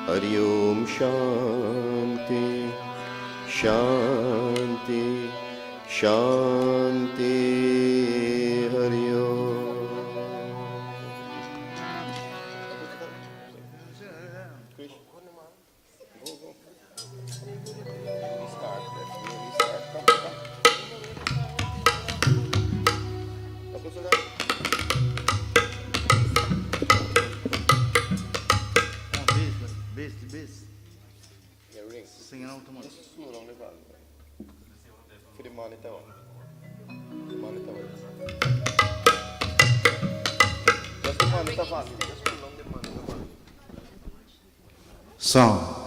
Hari Om Shanti Shanti Shanti Hari Om. Singing out tomorrow. For the monitor. Monitor. Just the monitor fast. Just pull on the monitor. Song.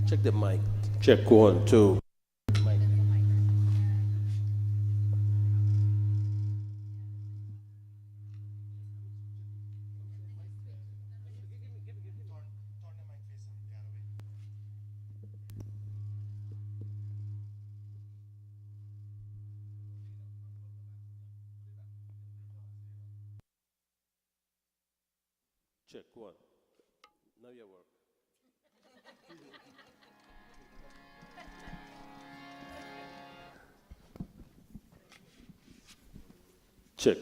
Check the mic. Check 1, 2. Check 1. Now your work. Check.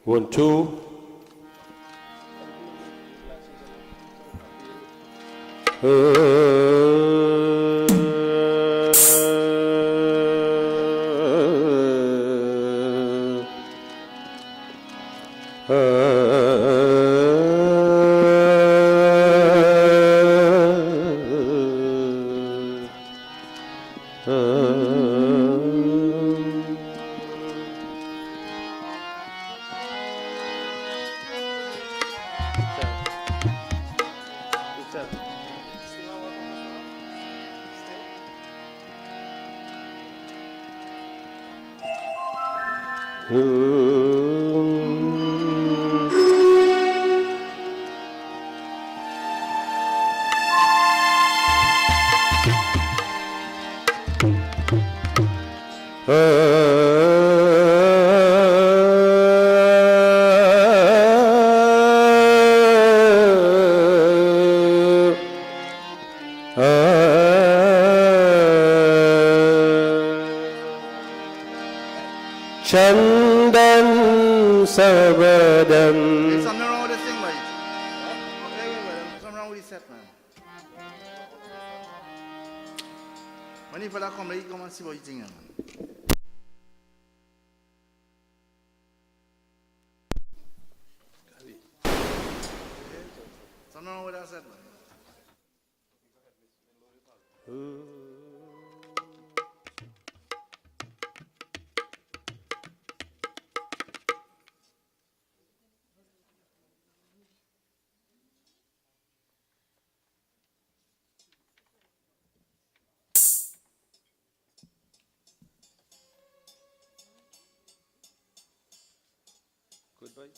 1, 2. Chandan Sabadam. There's something wrong with this thing, buddy. There's something wrong with this set, man. When you fella come, you come and see what you think, man. Something wrong with that set, man. Goodbye.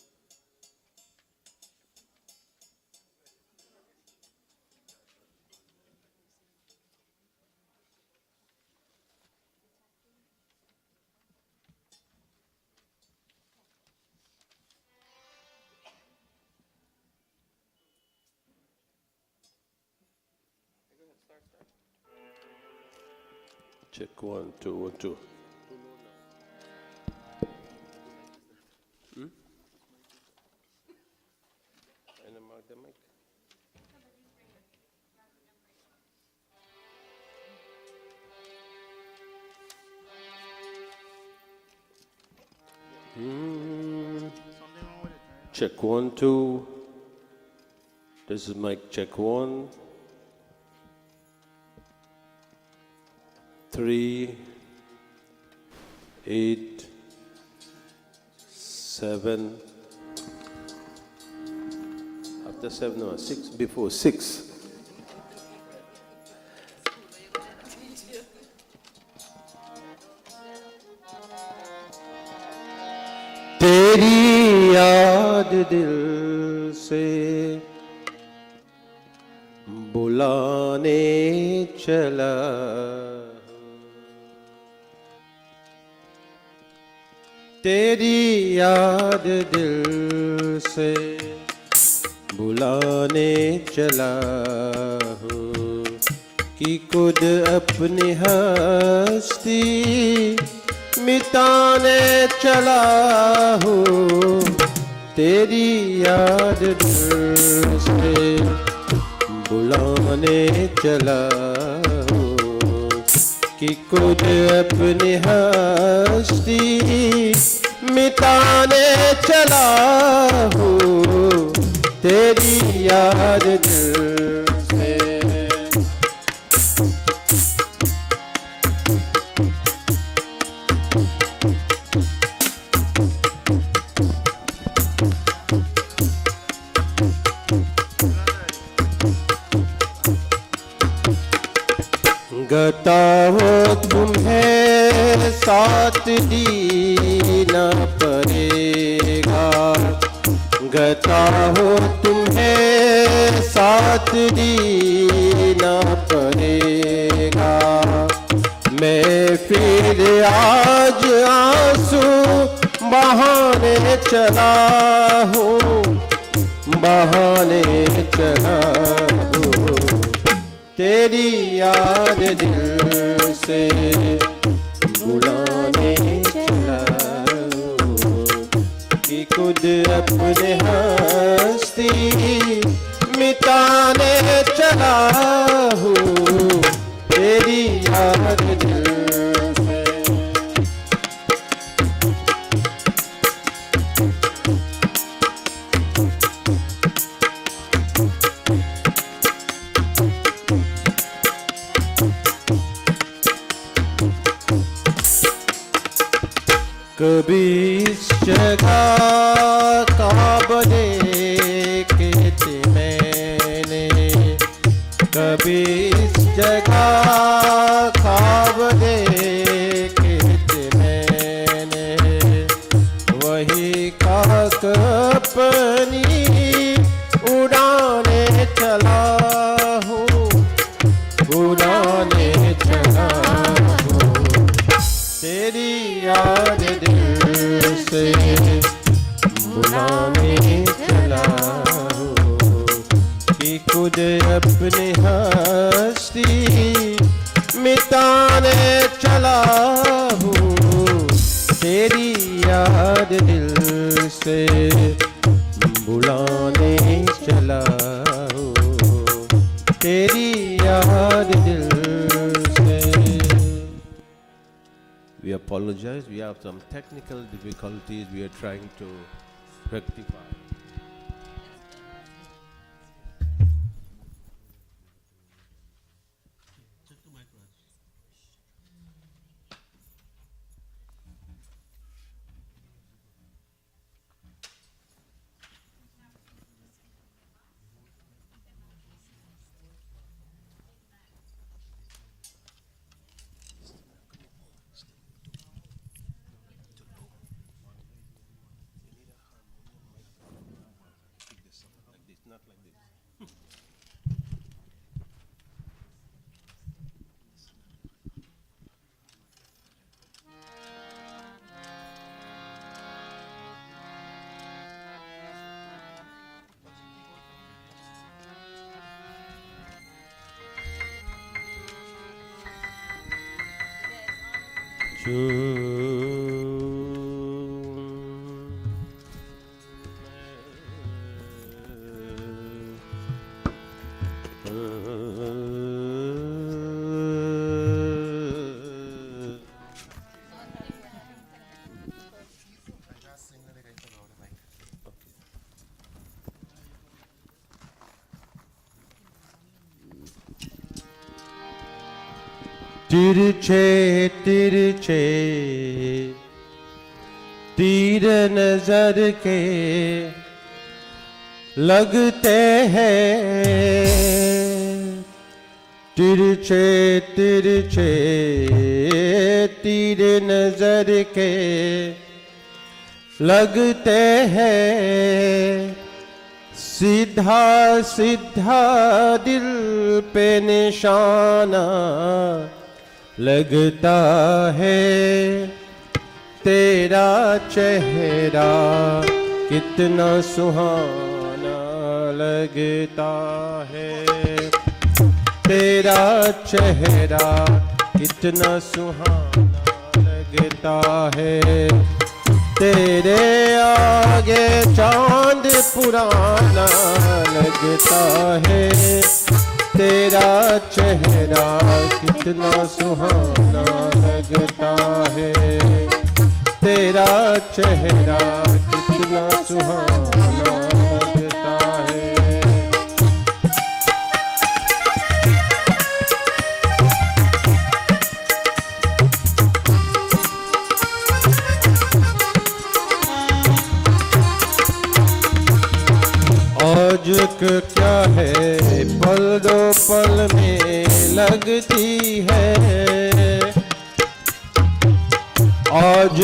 Check 1, 2, 1, 2. And mark the mic. Check 1, 2. This is mic check 1. 3, 8, 7. After 7, no, 6, before 6. तेरी याद दिल से बुलाने चला, तेरी याद दिल से बुलाने चला हूँ कि खुद अपनी हस्ती मिटाने चला हूँ। तेरी याद दिल से बुलाने चला हूँ कि खुद अपनी हस्ती मिटाने चला हूँ। तेरी याद दिल से गता हो तुम्हें साथ जीना पड़ेगा, गता हो तुम्हें साथ जीना पड़ेगा। मैं फिर आज आंसू बहाने चला हूँ, बहाने चला हूँ। तेरी याद दिल से बुलाने चला हूँ कि खुद अपने हस्ती मिटाने चला हूँ। तेरी याद दिल से कभी इस जगह ख्वाब देखे थे मैंने, कभी इस जगह ख्वाब देखे थे मैंने। वही खाक अपनी उड़ाने चला हूँ, उड़ाने चला हूँ। तेरी याद दिल से बुलाने चला हूँ कि खुद अपनी हस्ती मिटाने चला हूँ। तेरी याद दिल से बुलाने चला हूँ। तेरी याद दिल से। We apologize, we have some technical difficulties we are trying to rectify. Not like this. तिरछे तिरछे तीर तीर नजर के लगते हैं, तिरछे तिरछे तीर नजर के लगते हैं, सीधा सीधा दिल पे निशाना लगता है, तेरा चेहरा कितना सुहाना लगता है, तेरा चेहरा कितना सुहाना लगता है, तेरे आगे चांद पुराना लगता है, तेरा चेहरा कितना सुहाना लगता है, तेरा चेहरा कितना सुहाना लगता है। आज क्या है पल दो पल में लगती है, आज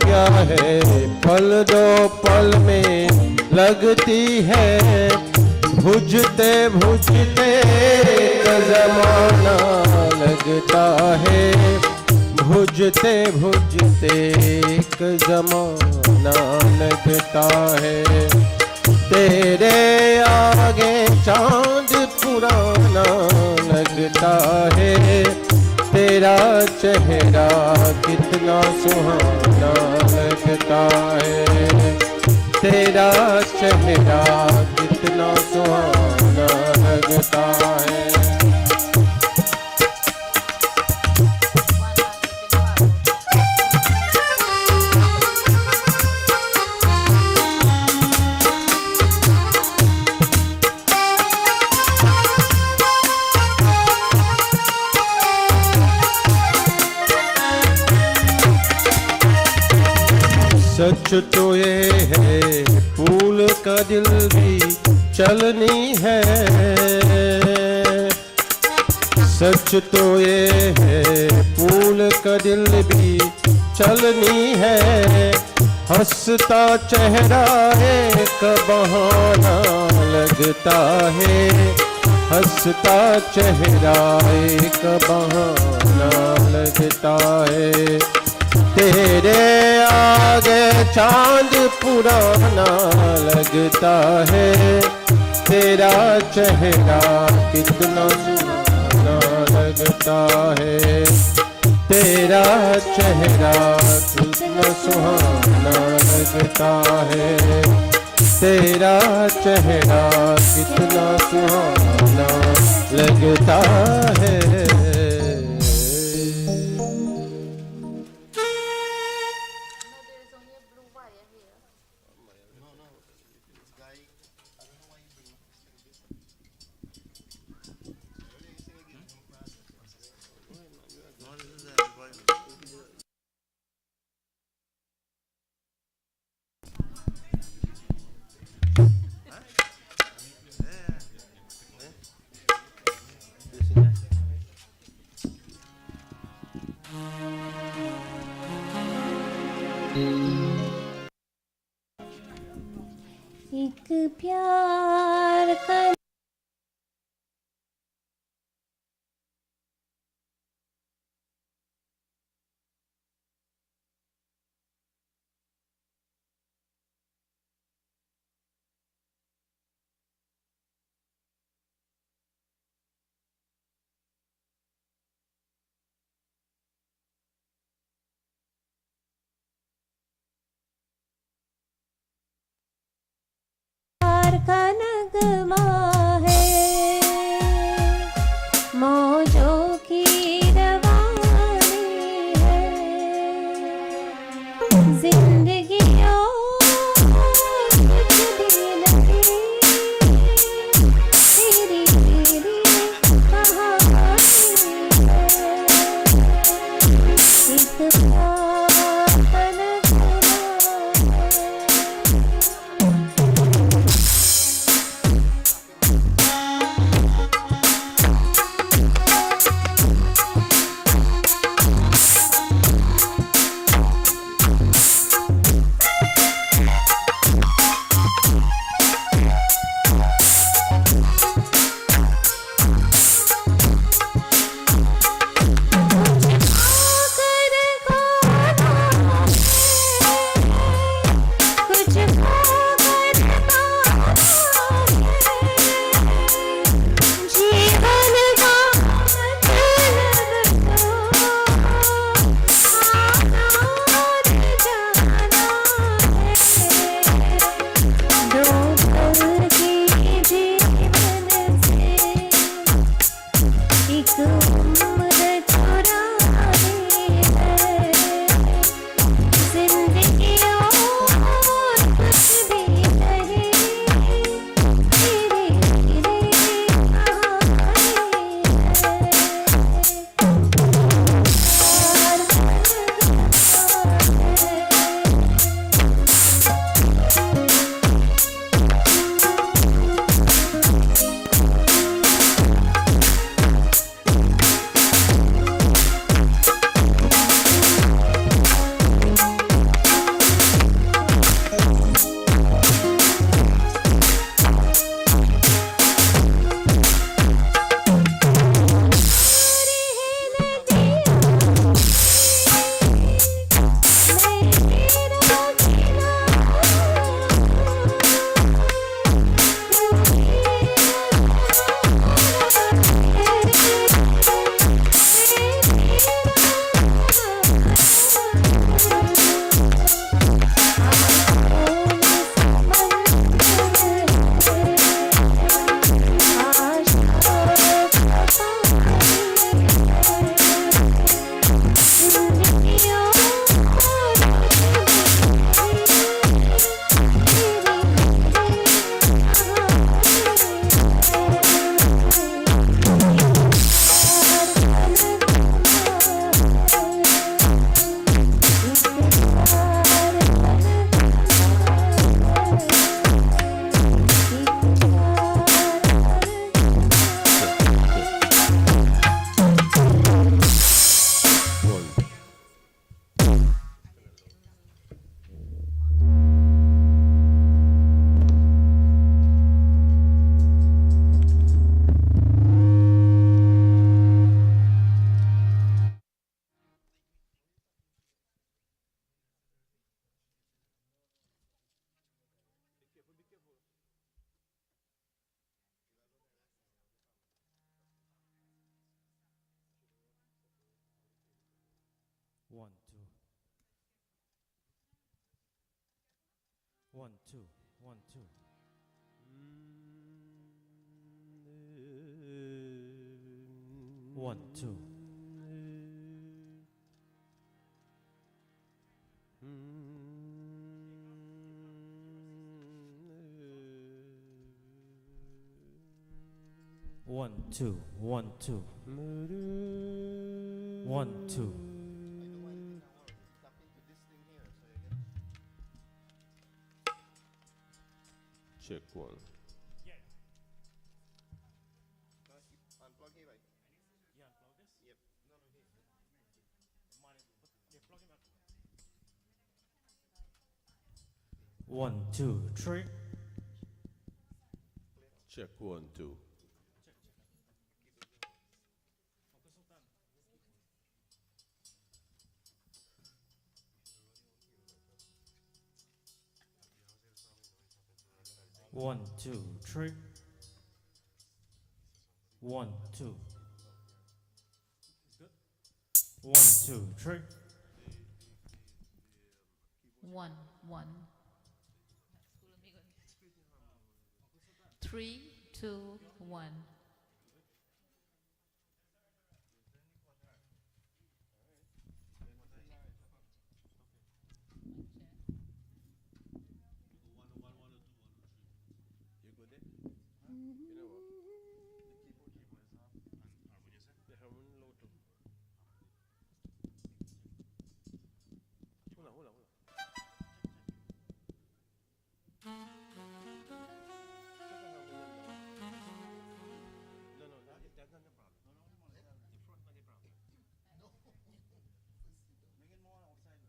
क्या है पल दो पल में लगती है, भुजते भुजते जमाना लगता है, भुजते भुजते जमाना लगता है, तेरे आगे चांद पुराना लगता है, तेरा चेहरा कितना सुहाना लगता है, तेरा चेहरा कितना सुहाना लगता है। सच तो ये है फूल का दिल भी चलनी है, सच तो ये है फूल का दिल भी चलनी है, हंसता चेहरा एक बहाना लगता है, हंसता चेहरा एक बहाना लगता है, तेरे आगे चांद पुराना लगता है, तेरा चेहरा कितना सुहाना लगता है, तेरा चेहरा कितना सुहाना लगता है, तेरा चेहरा कितना सुहाना लगता है। एक प्यार का नगमा है, मौजों की रवानी है, जिंदगी तेरी तेरी कहानी है, एक प्यार का नगमा One, two. One, two. One, two. One, two. One, two, one, two. One, two. Check one. Unplug here, right? Yeah, unplug this? Yep. One, two, three. Check one, two. One, two, three. One, two. One, two, three. One, one. 3, 2, 1. You good there? You know what? The harmony low too. Hold on, hold on, hold on. No, no, that's not the problem. The front not the problem. Make it more outside.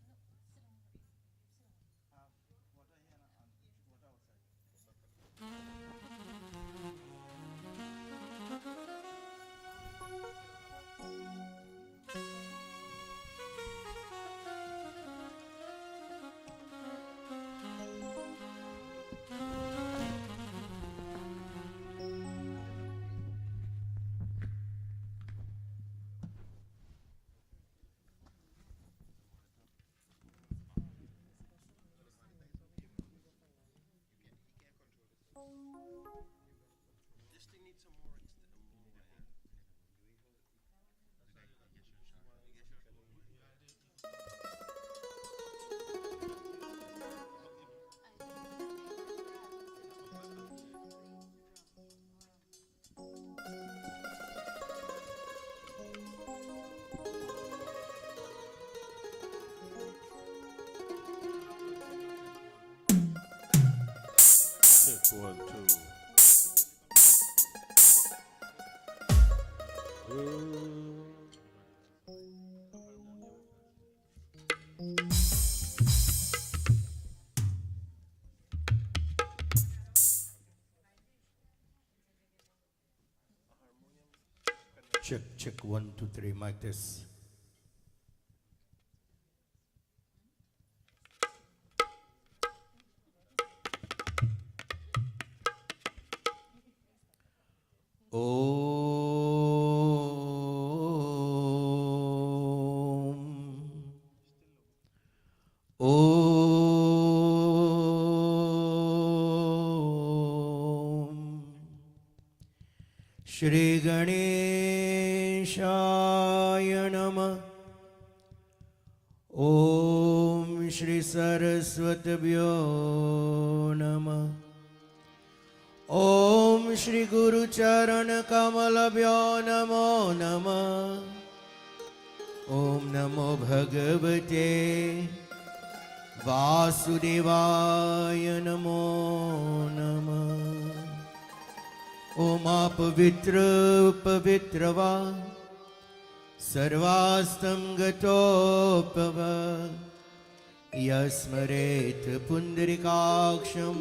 Water here and water outside. This thing needs some more Check one, two. Check, check, 1, 2, 3, mic test. Om Om Shri Ganeshaya Namah. Om Shri Saraswatabhyo Namah. Om Shri Guru Charan Kamalabhyo Namo Namah. Om Namo Bhagavate Vasudevaya Namo Namah. Om Apavitra Pavitrava Sarvastam Gatopava Yasmaret Pundarikaksham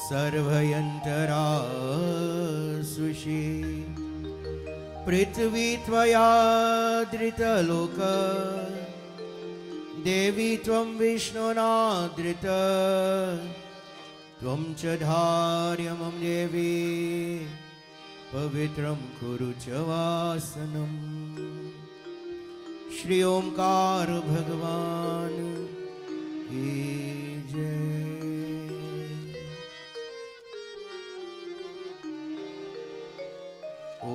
Sarvayantara Sushi Prithvi Tvaya Drita Loka Devi Tvam Vishnunadrita Tvam Chadharyamam Devi Pavitram Kuru Chavasanam. Shri Omkar Bhagavan Ki Jai. Om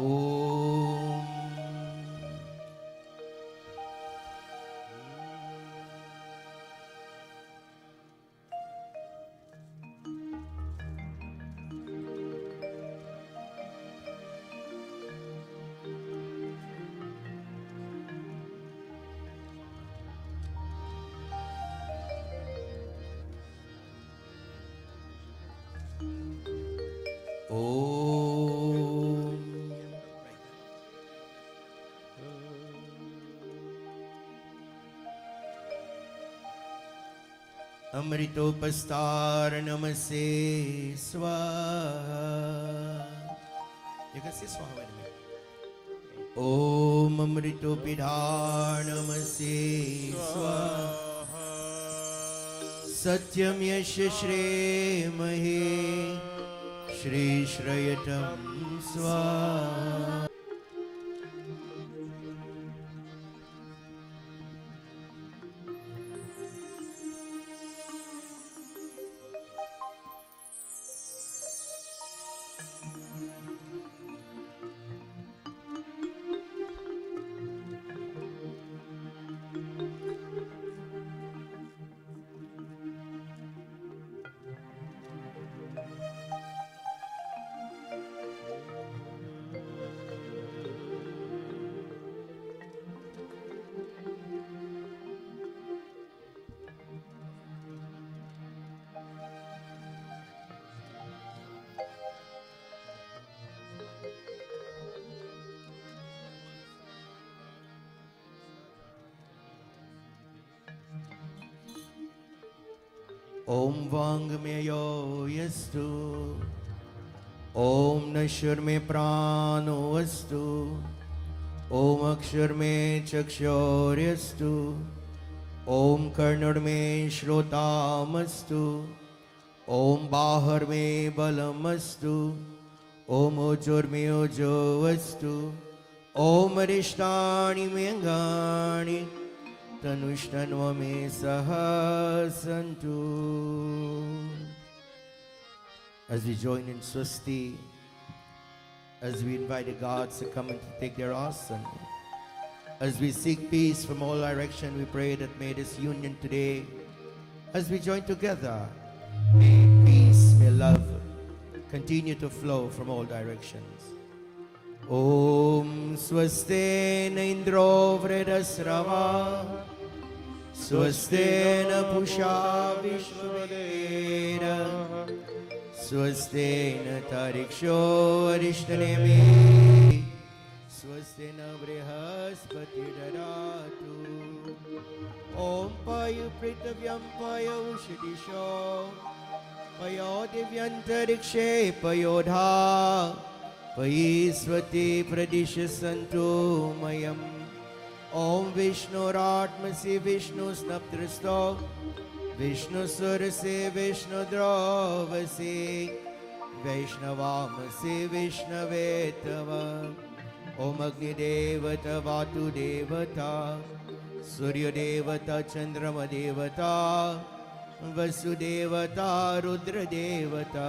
Om Amritopastar Namase Swaha. You can say Swaha with me. Om Amritopidhar Namase Swaha. Satyam Yasha Shre Mahe Shri Shrayatam Swaha. Om Vang me yo yastu. Om Nashur me prano vastu. Om Akshar me chakshor yastu. Om Karnar me shrotam Om Bahar me balamastu. Om Ojor me ojo vastu. Om Arishtani me angani. Tanushtanva me sahasantu. As we join in Swasti, as we invite the gods to come and to take their asana, as we seek peace from all direction, we pray that may this union today, as we join together, may peace, may love continue to flow from all directions. Om Swaste na Indro Vredasrava Swaste na Pusha Vishvadera Swaste na Tariksho Arishtanemi Swaste na Brihaspati Daratu Om Payu Pritavyam Payu Ushadisho Payo Divyantarikshe Payodha Paisvati Pradisha Santu Mayam Om Vishnu Ratmasi Vishnu Snaptristo Vishnu Surase Vishnu Dravasi Vaishnavamasi Vishnavetava Om Agni Devata Vatu Devata सूर्य देवता चंद्रमा देवता वसुदेवता रुद्र देवता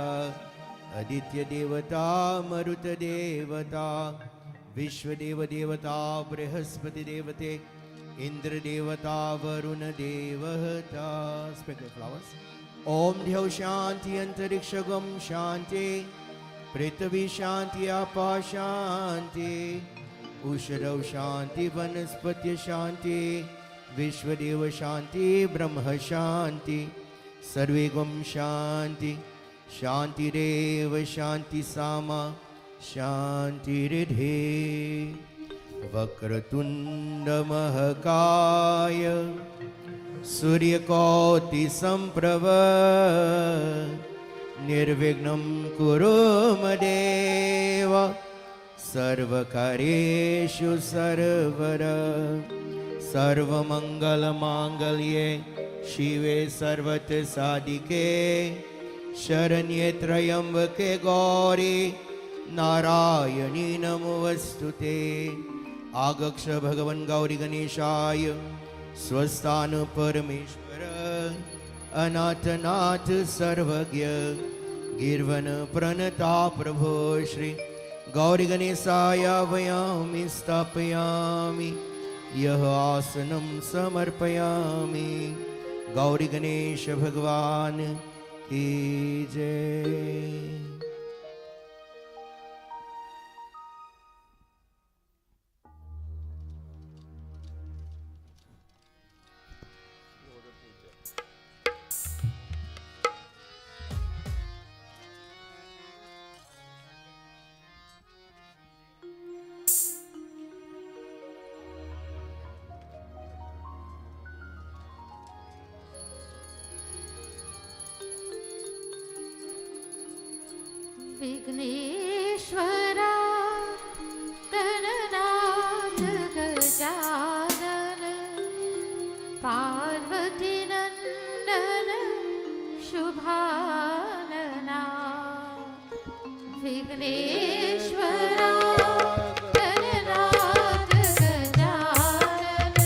आदित्य देवता मरुत देवता विश्वदेव देवता बृहस्पति देवते इंद्र देवता वरुण देवता स्प्रिंकल फ्लावर्स ओम ध्यौ शांति अंतरिक्ष गम शांति पृथ्वी शांति आपा शांति उषरौ शांति वनस्पति शांति विश्वदेव शांति ब्रह्म शांति सर्वे गम शांति शांतिरेव शांति सामा शांतिरिधे वक्रतुंड महकाय सूर्यकोटि संप्रभ निर्विघ्नं कुरु मदेव सर्वकार्येषु सर्वदा सर्वमंगलमांगल्ये शिवे सर्वत्र साधिके शरण्ये त्र्यंबके गौरी नारायणी नमोस्तुते आगक्ष भगवन् गौरी गणेशाय स्वस्थान परमेश्वर अनाथनाथ सर्वज्ञ गिरवन प्रणता प्रभो श्री गौरी गणेशाय वयामि स्थापयामि यह आसनं समर्पयामि गौरी गणेश भगवान की जय। विघ्नेश्वरा गणनाथ गजानन पार्वती नंदन शुभानना विघ्नेश्वरा गणनाथ गजानन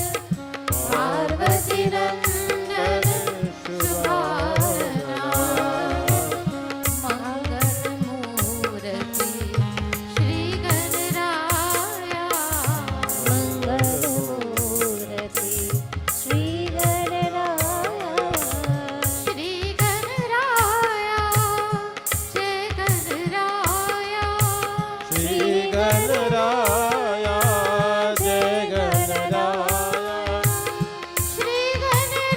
पार्वती नंदन शुभानना गणराया जय गणराया श्री गणराया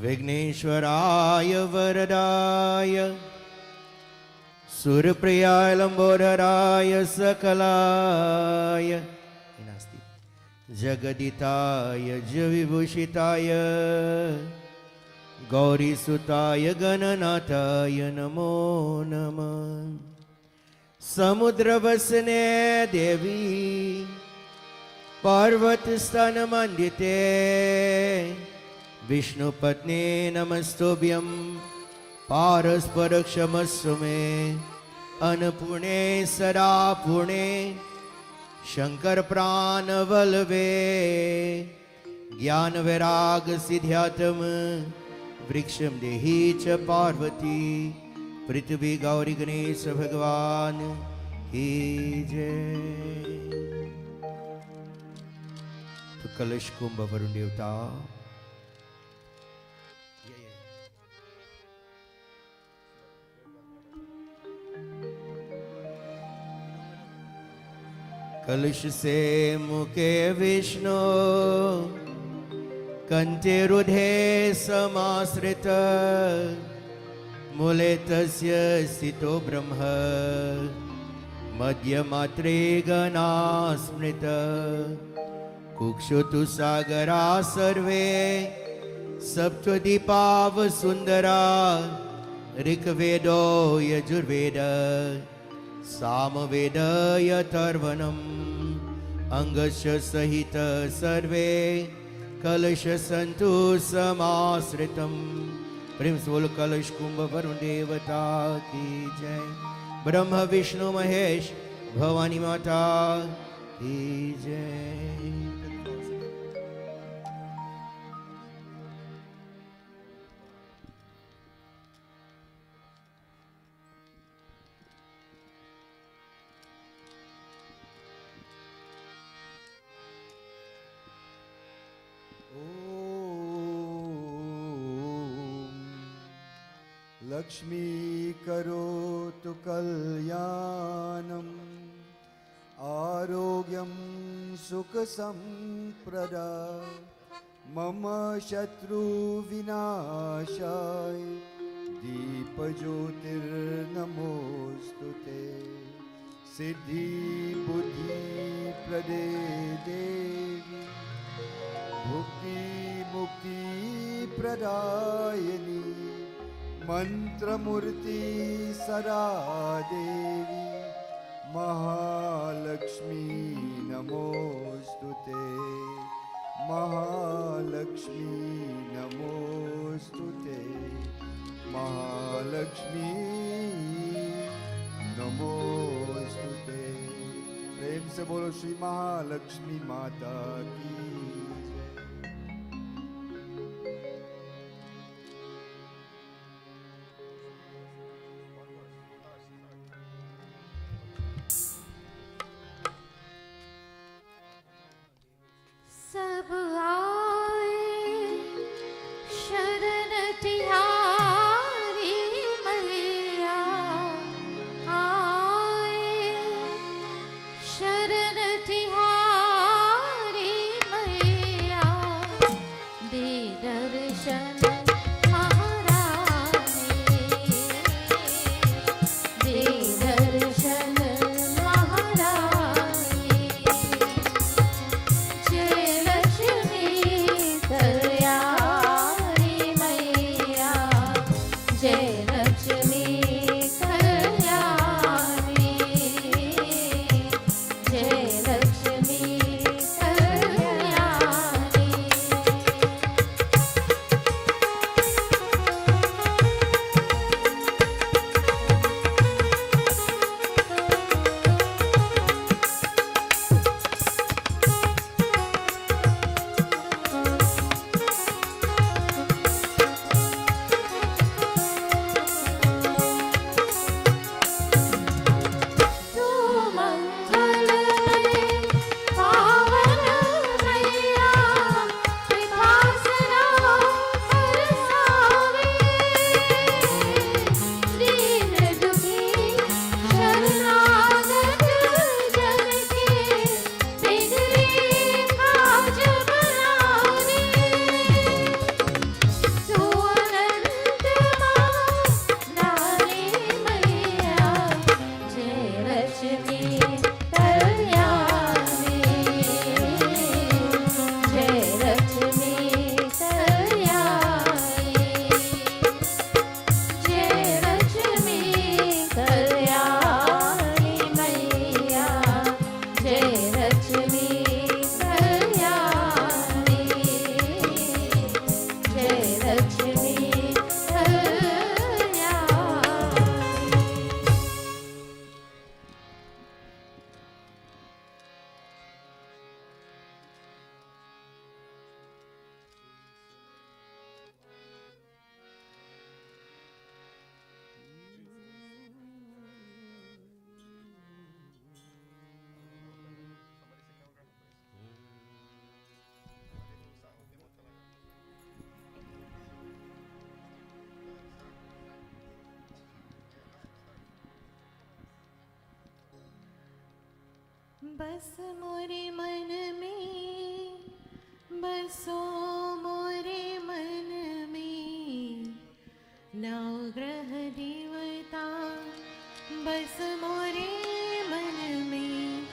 विघ्नेश्वराय वरदाय सुरप्रियाय लंबोदराय सकलाय जगदिताय जविभूषिताय गौरीसुताय गणनाथाय नमो नमः। समुद्रवसने देवी पर्वतस्तन मंडिते विष्णुपत्नी नमस्तुभ्यं पारस्परक्षमस्व मे अन्नपूर्णे सदा पूर्णे शंकर प्राण वल्लभे ज्ञान वैराग सिद्ध्यात्म वृक्षम देहि च पार्वती पृथ्वी गौरी गणेश भगवान की जय। तो कलश कुंभ वरुण देवता कलश से मुखे विष्णु कंठे रुधे समाश्रित मूले तस्य स्थितो ब्रह्म मध्यमात्रे गणा स्मृत कुक्षुतु सागरा सर्वे सप्तदीपाव सुंदरा ऋग्वेदो यजुर्वेद सामवेद यथर्वणम् अंगस्य सहित सर्वे कलश सन्तु समाश्रितम्। प्रेम से बोलो कलश कुंभ वरुण देवता की जय। ब्रह्म विष्णु महेश भवानी माता की जय। लक्ष्मी करोतु कल्याणम् आरोग्यं सुख संप्रदा मम शत्रु विनाशाय दीपज्योतिर्नमोस्तुते सिद्धि बुद्धि प्रदे देवी भुक्ति मुक्ति प्रदायिनी मंत्रमूर्ति सदा देवी महालक्ष्मी नमोस्तुते महालक्ष्मी नमोस्तुते महालक्ष्मी नमोस्तुते। प्रेम से बोलो श्री महालक्ष्मी माता की सब आए शरण तिहारी मैया आए शरण तिहारी मैया दे दर्शन महारानी दे दर्शन महारानी जय लक्ष्मी कल्याणी मैया जय लक्ष्मी कल्याणी जय लक्ष्मी लक्ष्मी कल्याणी जय लक्ष्मी कल्याणी। बस मोरे मन में बसो मोरे मन में नवग्रह देवता बस मोरे मन में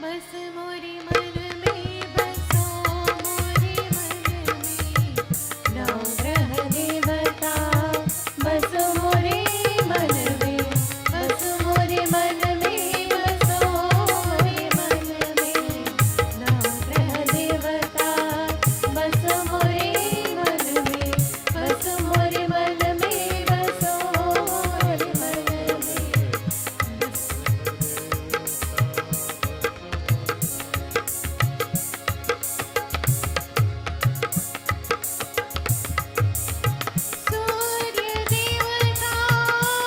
बस मोरे मन में बसो मोरे मन में नवग्रह देवता बस मोरे मन में बस मोरे मन में बसो मोरे मन में नवग्रह देवता बस मोरे मन में बस मोरे मन में बसो मोरे मन में। सूर्य देवता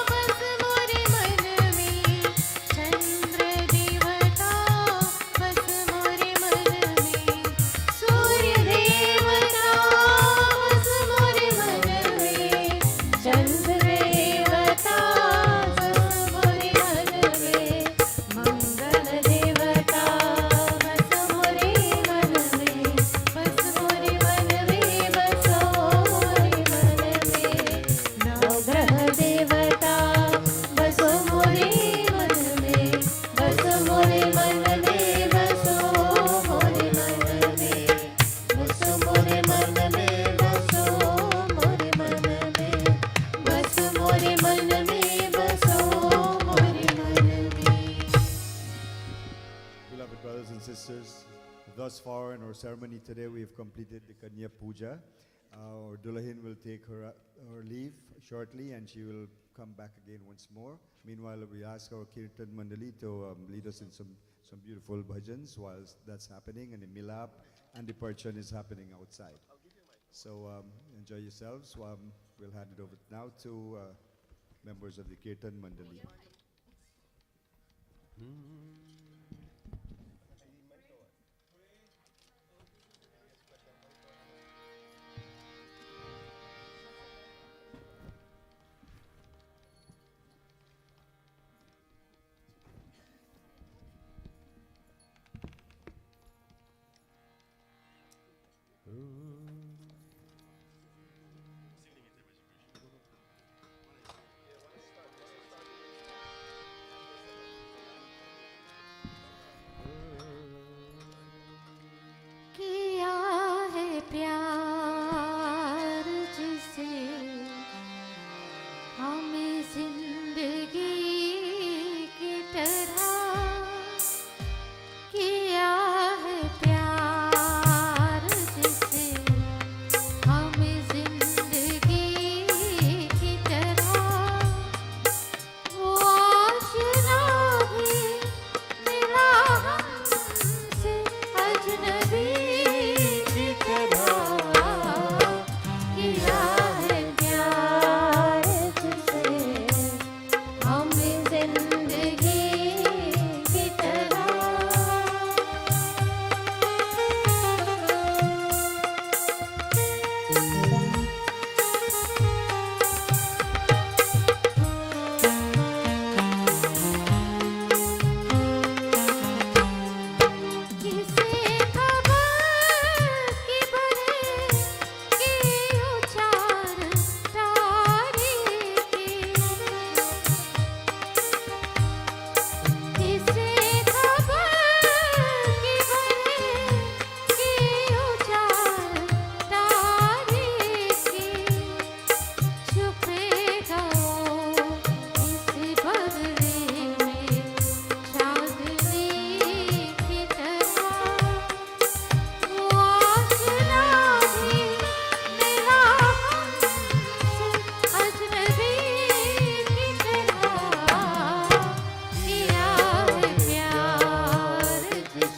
बस मोरे मन में चंद्र देवता बस मोरे मन में सूर्य देवता बस मोरे मन में चंद्र देवता बस मोरे मन में मंगल देवता बस मोरे मन में बस मोरे मन में बसो मोरे मन में नवग्रह देवता बसो मोरे मन में बस मोरे मन में बसो मोरे मन में बस मोरे मन में बसो मोरे मन में बस मोरे मन में बसो मोरे मन में। Beloved brothers and sisters, thus far in our ceremony today we have completed the Kanya Puja. Our Dulahin will take her leave shortly and she will come back again once more. Meanwhile, we ask our Kirtan Mandali to lead us in some beautiful bhajans whilst that's happening, and the Milap and the Parchan is happening outside. So enjoy yourselves. We'll hand it over now to members of the Kirtan Mandali.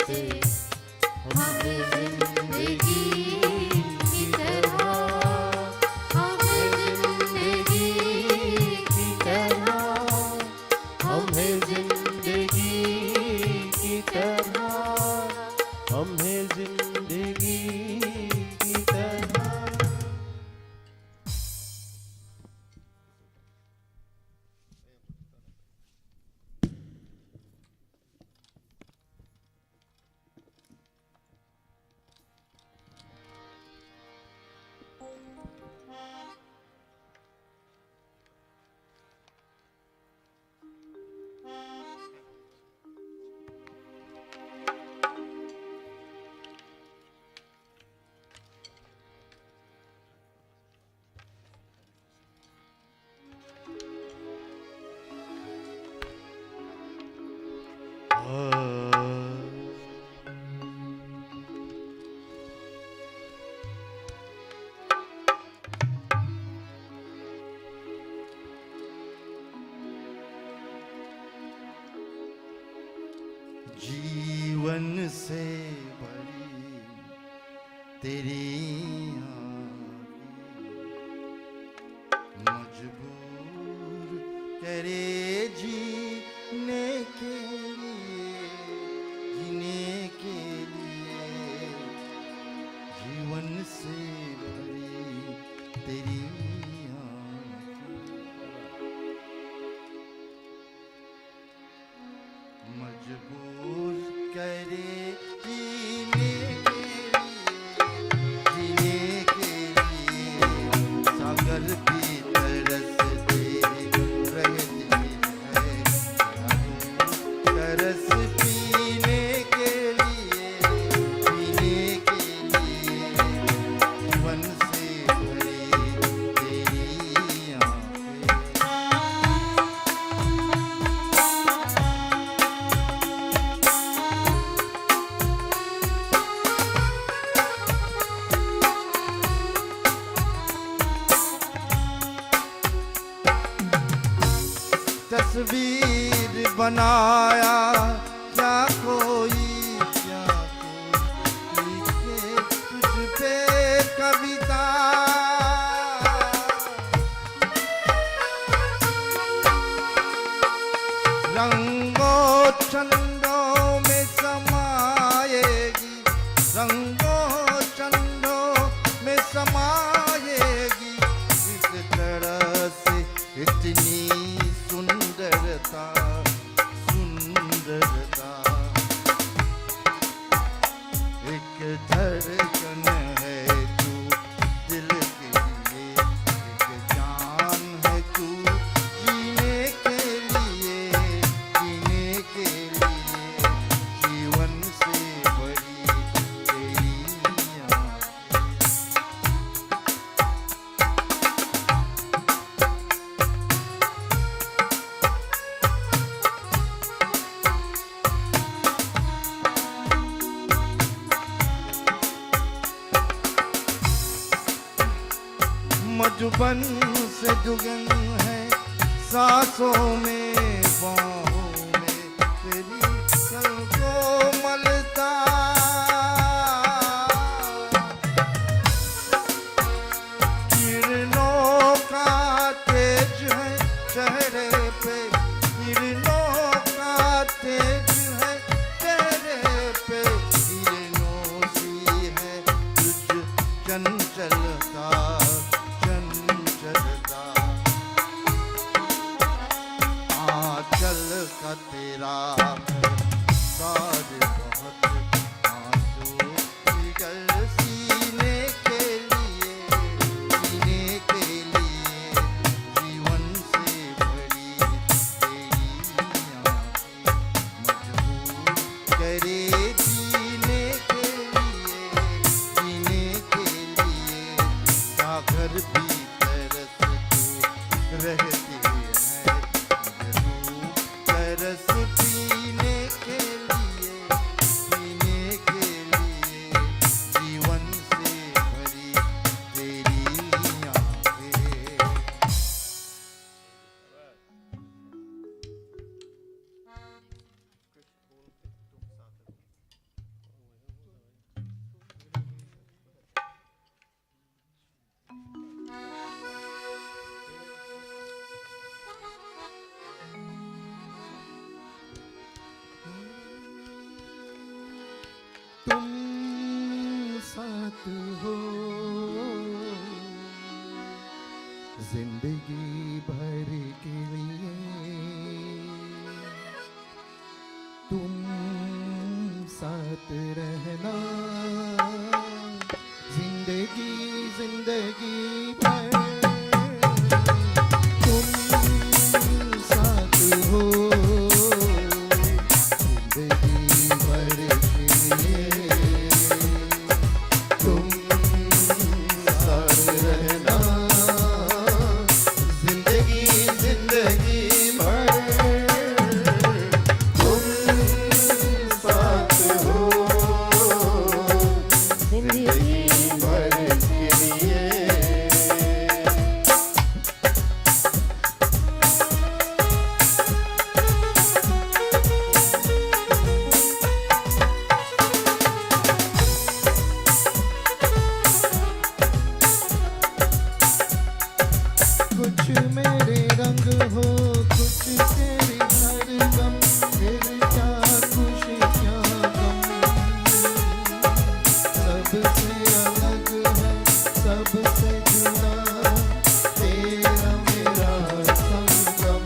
से हमें जिंदगी की तरह, हमें जिंदगी की तरह, हमें जिंदगी की तरह, हमें जिंदगी की तरह। जीवन से बड़ी तेरी आँखें मजबूर करे जीने के लिए, जीने के लिए। जीवन से भरी तेरी मजबूर करे जीने के लिए, जीने के लिए। सागर की तरसते रहती है, तरस पीने के लिए, पीने के लिए। जीवन से भरी तेरी आँखें तस्वीर बनाया क्या कोई, क्या कोई लिखे तुझ पे कविता। रंगों चंदों में समाएगी, रंगों चंदों में समाएगी। इस तरह से इतनी सुंदरता, सुंदरता। एक धड़कन है तू दिल के लिए, एक जान है तू जीने के लिए, जीने के लिए। जीवन से बड़ी तेरी आँखें मधुबन से जुगन है सांसों में, बाहों में तेरी कल को मलता। किरणों का तेज है चेहरे पे, किरणों का तेज है चेहरे पे। किरणों सी है तुझ चंचलता, चंचलता। तुम साथ हो जिंदगी भर के लिए, तुम साथ रहना जिंदगी जिंदगी भर, तुम साथ हो जिंदगी भर के लिए, तुम साथ रहना जिंदगी जिंदगी भर, तुम साथ हो जिंदगी भर के लिए। कुछ मेरे रंग हो कुछ तेरी सरगम, फिर क्या खुशी क्या गम, सबसे अलग है सबसे जुदा तेरा मेरा संगम।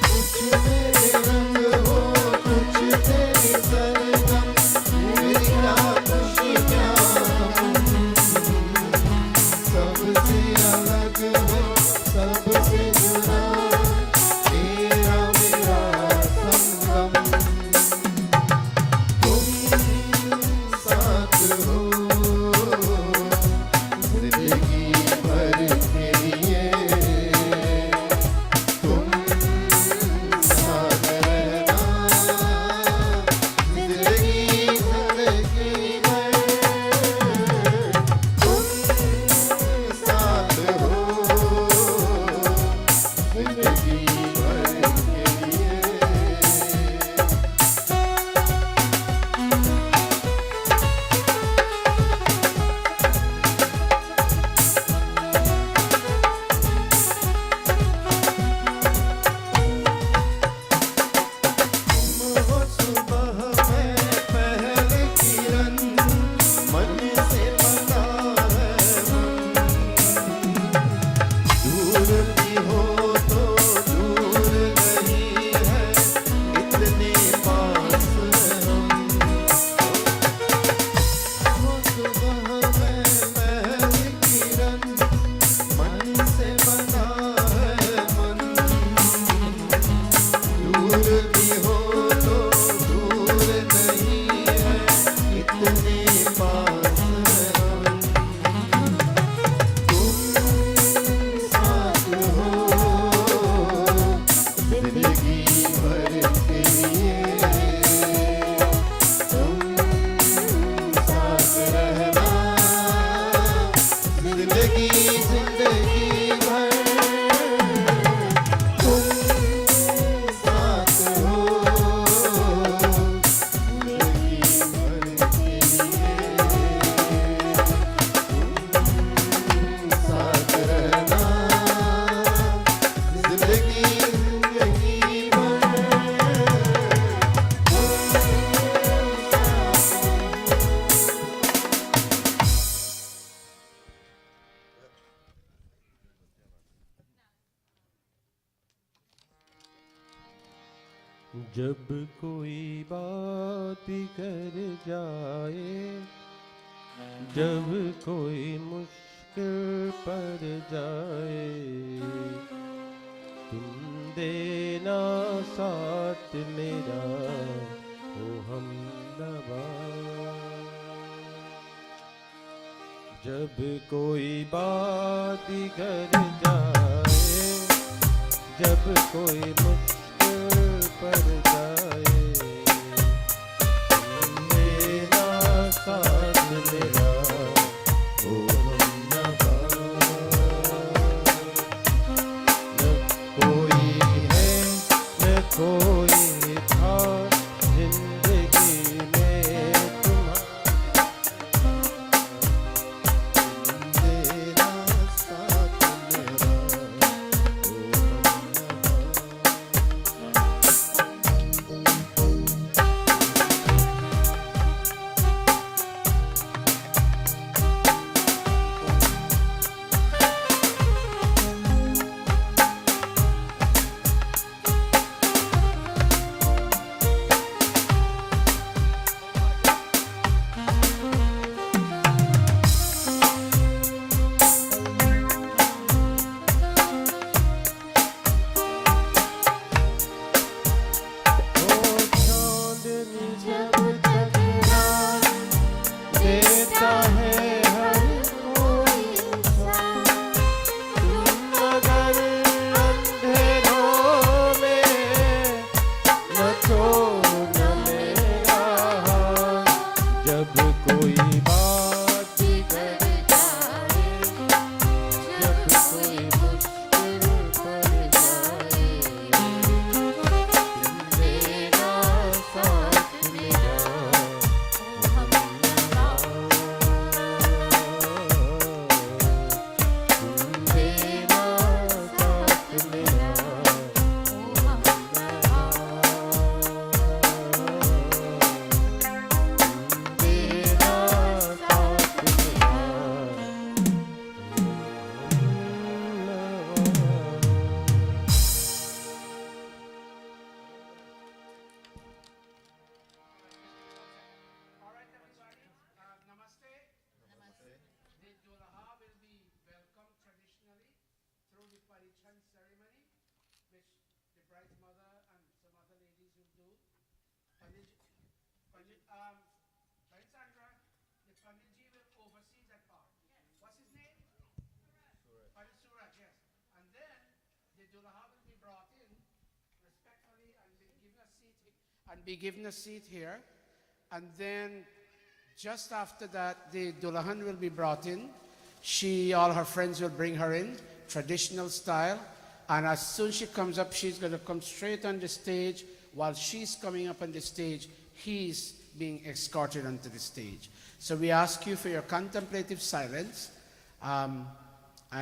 कुछ मेरे रंग हो कुछ तेरी सरगम, फिर क्या खुशी क्या गम, सबसे अलग है सबसे जुदा तेरा मेरा संगम। तुम साथ हो जिंदगी भर के लिए, तुम साथ रहना जिंदगी जिंदगी भर, तुम साथ हो जिंदगी भर के लिए। हो सुबह में पहली किरण, मन से बना है मन, दूर भी हो तो दूर नहीं है इतने पास हम। हो सुबह में पहली किरण, मन से बना है मन, दूर भी हो तो दूर नहीं है इतने पास हम। तुम साथ हो जिंदगी भर के लिए, तुम साथ रहना जिंदगी जिंदगी भर, तुम साथ हो जिंदगी भर के लिए, तुम साथ रहना जिंदगी जिंदगी भर। जब कोई बात कर जाए, जब कोई मुश्किल पड़ जाए, तुम देना साथ मेरा ओ हमदवा। जब कोई बात कर जाए, जब कोई मुश्किल पड़ जाए, मेरा साथ मेरा ओ हमदवा। न कोई है न कोई था जिंदगी में तुम्हारा, साथ मेरा ओ हमदवा। bride's mother and some other ladies will do. Sandra, the Panditji will oversee that part. What's his name? Pandit Suraj, yes. And then the Dulaha will be brought in respectfully and be given a seat here. And then just after that, the Dulahan will be brought in. All her friends will bring her in, traditional style. And as soon as she comes up, she's going to come straight on the stage. While she's coming up on the stage, he's being escorted onto the stage. So we ask you for your contemplative silence and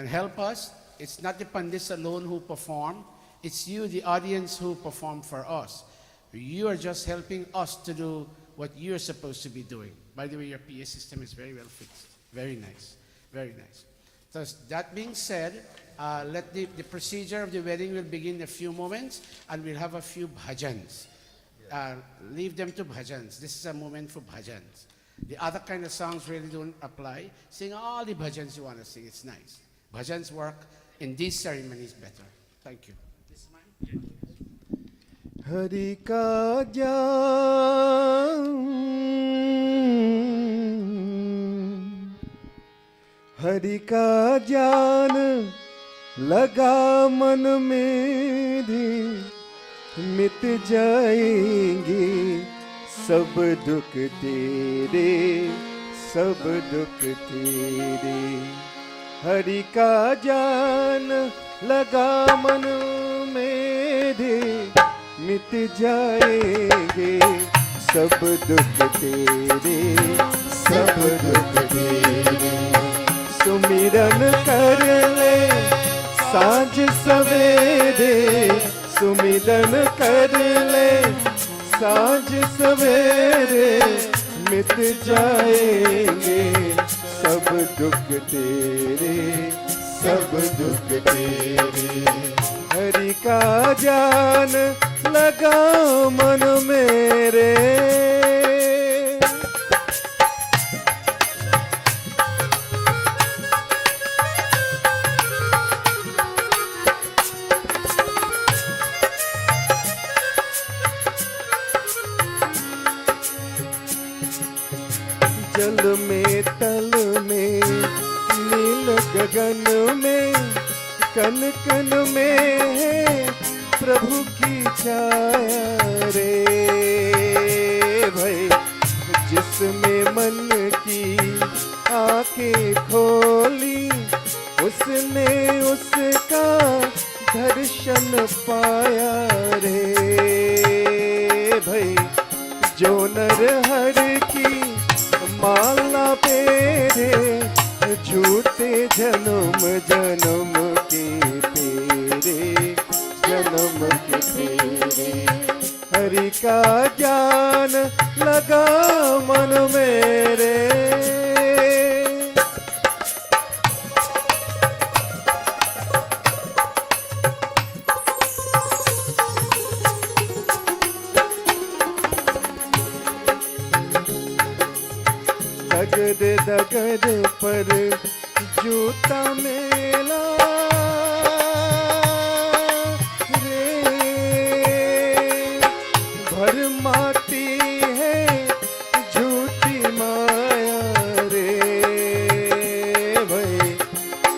help us. It's not the Pandits alone who perform. It's you, the audience, who perform for us. You are just helping us to do what you're supposed to be doing. By the way, your PA system is very well fixed. Very nice. Very nice. So that being said, let the procedure of the wedding will begin in a few moments, and we'll have a few bhajans. Leave them to bhajans. This is a moment for bhajans. The other kind of songs really don't apply. Sing all the bhajans you want to sing. It's nice. Bhajans work in these ceremonies better. Thank you. This is mine? Hari ka jaan, Hari ka jaan laga man मेरी मिट जाएंगे सब दुख तेरे सब दुख तेरे हरि का जान लगा मन मेरे मिट जाएंगे सब दुख तेरे सब दुख तेरे सुमिरन कर ले साँझ सवेरे सुमिरन कर ले साँझ सवेरे मिट जाएंगे सब दुख तेरे सब दुख तेरे हरि का जान लगा मन मेरे जल में तल में नील गगन में कन कन में है प्रभु की छाया रे भाई जिसमें मन की आंखें खोली उसने उसका दर्शन पाया रे भाई जो नर हर की माला पेरे झूठे जन्म जन्म के तेरे जन्म के तेरे हरि का जान लगा मन मेरे दगद दगद पर जूता मेला रे भर माती है झूठी माया रे भाई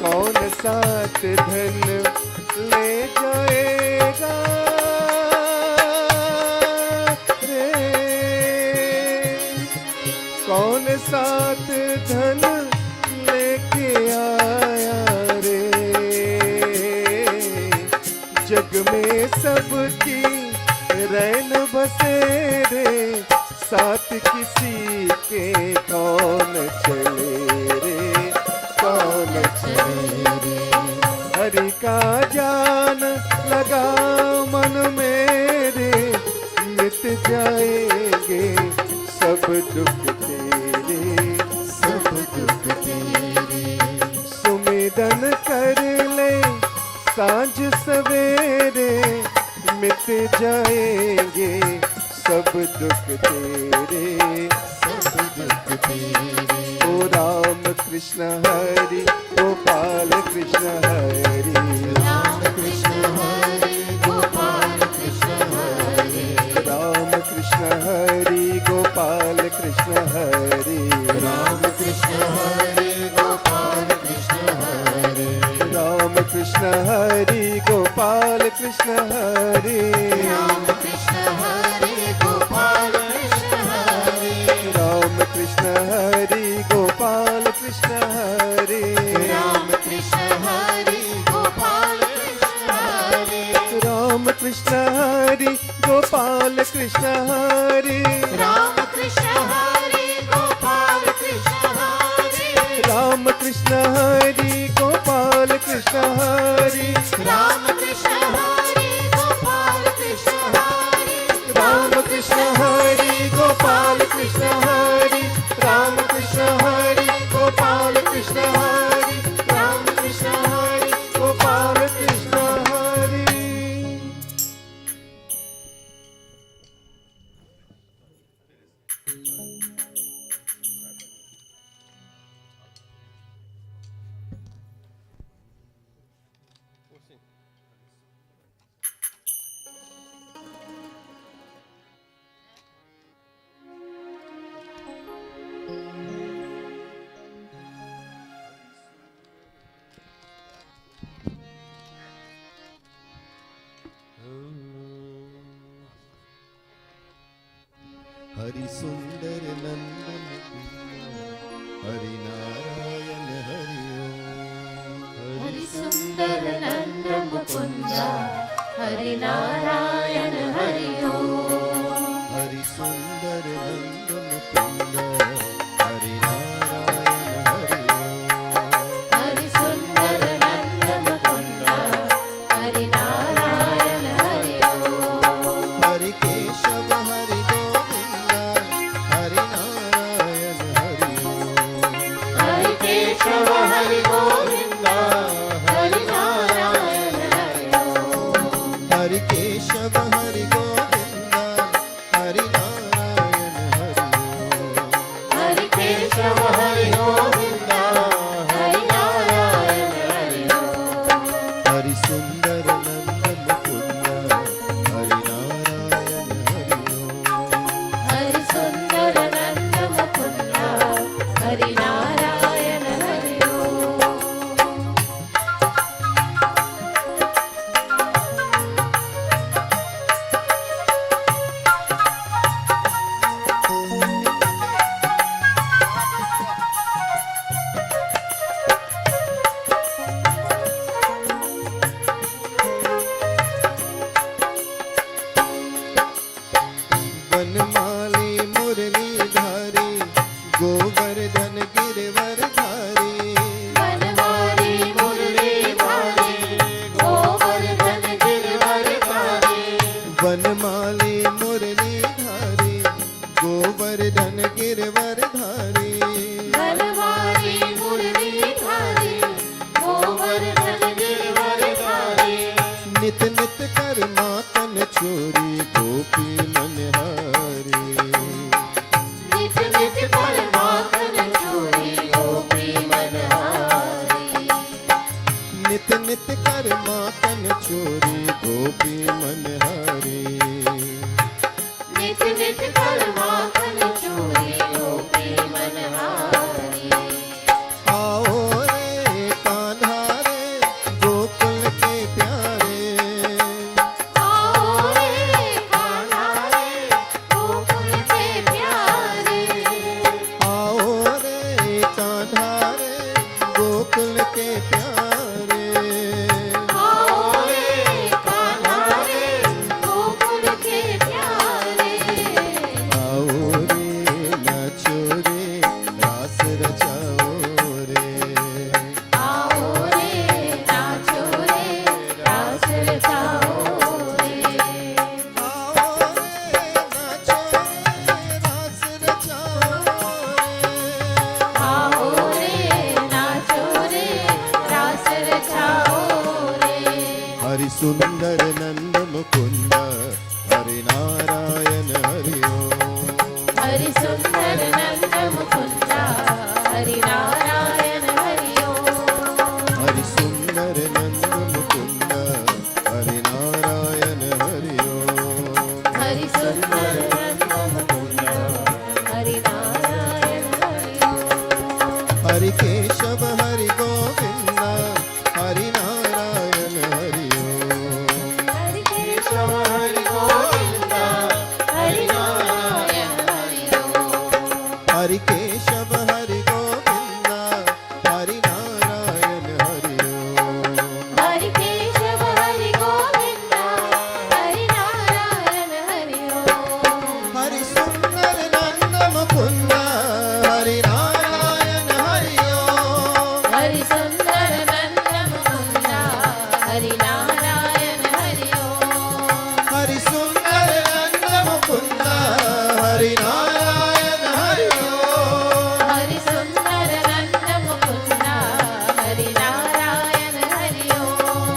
कौन साथ धन ले जाएगा रे कौन साथ धन लेके आया रे जग में सबकी रैन बसे रे साथ किसी के कौन चले रे कौन चले रे हरि का जान लगा मन मेरे मिट जाएंगे सब दुख तेरे सब दुख तेरे सुमिरन कर ले साँझ सवेरे मिट जाएंगे सब दुख तेरे सब दुख तेरे ओ राम कृष्ण हरि गोपाल कृष्ण हरि राम कृष्ण हरि गोपाल हरे राम कृष्ण हरे गोपाल कृष्ण हरे राम कृष्ण हरे गोपाल कृष्ण हरे राम कृष्ण हरे गोपाल कृष्ण हरे राम कृष्ण हरे गोपाल कृष्ण हरे राम कृष्ण हरे गोपाल कृष्ण हरे राम कृष्ण हरे गोपाल कृष्ण हरे राम कृष्ण हरे गोपाल कृष्ण हरे राम कृष्ण हरे गोपाल कृष्ण हरे राम कृष्ण हरे गोपाल कृष्ण हरे राम कृष्ण हरे गोपाल कृष्ण हरे राम कृष्ण हरे गोपाल कृष्ण हरे राम कृष्ण हरे गोपाल कृष्ण हरे हरि सुंदर नंदन हरि नारायण हरि ओम हरि सुंदर नंद मुकुंद हरि नारायण हरि ओम हरि सुंदर नंदन कुंद हरि नारायण हरि ओम हरि सुंदर नंद मुकुंद हरि नारायण हरि ओम हरि केशव हरि गोविंद हरि नारायण हरि ओम हरि केशव हरि गोविंद हरि नारायण हरि ओम हरि केशव हरि गोविंद हरि नारायण हरि ओम हरि केशव हरि गोविंद हरि नारायण हरि ओम हरि सुंदर नंदन मुकुंद हरि नारायण हरि ओम हरि सुंदर नंद मुकुंद हरि नारायण हरि ओम वनमाली मुरली धारी गोवर्धन गिरवर धारी वनमाली मुरली धारी गोवर्धन गिरवर धारी वनमाली मुरली धारी गोवर्धन गिरवर धारी वनमाली मुरली धारी गोवर्धन गिरवर धारी नित नित कर मातन चोरी गोपी मनहारी नित नित पर माखन चोरी गोपी मनहारी नित नित कर मातन चोरी गोपी मनहारी नित नित पर माखन चोरी गोपी मनहारी आओ रे कान्हा रे गोकुल के प्यारे आओ रे कान्हा रे गोकुल के प्यारे आओ रे कान्हा रे गोकुल के प्यारे आओ रे कान्हा रे गोकुल के प्यारे आओ रे नाचो रे रास रचाओ रे आओ रे नाचो रे रास रचाओ रे आओ रे नाचो रे रास रचाओ रे आओ रे नाचो रे रास रचाओ रे हरि सुंदर नंद मुकुंद हरि नारायण हरि ओम हरि सुंदर नंद मुकुंद हरि नारायण हरि ओम हरि सुंदर नंद मुकुंद हरि नारायण हरि ओम हरि सुंदर नंद मुकुंद हरि नारायण हरि केशव हरि गोविंद हरि नारायण हरि ओम हरि केशव हरि गोविंद हरि नारायण हरि ओम हरि सुंदर नंद मुकुंद हरि नारायण हरि ओम हरि सुंदर नंद मुकुंद हरि नारायण हरि ओम हरि सुंदर नंद मुकुंद हरि नारायण हरि ओम हरि सुंदर नंद मुकुंद हरि नारायण हरि ओम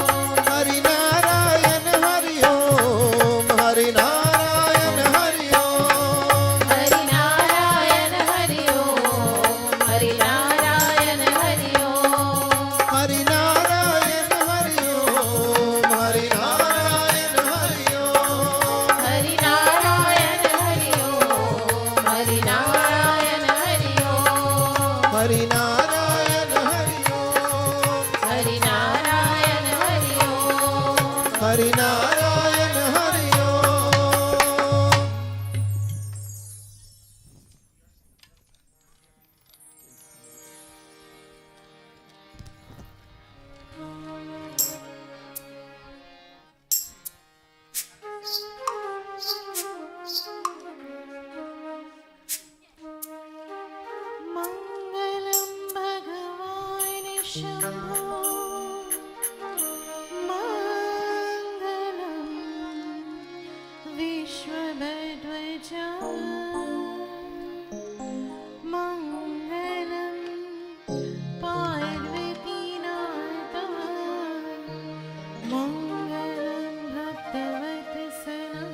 हरि नारायण हरि ओम हरि नारायण हरि ओम हरि नारायण हरि ओम हरि नारायण हरि ओम हरि नारायण हरि ओम हरि नारायण हरि ओम हरि नारायण हरि ओम हरि नारायण हरि ओम हरि नारायण हरि ओम हरि नारायण हरि ओम हरि नारायण हरि ओम मङ्गलं भगवान् शम्भो मङ्गलं विश्वध्वजा मङ्गलं पार्वतीनाथ मङ्गलं भक्तवत्सला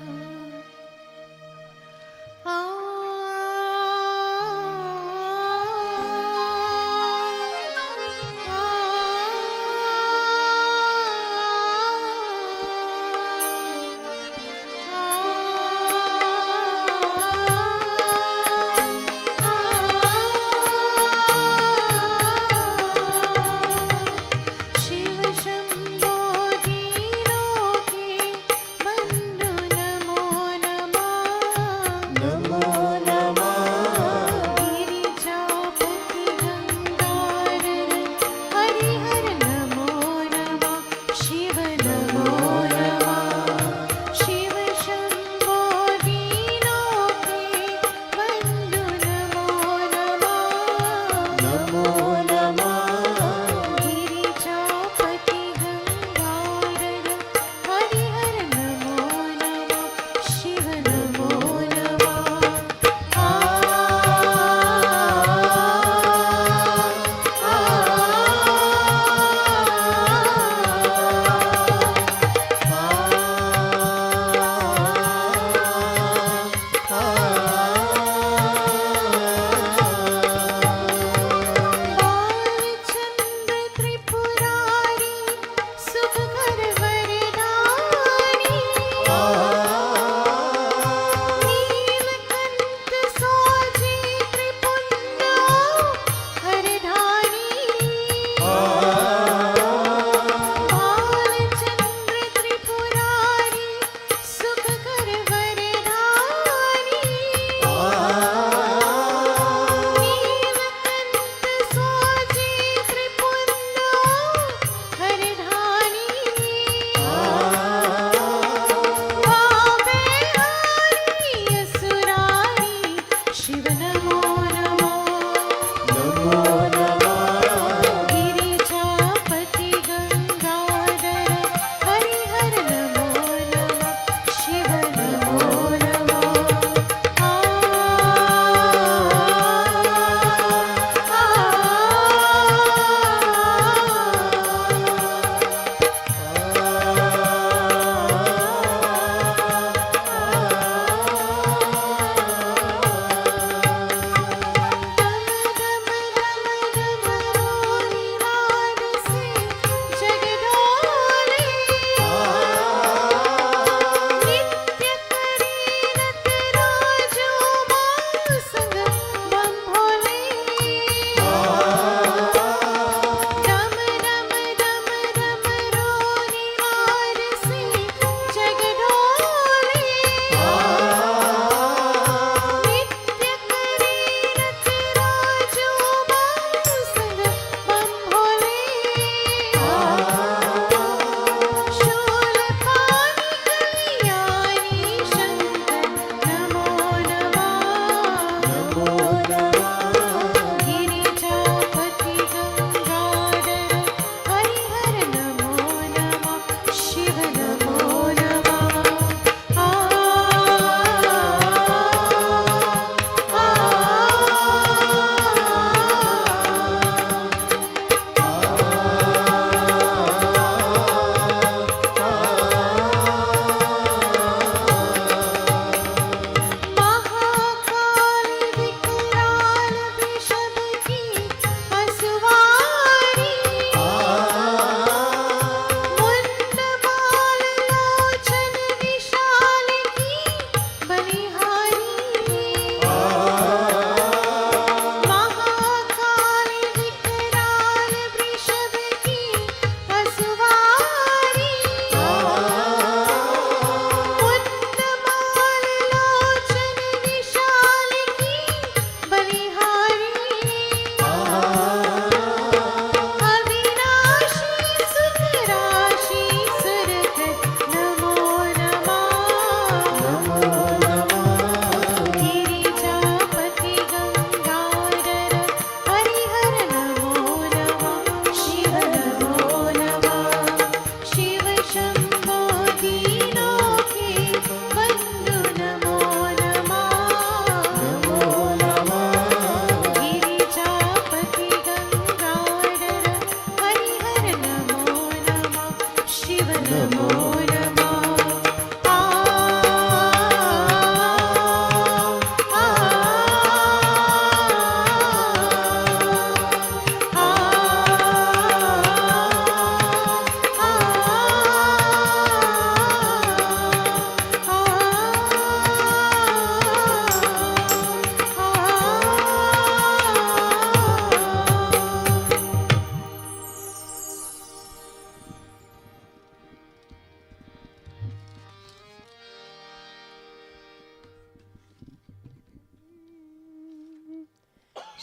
शिव शम्भो दीनोके बन्धु नमो नमः नमो नमः गिरिजापति गंगाधर हरिहर नमो नमः शिव नमो नमः शिव शम्भो दीनोके बन्धु नमो नमः नमो नमः गिरिजापति गंगाधर हरिहर नमो नमः शिव नमो बालचंद्र त्रिपुरारी सुखकर वरदानी नीलकंठ सोजी त्रिपुंड हरधारी बालचंद्र त्रिपुरारी सुखकर वरदानी नीलकंठ सोजी त्रिपुंड हरधानी बाबे हारी असुरारी शिव नमो नमः नमो नमः गिरिजापति गंगाधर हरिहर नमो नमः शिव नमो नमः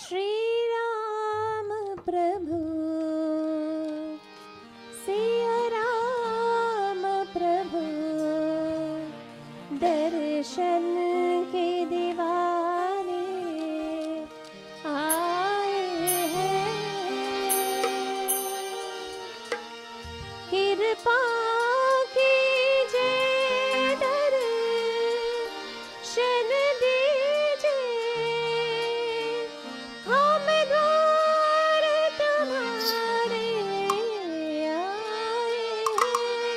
श्री राम प्रभु सिया राम प्रभु दर्शन के दीवाने आए हैं। कृपा कीजिए दर्शन दीजिए हम द्वार तुम्हारे आए हैं।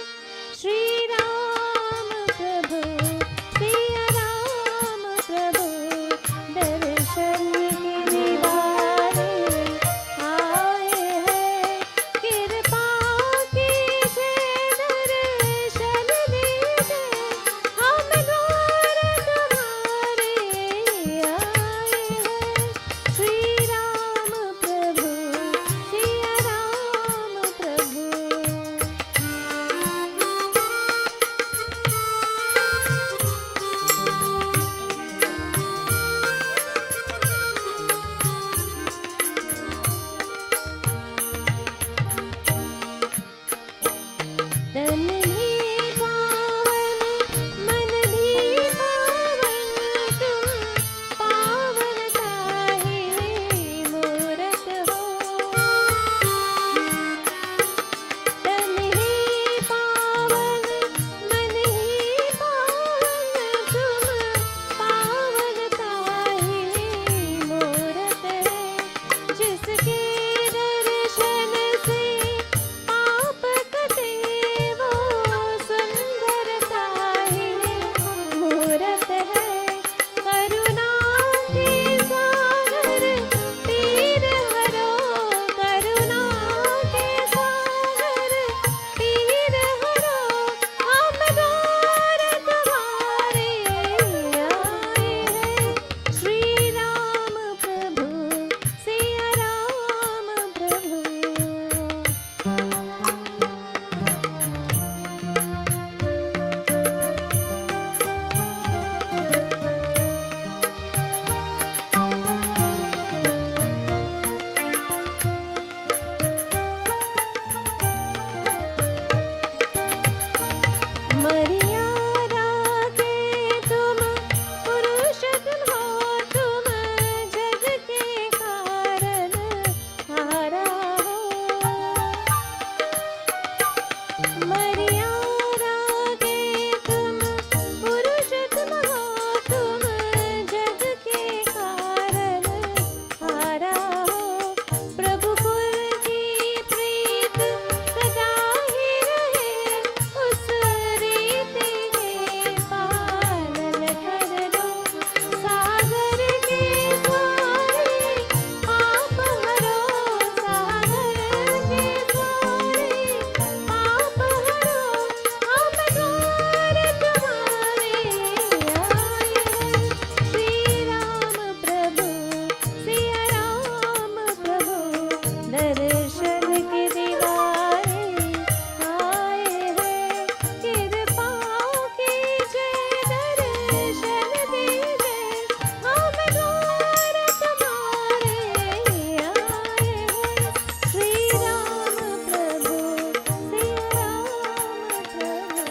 श्री राम प्रभु सिया राम प्रभु दर्शन के दीवाने आए हैं। कृपा कीजिए दर्शन दीजिए हम द्वार तुम्हारे आए हैं। श्री राम प्रभु सिया राम प्रभु। तन भी पावन मन भी पावन तुम पावनता ही मूरत हो। तन ही पावन मन ही पावन तुम पावनता ही मूरत है। जिसके दर्शन से पाप कटे वो सुंदरता ही मूरत है। करुणा के सागर पीर हरो करुणा के सागर पीर हरो हम द्वार तुम्हारे आए हैं। श्री राम प्रभु सिया राम प्रभु। मर्यादा के तुम पुरुषोत्तम हो तुम जग के कारण हारा हो। मर्यादा के तुम पुरुषोत्तम हो तुम जग के कारण हारा हो। प्रभु कुल की प्रीत सदा ही रहे उस रीति के पालन कर लो। सागर के द्वारे पाप हरो सागर के द्वारे पाप हरो हम द्वार तुम्हारे आए हैं। श्री राम प्रभु सिया राम प्रभु दर्शन के दीवारे आए हैं। कृपा कीजिए दर्शन दीजिए हम द्वार तुम्हारे आए हैं। श्री राम प्रभु सिया राम प्रभु।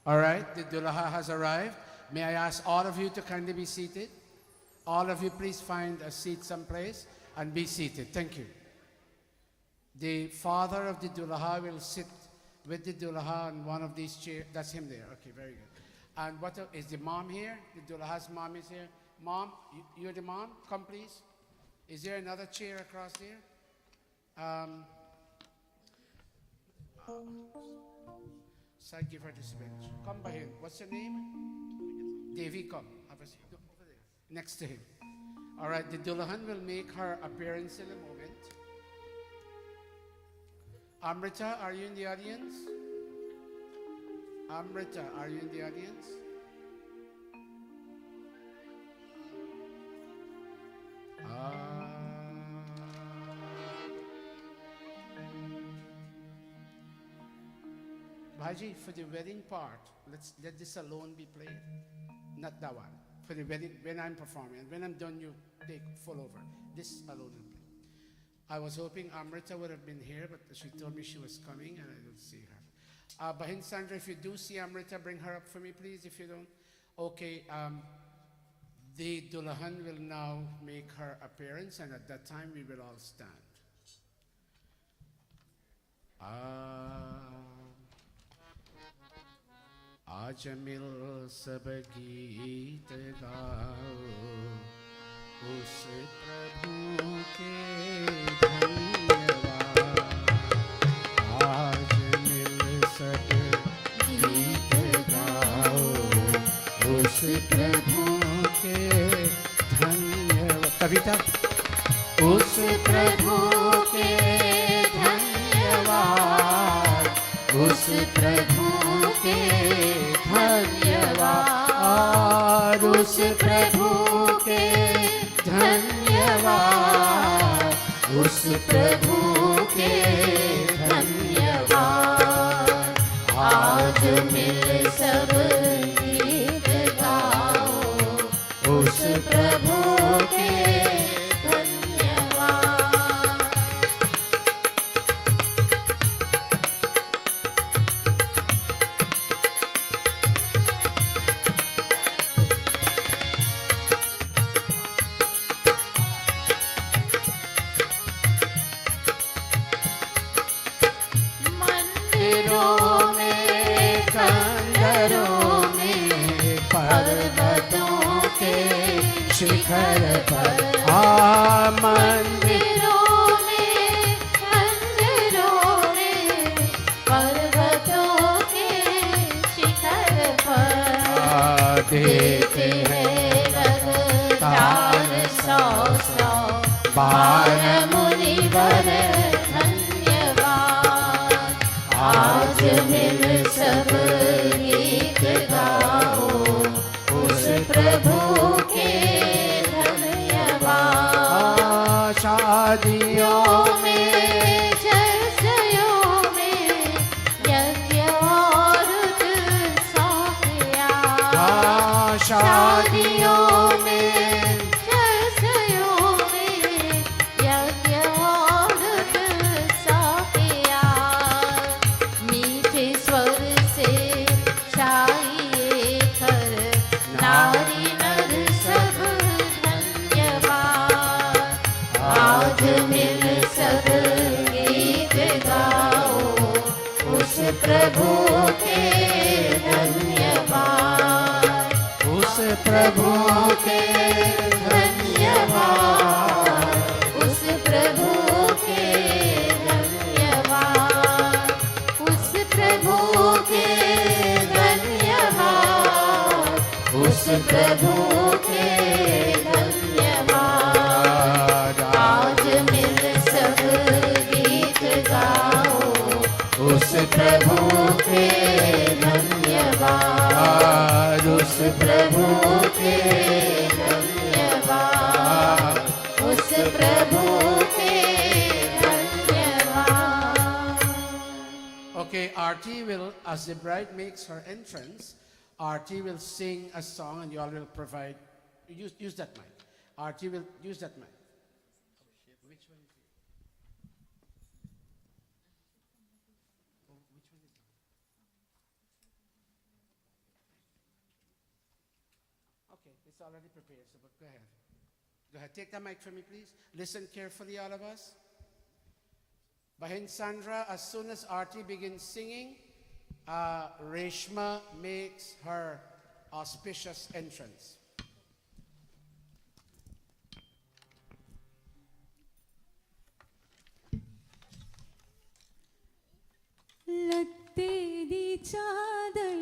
All right, the Dulaha has arrived. May I ask all of you to kindly be seated? All of you, please find a seat someplace and be seated. Thank you. The father of the Dulaha will sit with the Dulaha on one of these chairs. That's him there. Okay, very good. And is the mom here? The Dulaha's mom is here. Mom, you're the mom? Come, please. Is there another chair across there? So I give her this bench. Come by him. What's your name? Devi, come. Have a seat. No, over there. Next to him. All right, the Dulahan will make her appearance in a moment. Amrita, are you in the audience? Amrita, are you in the audience? Bhaji, for the wedding part, let's let this alone be played. Not that one. For the wedding, when I'm performing, and when I'm done, you take full over. This alone will play. I was hoping Amrita would have been here, but she told me she was coming, and I don't see her. Bahin Sandra, if you do see Amrita, bring her up for me, please. If you don't, okay. The Dulahan will now make her appearance, and at that time we will all stand. आज मिल सब गीत गाओ उस प्रभु के धन्यवाद आज मिल सब गीत गाओ उस प्रभु के धन्यवाद कविता उस प्रभु के धन्यवाद उस प्रभु के धन्यवाद उस प्रभु के धन्यवाद उस प्रभु के धन्यवाद आज मिल सब गीत गाओ उस प्रभु के शिखर पर मंदिरों में पर्वतों के शिखर पर देते हैं लगातार 100 बार मुनिवर धन्यवाद आज मिल सब गीत गाओ उस प्रभु के शादियों में चर्चों में यज्ञ और उत्सव शादियों में चर्चों में यज्ञ और उत्सव मीठे स्वर से चाहिए कर नारी नर सब आज मिल सब गीत गाओ उस प्रभु के धन्यवाद उस प्रभु के धन्यवाद उस प्रभु के धन्यवाद उस प्रभु के धन्यवाद उस प्रभु के धन्यवाद आज मिल सब गीत गाओ उस प्रभु के धन्यवाद उस प्रभु के धन्यवाद उस प्रभु के धन्यवाद. Okay, Aarti will, as the bride makes her entrance, Aarti will sing a song and you all will provide, use that mic. Aarti will use that mic. Which one is it? Oh, which one is it? Okay, it's already prepared, so but go ahead. Go ahead, take the mic for me, please. Listen carefully, all of us. Bahin Sandra, as soon as Aarti begins singing, Reshma makes her auspicious entrance. लत्ते दी चादर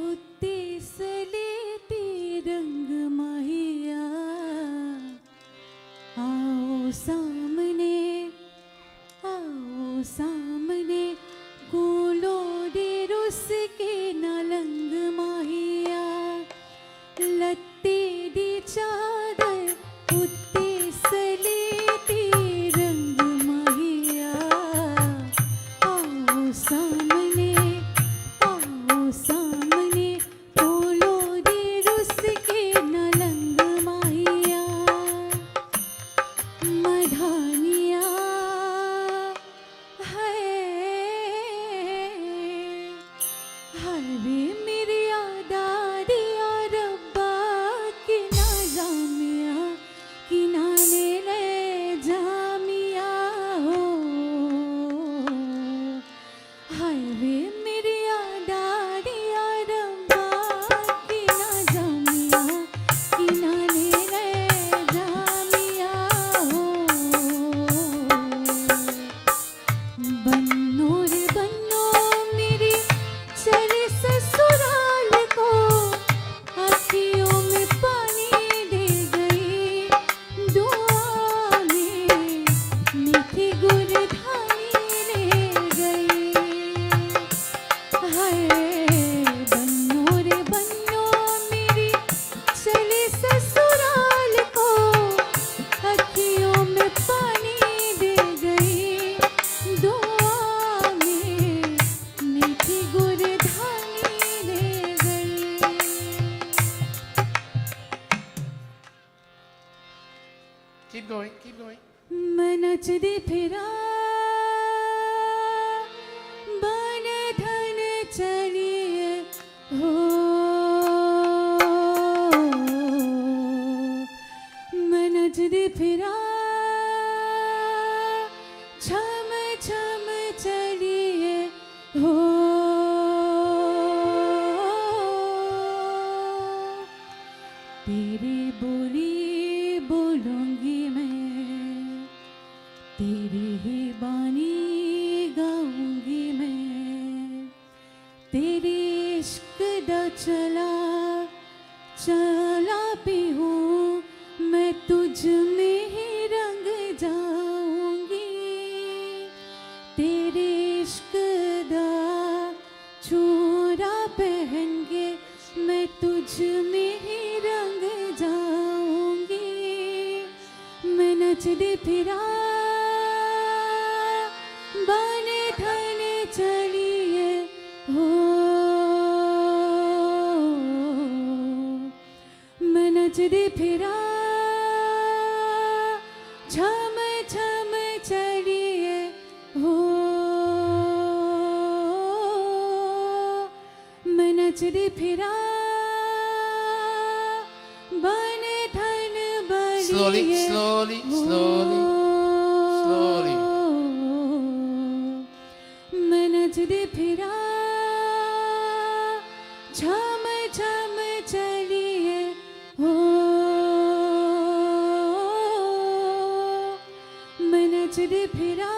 उत्ते सलेटी रंग माहिया आओ सामने गोलो दे रुस के नलंग माहिया लत्ते दी चादर उत्ते सलेटी रंग माहिया आओ सामने Keep going, keep going. मैं नचदी फिरा बन धन चलिए हो मैं नचदी फिरा छम छम चलिए हो तेरी बोली बोलूंगी मैं तेरी ही बानी गाऊंगी मैं तेरी इश्क दा चला चला भी हूँ मैं तुझ में ही रंग जाऊंगी तेरे इश्क दा चूड़ा पहन के मैं तुझ में ही रंग जाऊंगी मैं नचदी फिरा बन धन चलिए हो मैं नचदी फिरा छम छम चलिए हो मैं नचदी फिरा बन धन Slowly, बलिए slowly, slowly, slowly. मैं नचदी फिरा छम छम चलिए हो मैं नचदी फिरा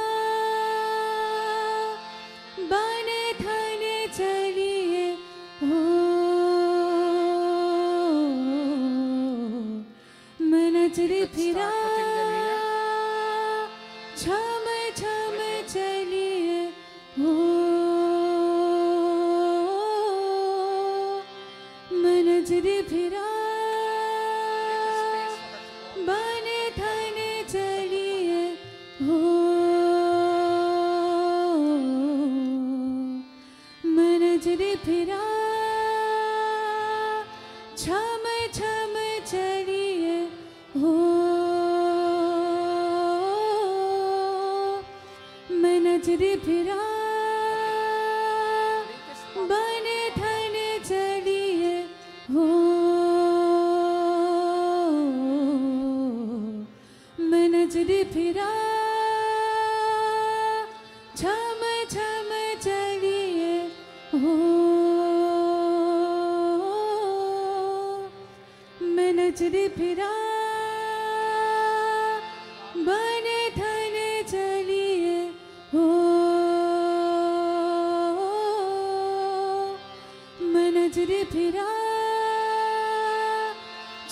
बन धन चलिए हो मैं नचदी फिरा छम छम चलिए हो मैं नचदी फिरा बन धन चलिए हो मैं नचदी फिरा छम छम चलिए हो मैं नचदी फिरा बन धन चलिए हो मैं नचदी फिरा छम छम चलिए हो मैं नचदी फिरा बन धन चलिए हो मैं नचदी फिरा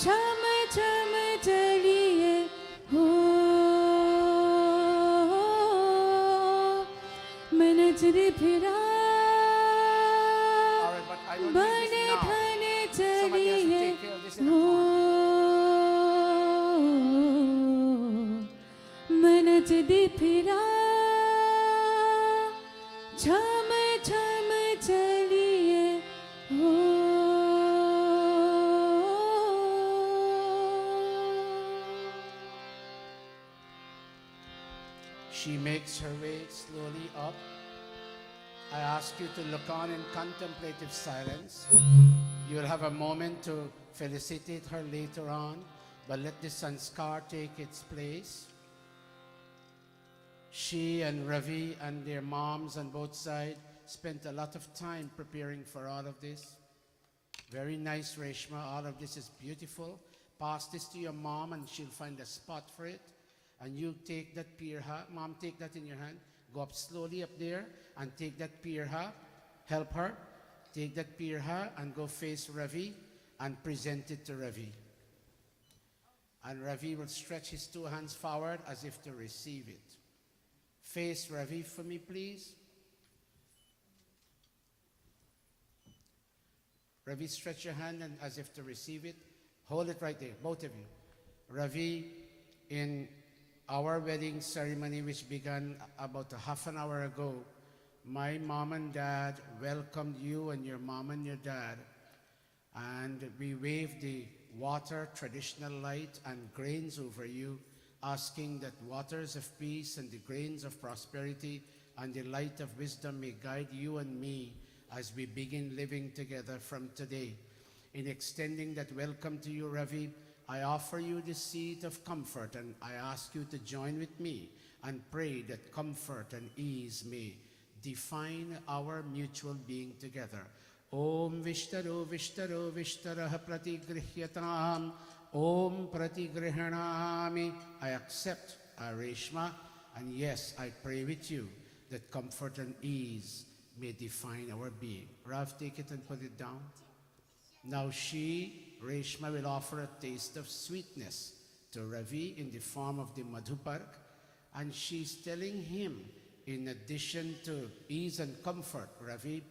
छम छम चलिए हो मैं नचदी फिरा All right, but I don't बन need this now. धन Somebody has to चलिए take care of this in हो advance. मैं नचदी फिरा छम छम चलिए हो She makes her way slowly up. I ask you to look on in contemplative silence. You'll have a moment to felicitate her later on, but let the sanskar take its place. She and Ravi and their moms on both sides spent a lot of time preparing for all of this. Very nice, Reshma. All of this is beautiful. Pass this to your mom and she'll find a spot for it. And you take that pirha. Mom, take that in your hand. Go up slowly up there and take that pirha. Help her. Take that pirha and go face Ravi and present it to Ravi. And Ravi will stretch his two hands forward as if to receive it. Face Ravi for me, please. Ravi, stretch your hand and as if to receive it. Hold it right there, both of you. Ravi, in our wedding ceremony, which began about a half an hour ago, my mom and dad welcomed you and your mom and your dad. And we waved the water, traditional light, and grains over you asking that waters of peace and the grains of prosperity and the light of wisdom may guide you and me as we begin living together from today. In extending that welcome to you, Ravi, I offer you the seat of comfort, and I ask you to join with me and pray that comfort and ease may define our mutual being together. Om Vishtaro Vishtaro Vishtarah Pratigrihyatam. Om Pratigrihanami. I accept Reshma, and yes, I pray with you that comfort and ease may define our being. Rav, take it and put it down. Now Reshma, will offer a taste of sweetness to Ravi in the form of the Madhupark, and she's telling him, in addition to ease and comfort, Ravi,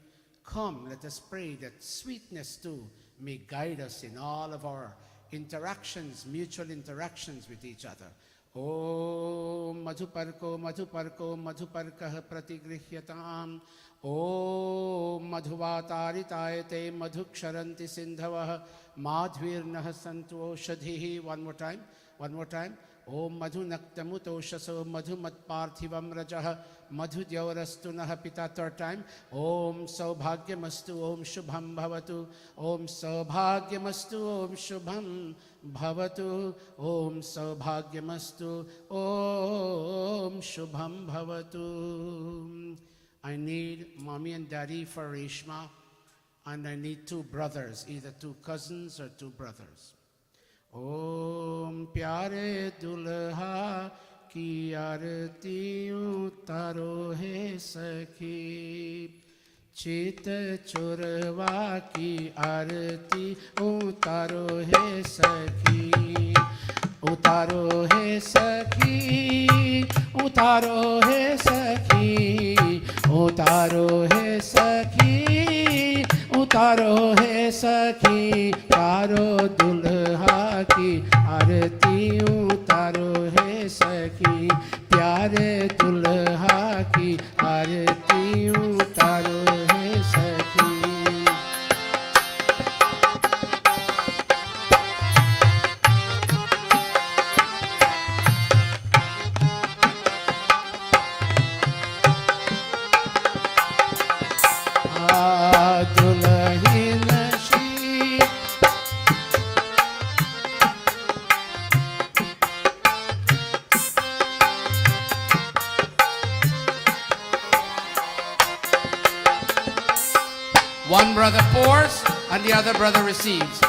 come, let us pray that sweetness too may guide us in all of our interactions, mutual interactions with each other. Om Madhuparko Madhuparko Madhuparkah Pratigrihyatam. Om Madhuvataritaayate Madhuksharanti Sindhavah Madhvirnah Santu Oshadhihi. One more time. Om Madhunaktamutoshaso Madhumatparthivam Rajah Madhudyavarastunaha Pita. Third time. Om Saubhagyamastu Om Shubham Bhavatu. Om Saubhagyamastu Om Shubham Bhavatu. Om Saubhagyamastu Om Shubham Bhavatu. I need mommy and daddy for Reshma, and I need two brothers, either two cousins or two brothers. Om Pyare Dulha ki arti utaro hai sakhi, Chita chorwa ki arti utaro hai sakhi, utaro hai sakhi, utaro hai sakhi, utaro hai sakhi, utaro hai sakhi, pyaro dulha ki arti utaro hai sakhi, pyare dulha ki arti utaro hai sakhi. One brother pours and the other brother receives.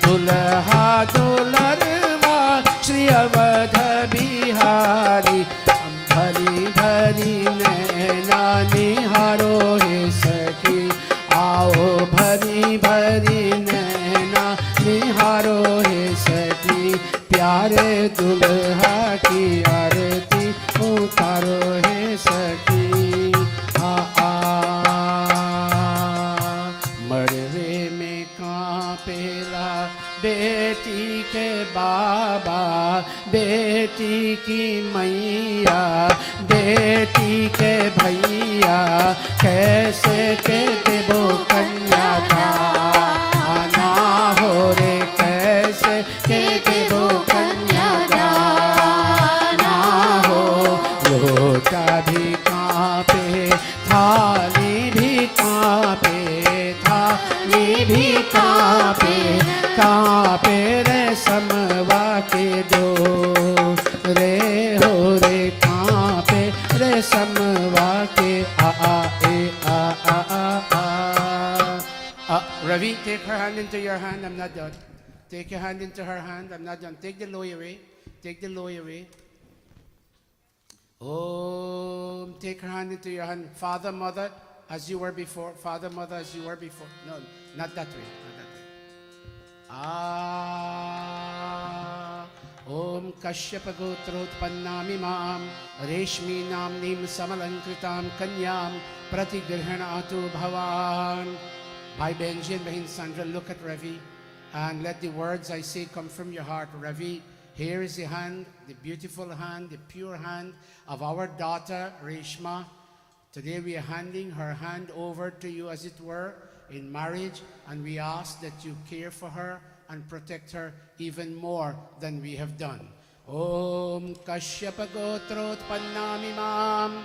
Dulha dularwa Shri Avadha Bihari, Bhari Bhari Naina Niharo He Sakhi, Aao Bhari Bhari Naina Niharo He Sakhi, Pyare Dulha ki Arti Utaro He Sakhi. मरवे में कांपेला बेटी के बाबा, बेटी की मैया, बेटी के भैया, कैसे के देवो कन्या दाना हो रे, कैसे के देवो कन्या दाना हो। लोटा भी कांपे, थाली भी कांपे, थाली भी कांपे, कांपे रे समवा के दो रे हो रे, कांपे रे समवा के Ravi, take her hand into your hand. I'm not done. Take your hand into her hand. I'm not done. Take the loy away. Take the loy away. Oh, take her hand into your hand. Father, mother, as you were before. Father, mother, as you were before. No, not that way. Not that way. Om Kashyapa Gotrotpannami Mam Reshmi Namnim Samalankritam Kanyam Pratigrihanatu Bhavan. Bhai Benji and Bahin Sandra, look at Ravi and let the words I say come from your heart. Ravi, Here is the hand, the beautiful hand, the pure hand of our daughter, Reshma. Today we are handing her hand over to you, as it were, in marriage, and we ask that you care for her and protect her even more than we have done. Om Kashyapa Gotrotpannami Mam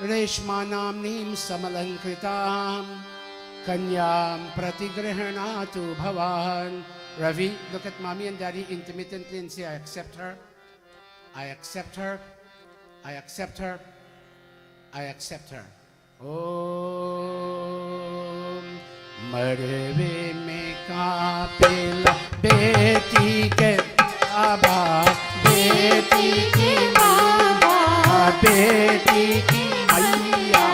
Reshma Namnim Samalankritam Kanyam Pratigrahanatu Bhavan. Ravi, look at mommy and daddy intermittently and say, I accept her, I accept her, I accept her, I accept her. Om Marve me kapila beti ke baba, beti ki mama, beti ki bhaiya,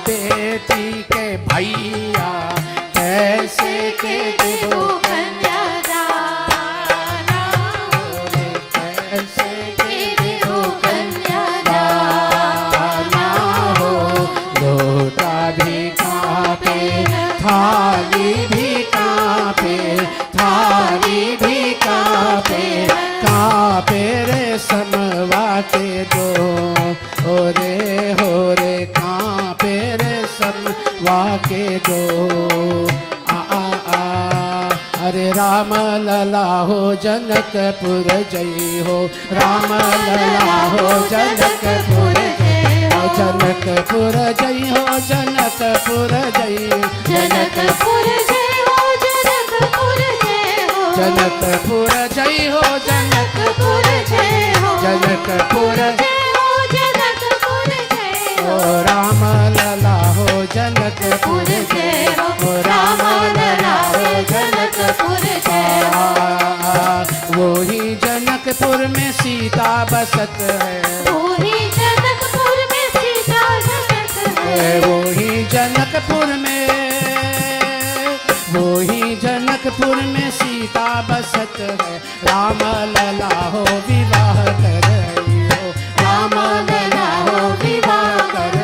beti ke bhaiya, kaise ke devo कन्यादाना, कैसे के देव कन्यादाना हो। लोटा भी कांपे, थाली भी कांपे, थाली भी कांपे, कांपे रे समवा के दो, हो रे कांपे रे समवा के दो। हरे राम लला हो जनकपुर जय हो, राम लला हो जनकपुर जय हो, जनकपुर जय हो, जनकपुर जय, जनकपुर जय हो, जनकपुर जय हो, जनकपुर जय हो, जनकपुर जय हो, जनकपुर जय हो, जनकपुर जय हो, राम लला हो जनकपुर जय हो, राम लला हो जनकपुर जय हो। वो ही जनकपुर में सीता बसत है, वो ही जनकपुर में सीता बसत है, वो ही जनकपुर में, वो ही जनकपुर में सीता बसत है। राम लला हो विवाह कर रही हो, राम लला हो विवाह कर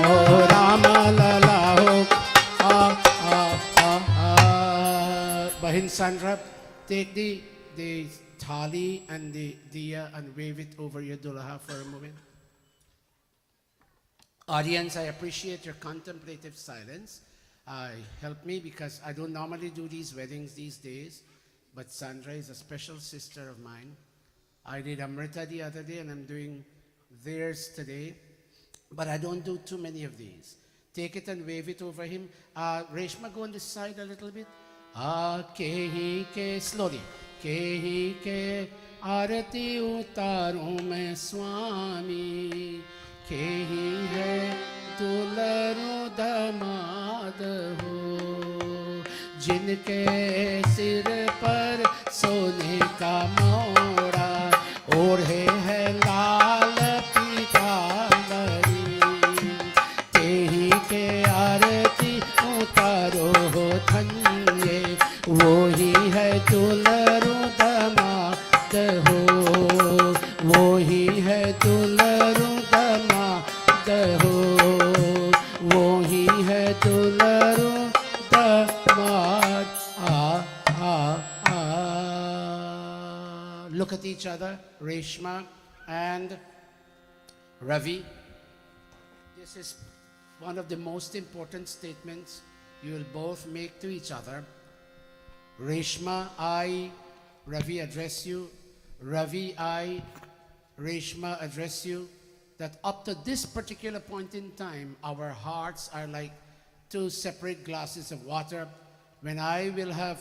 हो, राम लला हो। Bahin Sandra, take the thali and the diya and wave it over your dulaha for a moment. Audience, I appreciate your contemplative silence. Help me because I don't normally do these weddings these days, but Sandra is a special sister of mine. I did Amrita the other day and I'm doing theirs today, but I don't do too many of these. Take it and wave it over him. Reshma, go on this side a little bit. Kehi ke, slowly. Kehi ke arati utaru mein swami, kehi hai dularo damad ho, जिनके सिर पर सोने का मोड़ा ओढ़े है लाल पीतांबरी, तेही के आरती उतारो हो धन्य, वो ही है दुलरो दमाद हो, वो ही है दुलरो दमाद हो, वो ही है दुलरो Look at each other, Reshma and Ravi. This is one of the most important statements you will both make to each other. Reshma, I, Ravi address you. Ravi, I, Reshma address you. That up to this particular point in time, our hearts are like two separate glasses of water. When I will have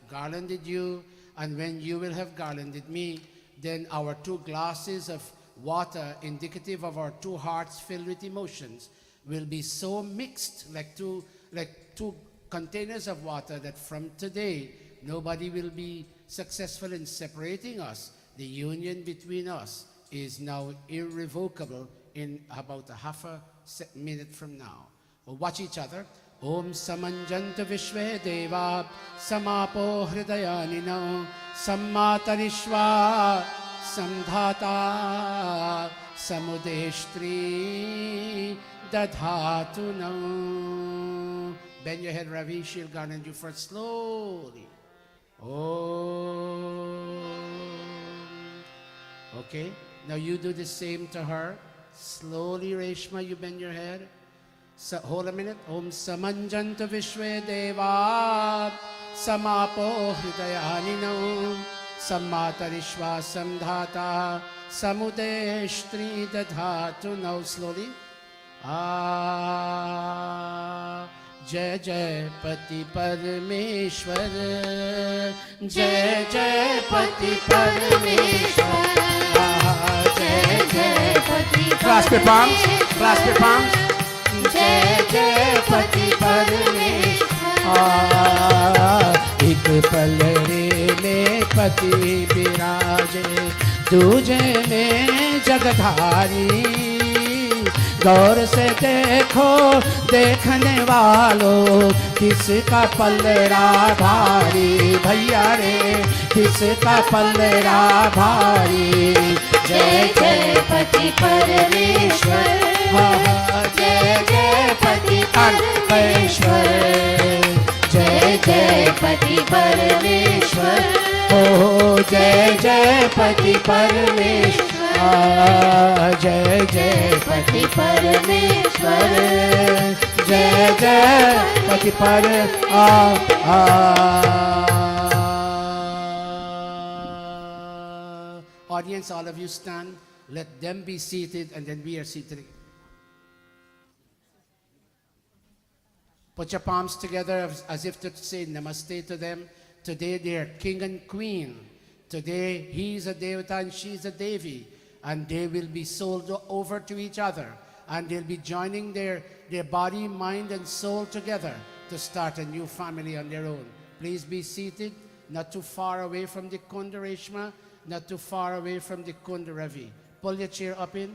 garlanded you and when you will have garlanded me, then our two glasses of water, indicative of our two hearts filled with emotions, will be so mixed like two containers of water that from today, nobody will be successful in separating us. The union between us is now irrevocable in about a half a minute from now. We'll watch each other. Om samanjanta vishve deva samapo hridayanino sammatarishva samdhata samudeshtri dadhatu. Bend your head, Ravi. She'll garland you first slowly. Om Okay? Now you do the same to her. Slowly, Reshma, you bend your head. Hold a minute. Om Samanjantu Vishwe Deva Samapo Hridayanino Sammatarishva Samdhata Samudeshtri Dadhatu. Now slowly. Jai Jai Pati Parameshwar, Jai Jai Pati Parameshwar, Jai Jai Pati Parameshwar. Clasp your palms, clasp your palms. Jai Jai Pati Parameshwar. एक पल रे में पति विराजे, दूजे में जगधारी। गौर से देखो देखने वालों, किसका पलड़ा भारी भैया रे, किसका पलड़ा भारी। जय जय पति परमेश्वर, जय जय पति परमेश्वर, जय जय पति परमेश्वर, हो जय जय पति परमेश्वर, जय जय पति परमेश्वर, जय जय पति पर Audience, all of you stand. Let them be seated and then we are seated. Put your palms together as if to say namaste to them. Today they are king and queen. Today he is a devata and she is a devi. And they will be sold over to each other. And they'll be joining their body, mind and soul together to start a new family on their own. Please be seated, not too far away from the Kunda Reshma, not too far away from the Kunda Ravi. Pull your chair up in.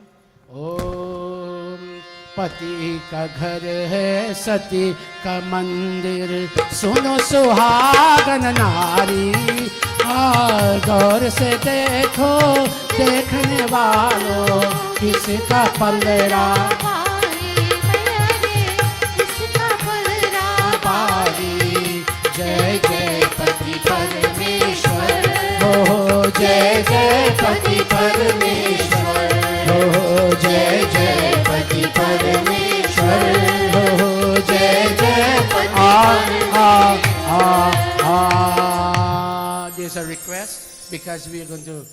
Om Pati ka ghar hai, Sati ka mandir, suno suhagan nari. गौर से देखो देखने वालों, किसका पलड़ा भारी। जय जय पति परमेश्वर, हो जय जय पति परमेश्वर, हो जय जय पति परमेश्वर, हो जय जय पति There's a request because we are going to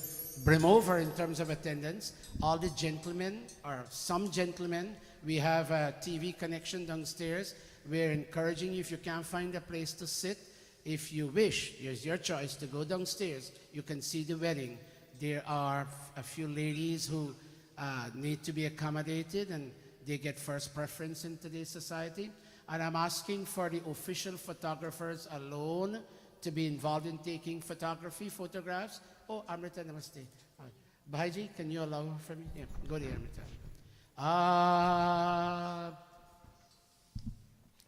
brim over in terms of attendance. All the gentlemen, or some gentlemen, we have a TV connection downstairs. We're encouraging you, if you can't find a place to sit, if you wish, here's your choice to go downstairs. You can see the wedding. There are a few ladies who need to be accommodated and they get first preference in today's society. And I'm asking for the official photographers alone to be involved in taking photographs. Oh, Amrita, namaste. Bhaiji, can you allow for me? Yeah, go there, Amrita.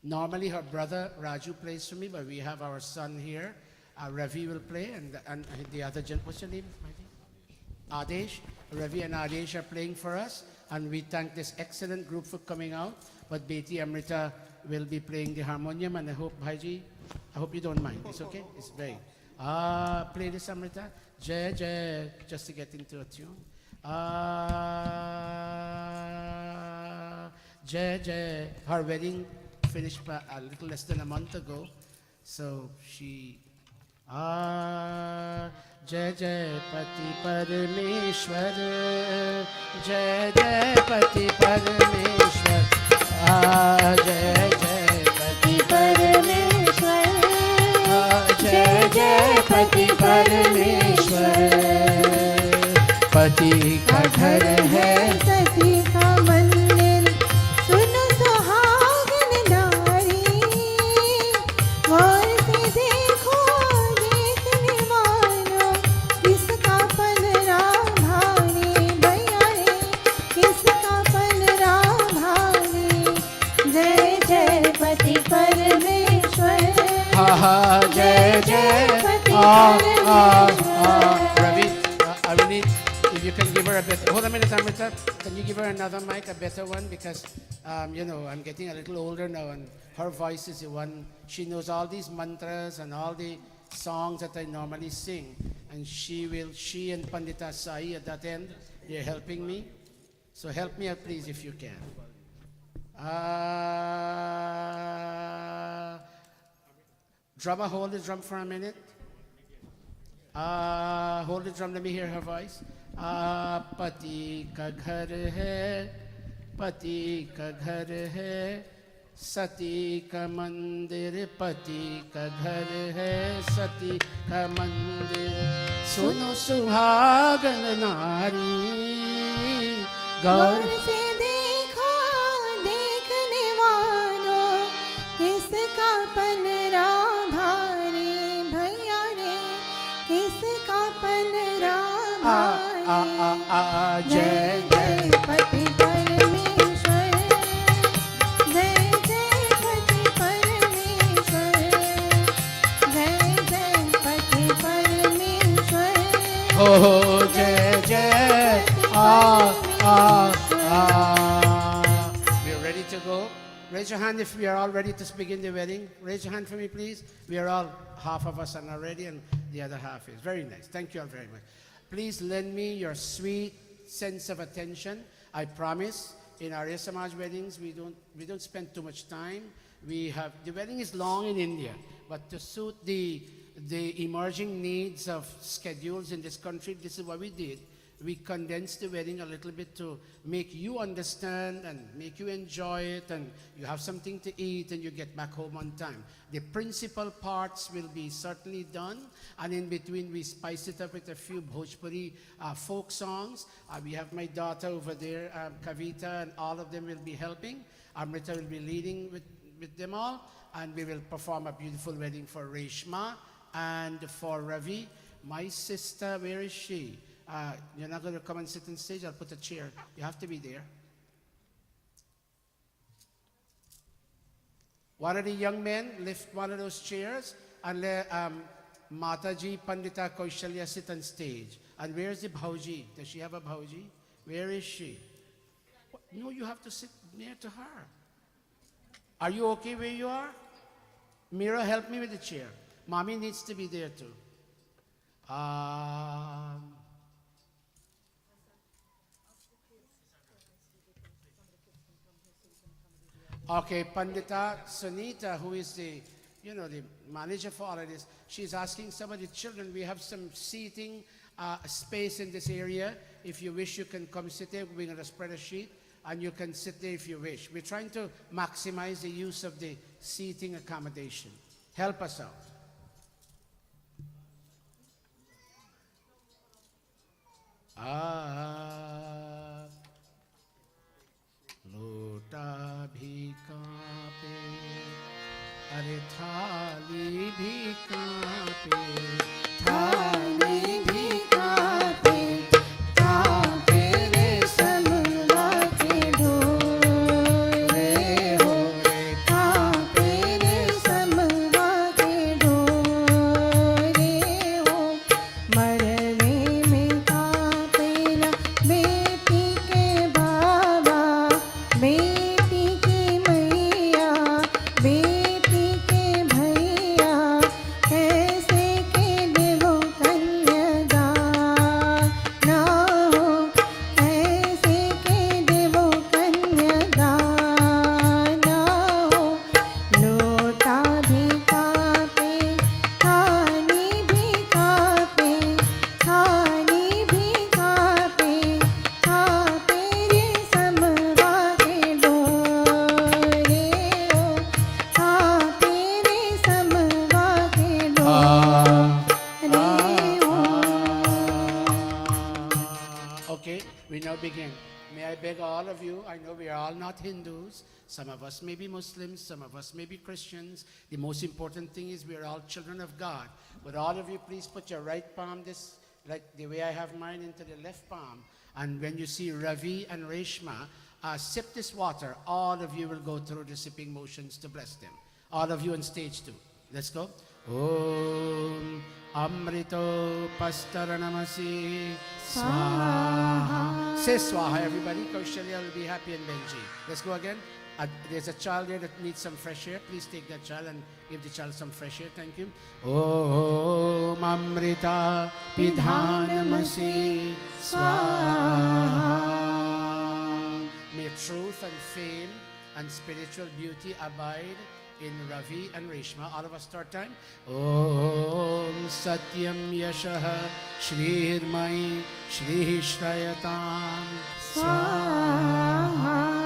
Normally her brother Raju plays for me, but we have our son here. Ravi will play, and the other gentleman, what's your name, Bhaiji? Adesh. Ravi and Adesh are playing for us, and we thank this excellent group for coming out. But Beti Amrita will be playing the harmonium, and I hope, Bhaiji, I hope you don't mind. It's okay? It's very. Play this, Amrita. Jai Jai, just to get into a tune. Jai Jai. Her wedding finished a little less than a month ago. So she. Jai Jai Pati Parameshwar, Jai Jai Pati Parameshwar, Jai Jai Pati Parameshwar, Jai Jai Pati Parameshwar. Pati ka ghar hai, सती का मंदिर, सुनो सुहागन नारी। गौर से देखो देखने वालों, किसका पलड़ा भारी भैया रे, किसका पलड़ा भारी। जय जय पति परमेश्वर, जय जय पति परमेश्वर। Ravi, I will need, if you can give her a better, hold on a minute, Amrita. Can you give her another mic, a better one? Because, you know, I'm getting a little older now and her voice is the one, she knows all these mantras and all the songs that I normally sing. And she and Pandita Sai at that end, they're helping me. So help me out, please, if you can. Drummer, hold the drum for a minute. Hold the drum, let me hear her voice. Pati ka ghar hai, pati ka ghar hai, sati ka mandir, pati ka ghar hai, sati ka mandir. Suno suhagan nari, gaur से देखो देखने वालों, किसका पलरा भारी भैया रे, किसका पलरा भारी। जय जय पति परमेश्वर, जय जय पति परमेश्वर, जय जय पति परमेश्वर। हो जय जय We're ready to go. Raise your hand if we are all ready to begin the wedding. Raise your hand for me, please. We are all, half of us are not ready and the other half is. Very nice. Thank you all very much. Please lend me your sweet sense of attention. I promise in our Samaj weddings, we don't spend too much time. The wedding is long in India, but to suit the emerging needs of schedules in this country, this is what we did. We condensed the wedding a little bit to make you understand and make you enjoy it, and you have something to eat and you get back home on time. The principal parts will be certainly done, and in between we spice it up with a few Bhojpuri folk songs. We have my daughter over there, Kavita, and all of them will be helping. Amrita will be leading with them all, and we will perform a beautiful wedding for Reshma and for Ravi. My sister, where is she? You're not going to come and sit on stage? I'll put a chair. You have to be there. One of the young men lift one of those chairs and let Mataji Pandita Kaushalya sit on stage. And where's the Bhauji? Does she have a Bhauji? Where is she? What? No, you have to sit near to her. Are you okay where you are? Mira, help me with the chair. Mommy needs to be there too. Okay, Pandita Sunita, who is the manager for all of this, she's asking some of the children, we have some seating space in this area. If you wish, you can come sit there. We're going to spread a sheet, and you can sit there if you wish. We're trying to maximize the use of the seating accommodation. Help us out. लोटा भी कांपे, अरे थाली भी कांपे, थाली भी कांपे, कांपे रे समवा के डोर रे हो रे, कांपे रे समवा के डोर रे हो। मरवे में कांपेला बेटी के बाबा, बेटी की मैया, बेटी के भैया, कैसे के देवो कन्यादान ना हो, कैसे के देवो कन्यादान ना हो। लोटा भी कांपे, थाली भी कांपे, थाली भी कांपे, कांपे रे समवा के डोर रे हो, कांपे रे समवा के डोर रे हो। Okay, we now begin. May I beg all of you, I know we are all not Hindus, some of us may be Muslims, some of us may be Christians. The most important thing is we are all children of God. Would all of you please put your right palm like the way I have mine, into the left palm. And when you see Ravi and Reshma sip this water, all of you will go through the sipping motions to bless them. All of you on stage too. Let's go. Om Amrito Pastaranamasi Swaha Say Swaha, everybody. Kaushalya will be happy and Benji. Let's go again. There's a child there that needs some fresh air. Please take that child and give the child some fresh air. Thank you. Om Amrita Pidhanamasi Swaha. May truth and fame and spiritual beauty abide in Ravi and Reshma. All of us start time. Om Satyam Yashaha Shrirmai Shri Shrayatam Swaha.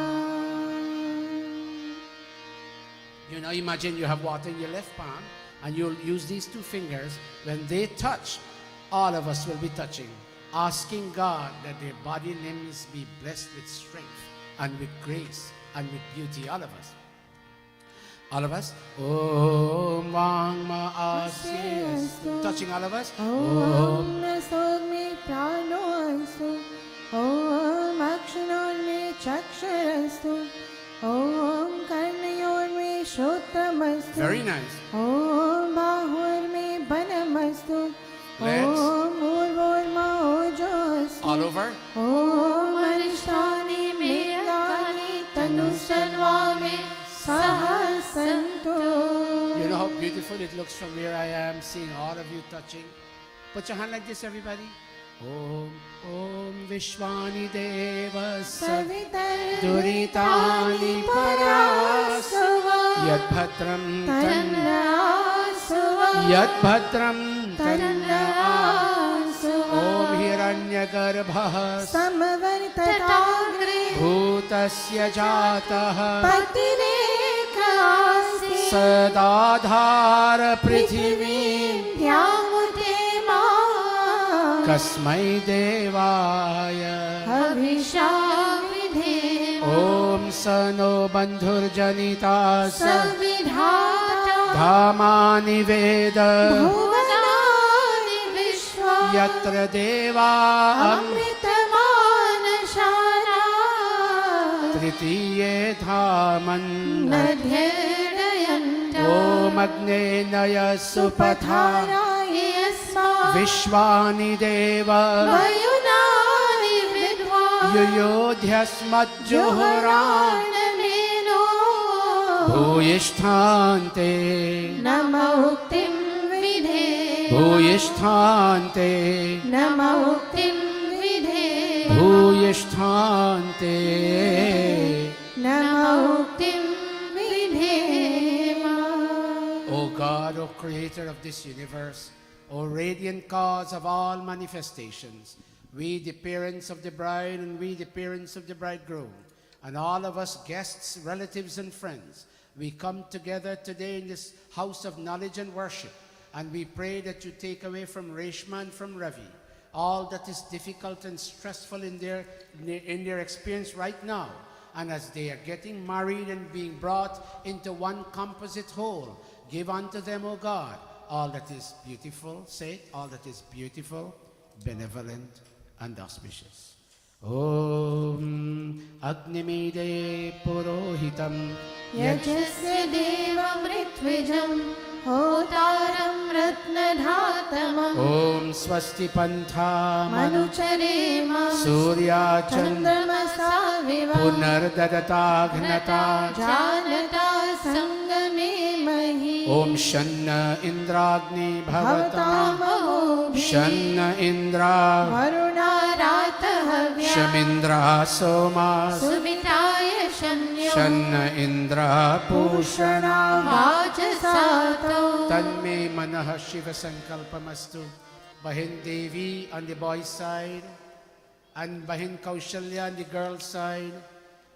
You know, imagine you have water in your left palm and you'll use these two fingers. When they touch, all of us will be touching, asking God that their body limbs be blessed with strength and with grace and with beauty. All of us. All of us. Om Vang Ma Asyastu. Touching all of us. Om Nasogmi Prano Astu. Om Akshanormi Chaksharastu. Om Karnayormi Shotamastu. Very nice. Om Bahurmi Banamastu. Legs. Om Urvorma Ojostu. All over. Om Arishtani Mekani Tanusanvami Sahasantu. You know how beautiful it looks from where I am, seeing all of you touching. Put your hand like this, everybody. Om Vishwani Deva Savitar Duritani Paras Yad Bhatram Yad Bhatram Om Hiranyagarbha Samavartatagre Bhutasya Jataha Patirekasi Sadadhara Prithivim Vyamute Ma Kasmai Devaya Havishavidhe Om Sano Bandhurjanita Savidhata Dhamani Veda Bhuvanani Vishwa Yatra Deva Amritamanashana Tritiye Dhaman Nadhyadayanta Om Agne Naya Supatha Patharayasma Vishwani Deva Vayunani Vidva Yuyodhyasmat Juhuran Juhuranameno Bhuyishtante Namahuktim Vidhe Bhuyishtante Namahuktim Vidhe Bhuyishtante Namahuktim Vidhe O God, O Creator of this universe, O radiant cause of all manifestations, we the parents of the bride and we the parents of the bridegroom, and all of us guests, relatives and friends, we come together today in this house of knowledge and worship, and we pray that you take away from Reshma and from Ravi all that is difficult and stressful in their experience right now. And as they are getting married and being brought into one composite whole, give unto them, O God, all that is beautiful, say it, all that is beautiful, benevolent, and auspicious. Om Agnimide Purohitam Yajasya Devam Ritwijam Hotaram Ratnadhatamam Om Swasti Pantha Manucharema Surya Chandramasa Viva Punardadata Janata Sangame Mahi Om Shanna Indragni Bhavatam Bhavatamohi Shanna Indra Varuna Ratahavya Shamindra Soma Subitaya Shanyo Shanna Indra Pushana Vajasato Tanme Manaha Shiva Sankalpamastu. Bahin Devi on the boys' side and Bahin Kaushalya on the girls' side.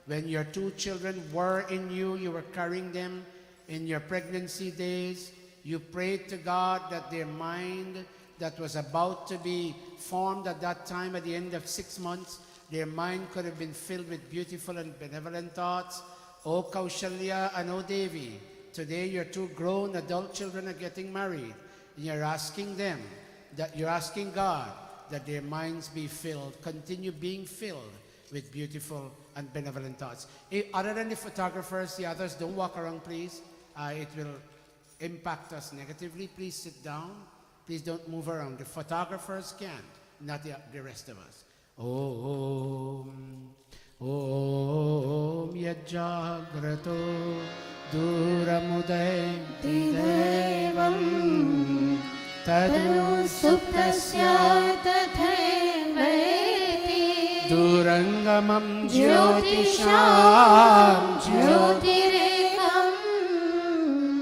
When your two children were in you, you were carrying them in your pregnancy days. You prayed to God that their mind that was about to be formed at that time at the end of 6 months, their mind could have been filled with beautiful and benevolent thoughts. O Kaushalya and O Devi, today your two grown adult children are getting married. And you're asking them, that you're asking God that their minds be filled, continue being filled with beautiful and benevolent thoughts. Other than the photographers, the others, don't walk around, please. It will impact us negatively. Please sit down. Please don't move around. The photographers can, not the rest of us. ॐ यज्जाग्रतो दूरमुदयति देवं तदनु सुप्तस्य तथैवेति दूरङ्गमं ज्योतिषां ज्योतिषां ज्योतिरेकं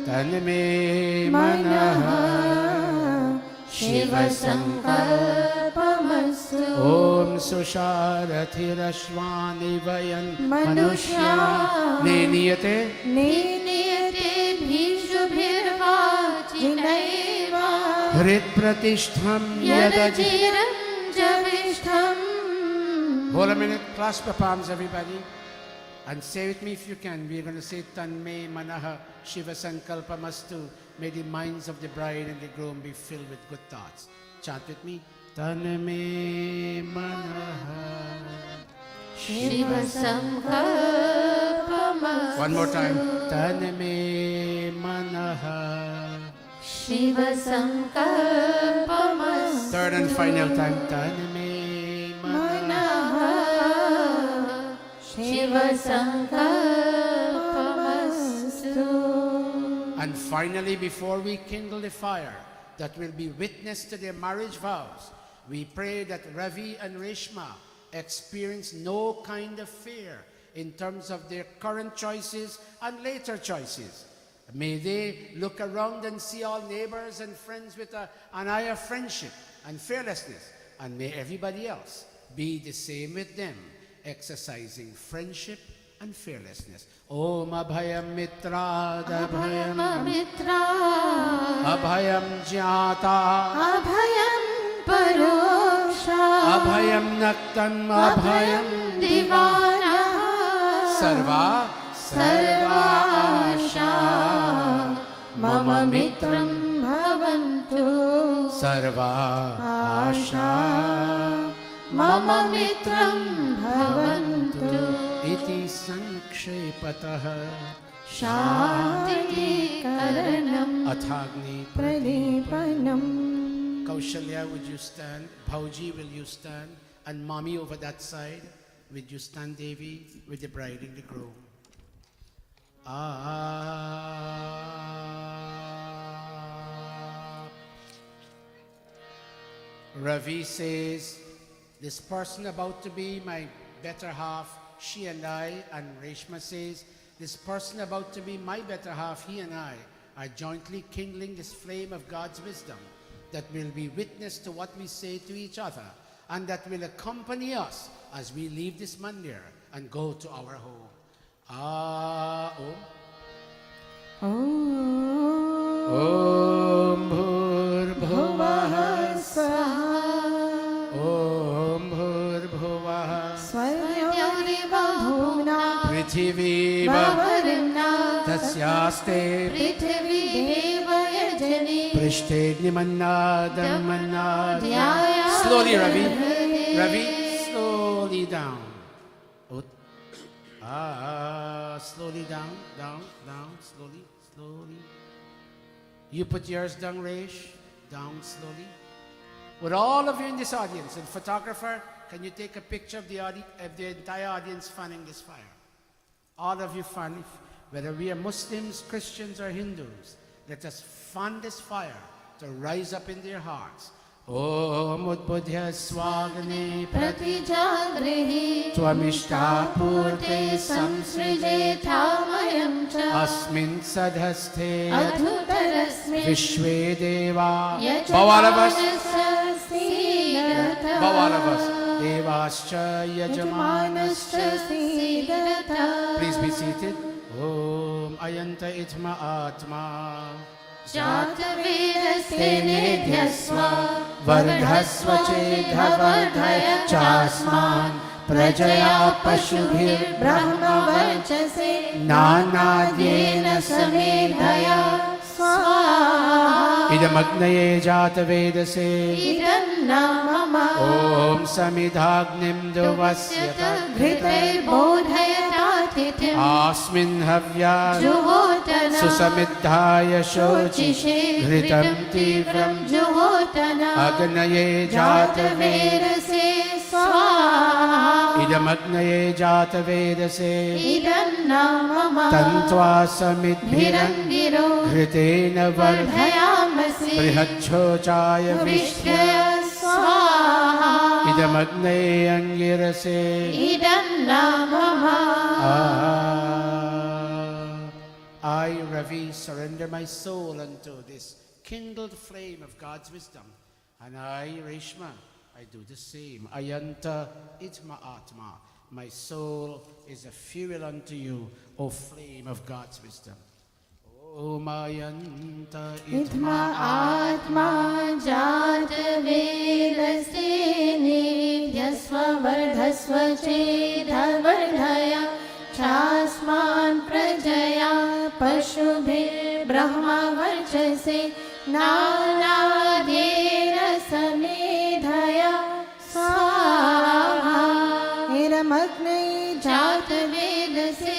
तन्मे मनः शिवसङ्कल्पमस्तु ॐ सुषारथिरश्वानि वयन् मनुष्या निनीयते निनीयते भीषुभिर्वाचिनैव हृत्प्रतिष्ठं यदजि यदचिरं जविष्ठम्. Hold a minute, clasp your palms everybody and say with me if you can. We're going to say Tanme Manaha Shiva Sankalpamastu. May the minds of the bride and the groom be filled with good thoughts. Chant with me. Tanme Manaha शिवसङ्कल्पमस्तु. One more time. Tanme Manaha. शिवसङ्कल्पमस्तु. Third and final time. Tanme Manaha. शिवसङ्कल्पमस्तु. And finally, before we kindle the fire that will be witness to their marriage vows, we pray that Ravi and Reshma experience no kind of fear in terms of their current choices and later choices. May they look around and see all neighbors and friends with an eye of friendship and fearlessness. And may everybody else be the same with them, exercising friendship and fearlessness. Om Abhayam Mitra Abhayam Mitra Abhayam Jyata Abhayam Parosha Abhayam Naktam Abhayam Divana Sarva Sarva Asha Mama Mitram Bhavantu Sarva Asha Mama Mitram Bhavantu Iti Sankshepataha Shanti Karanam Athagni Pradipanam. Kaushalya, would you stand? Bhauji, will you stand? And Mommy over that side, would you stand, Devi, with the bride and the groom? Ravi says, this person about to be my better half, she and I, and Reshma says, this person about to be my better half, he and I, are jointly kindling this flame of God's wisdom that will be witness to what we say to each other and that will accompany us as we leave this mandir and go to our home. Om Bhur-bhuvah Swaha Om Bhur-bhuvah Swaryavibhumna Prithivī Bhavarna Tasyaste Prithvi Devayajani Prishte Nimannadam Dhyaya Slowly, Ravi. Ravi, slowly down. Slowly down, slowly, slowly. You put yours down, Resh, down slowly. With all of you in this audience, and photographer, can you take a picture of the entire audience fanning this fire? All of you fan, whether we are Muslims, Christians, or Hindus, let us fan this fire to rise up in their hearts. Om Udbudhya Swagani Pratijagrihi Twamishtapurte Samsrijethamayam cha Asmin Sadhaste Adhutarasmi Vishwe Deva Bhavalabas Bhavalabas Devascha Yajamanascha Please be seated. Om Ayanta Itma Atma Jatavedasya nedhyasva Vardhasva Chedhavardhaya Chasman Prajaya Pashubhir Brahma Varchase Nanadyena Samedhaya Swaha Idamagnaye Jatavedase Idam Namama Om Samidhagnim Duvasyata Ghritai Bodhayatatitim Asmin Havya Juhotana Susamidhaya Shochi Chichishe Ghritam Tivram Tivram Juhotana Agnaye Jatave Jatavedase स्वाहा इदमग्नये जातवेदसे इदन्ना मम तन्त्वा समिद्भिरन् भिरङ्गिरो घृतेन वर्धयामि वर्धयामसि बृहच्छोचाय वृष्ट्या स्वाहा इदमग्नये अङ्गिरसे इदन्ना मम I, Ravi, surrender my soul unto this kindled flame of God's wisdom. And I, Reshma, I do the same. Ayanta itma atma. My soul is a fuel unto you, O flame of God's wisdom. Om Ayanta इत्मा आत्मा जात वेदस्तेने यस्व वर्धस्व चेदवर्धया चास्मान् प्रजया पशुभिः ब्रह्मा वर्चसे नानादेन समेधया स्वाहा इदमग्ने जातवेदसे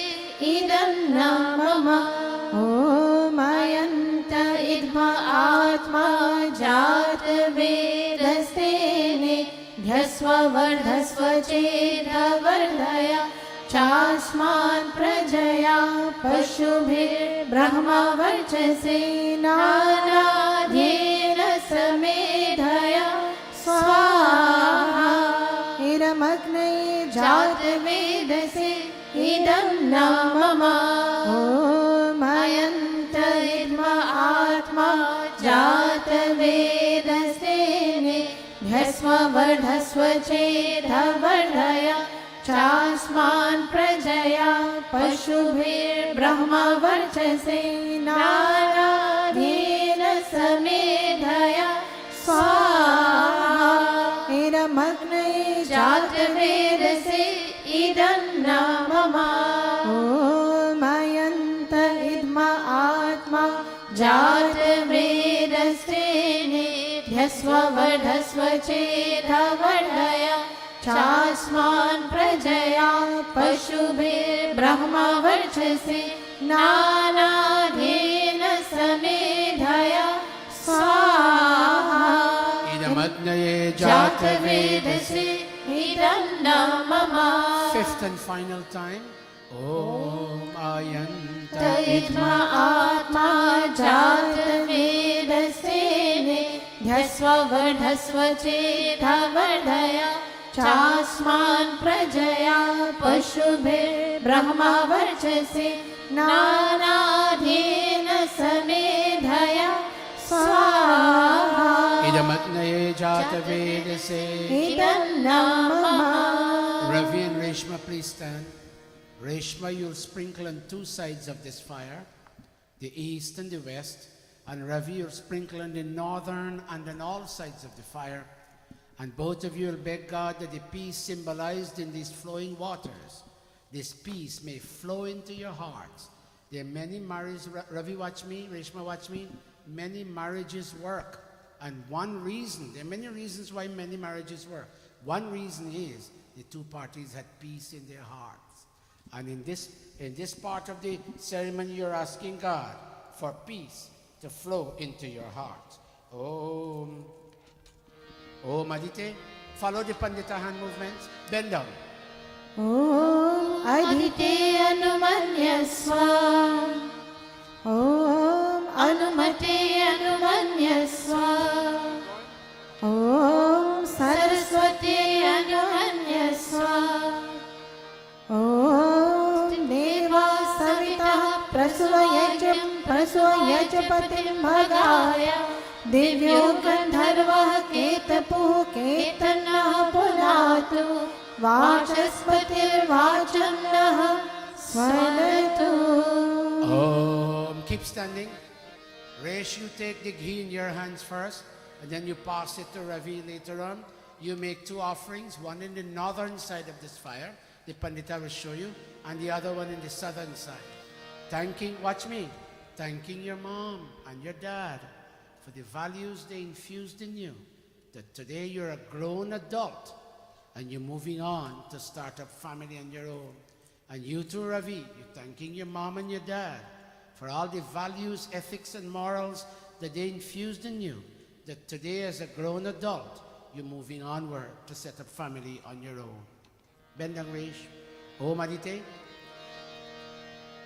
इदन्ना मम ॐ अयन्त इद्मा आत्मा जातवेदस्तेने ध्यस्व वर्धस्व चेदवर्धया चास्मान् प्रजया पशुभिर्ब्रह्मा वर्चसे नानाध्येन समेधया स्वाहा इदमग्ने जातवेदसे इदन्ना मम ॐ अयन्त इद्मा आत्मा जातवेदस्तेने ध्यस्व वर्धस्व चेदवर्धया चास्मान् प्रजया पशुभिर्ब्रह्मा वर्चसे नानाध्येन समेधया स्वाहा इदमग्ने जातवेदसे इदन्ना मम ॐ अयन्त इद्मा आत्मा जातवेदस्तेने ध्यस्व वर्धस्व चेदवर्धया चास्मान् प्रजया पशुभिर्ब्रह्मा वर्चसे नानाध्येन समेधया स्वाहा इदमग्नये जातवेदसे इदन्ना मम Fifth and final time. Om Ayanta इद्मा आत्मा जातवेदस्तेने ध्यस्व वर्धस्व चेदवर्धया चास्मान् प्रजया पशुभिर्ब्रह्मा वर्चसे नानाध्येन समेधया स्वाहा इदमग्नये जातवेदसे इदन्ना मम Ravi and Reshma, please stand. Reshma, you'll sprinkle on two sides of this fire, the east and the west. And Ravi, you'll sprinkle on the northern and on all sides of the fire. And both of you will beg God that the peace symbolized in these flowing waters, this peace may flow into your hearts. There are many marriages, Ravi, watch me, Reshma, watch me. Many marriages work. And one reason, there are many reasons why many marriages work. One reason is the two parties had peace in their hearts. And in this part of the ceremony, you're asking God for peace to flow into your heart. Om. Om Adite. Follow the Pandita hand movements. Bend down. ॐ अदिते अनुमन्यस्व ॐ अनुमते अनुमन्यस्व ॐ सरस्वती अनुमन्यस्व ॐ देवा सविता प्रसूयज पतिं भगाय दिव्यो गन्धर्वः केतपुः केतनः पुनातु वाचस्पतिर्वाचं नः स्वनतु. Keep standing. Resh, you take the ghee in your hands first, and then you pass it to Ravi later on. You make two offerings, one in the northern side of this fire, the Pandita will show you, and the other one in the southern side. Thanking, watch me, thanking your mom and your dad for the values they infused in you, that today you're a grown adult, and you're moving on to start a family on your own. And you too, Ravi, you're thanking your mom and your dad for all the values, ethics, and morals that they infused in you, that today as a grown adult, you're moving onward to set up family on your own. Bendang Resh. Om Adite.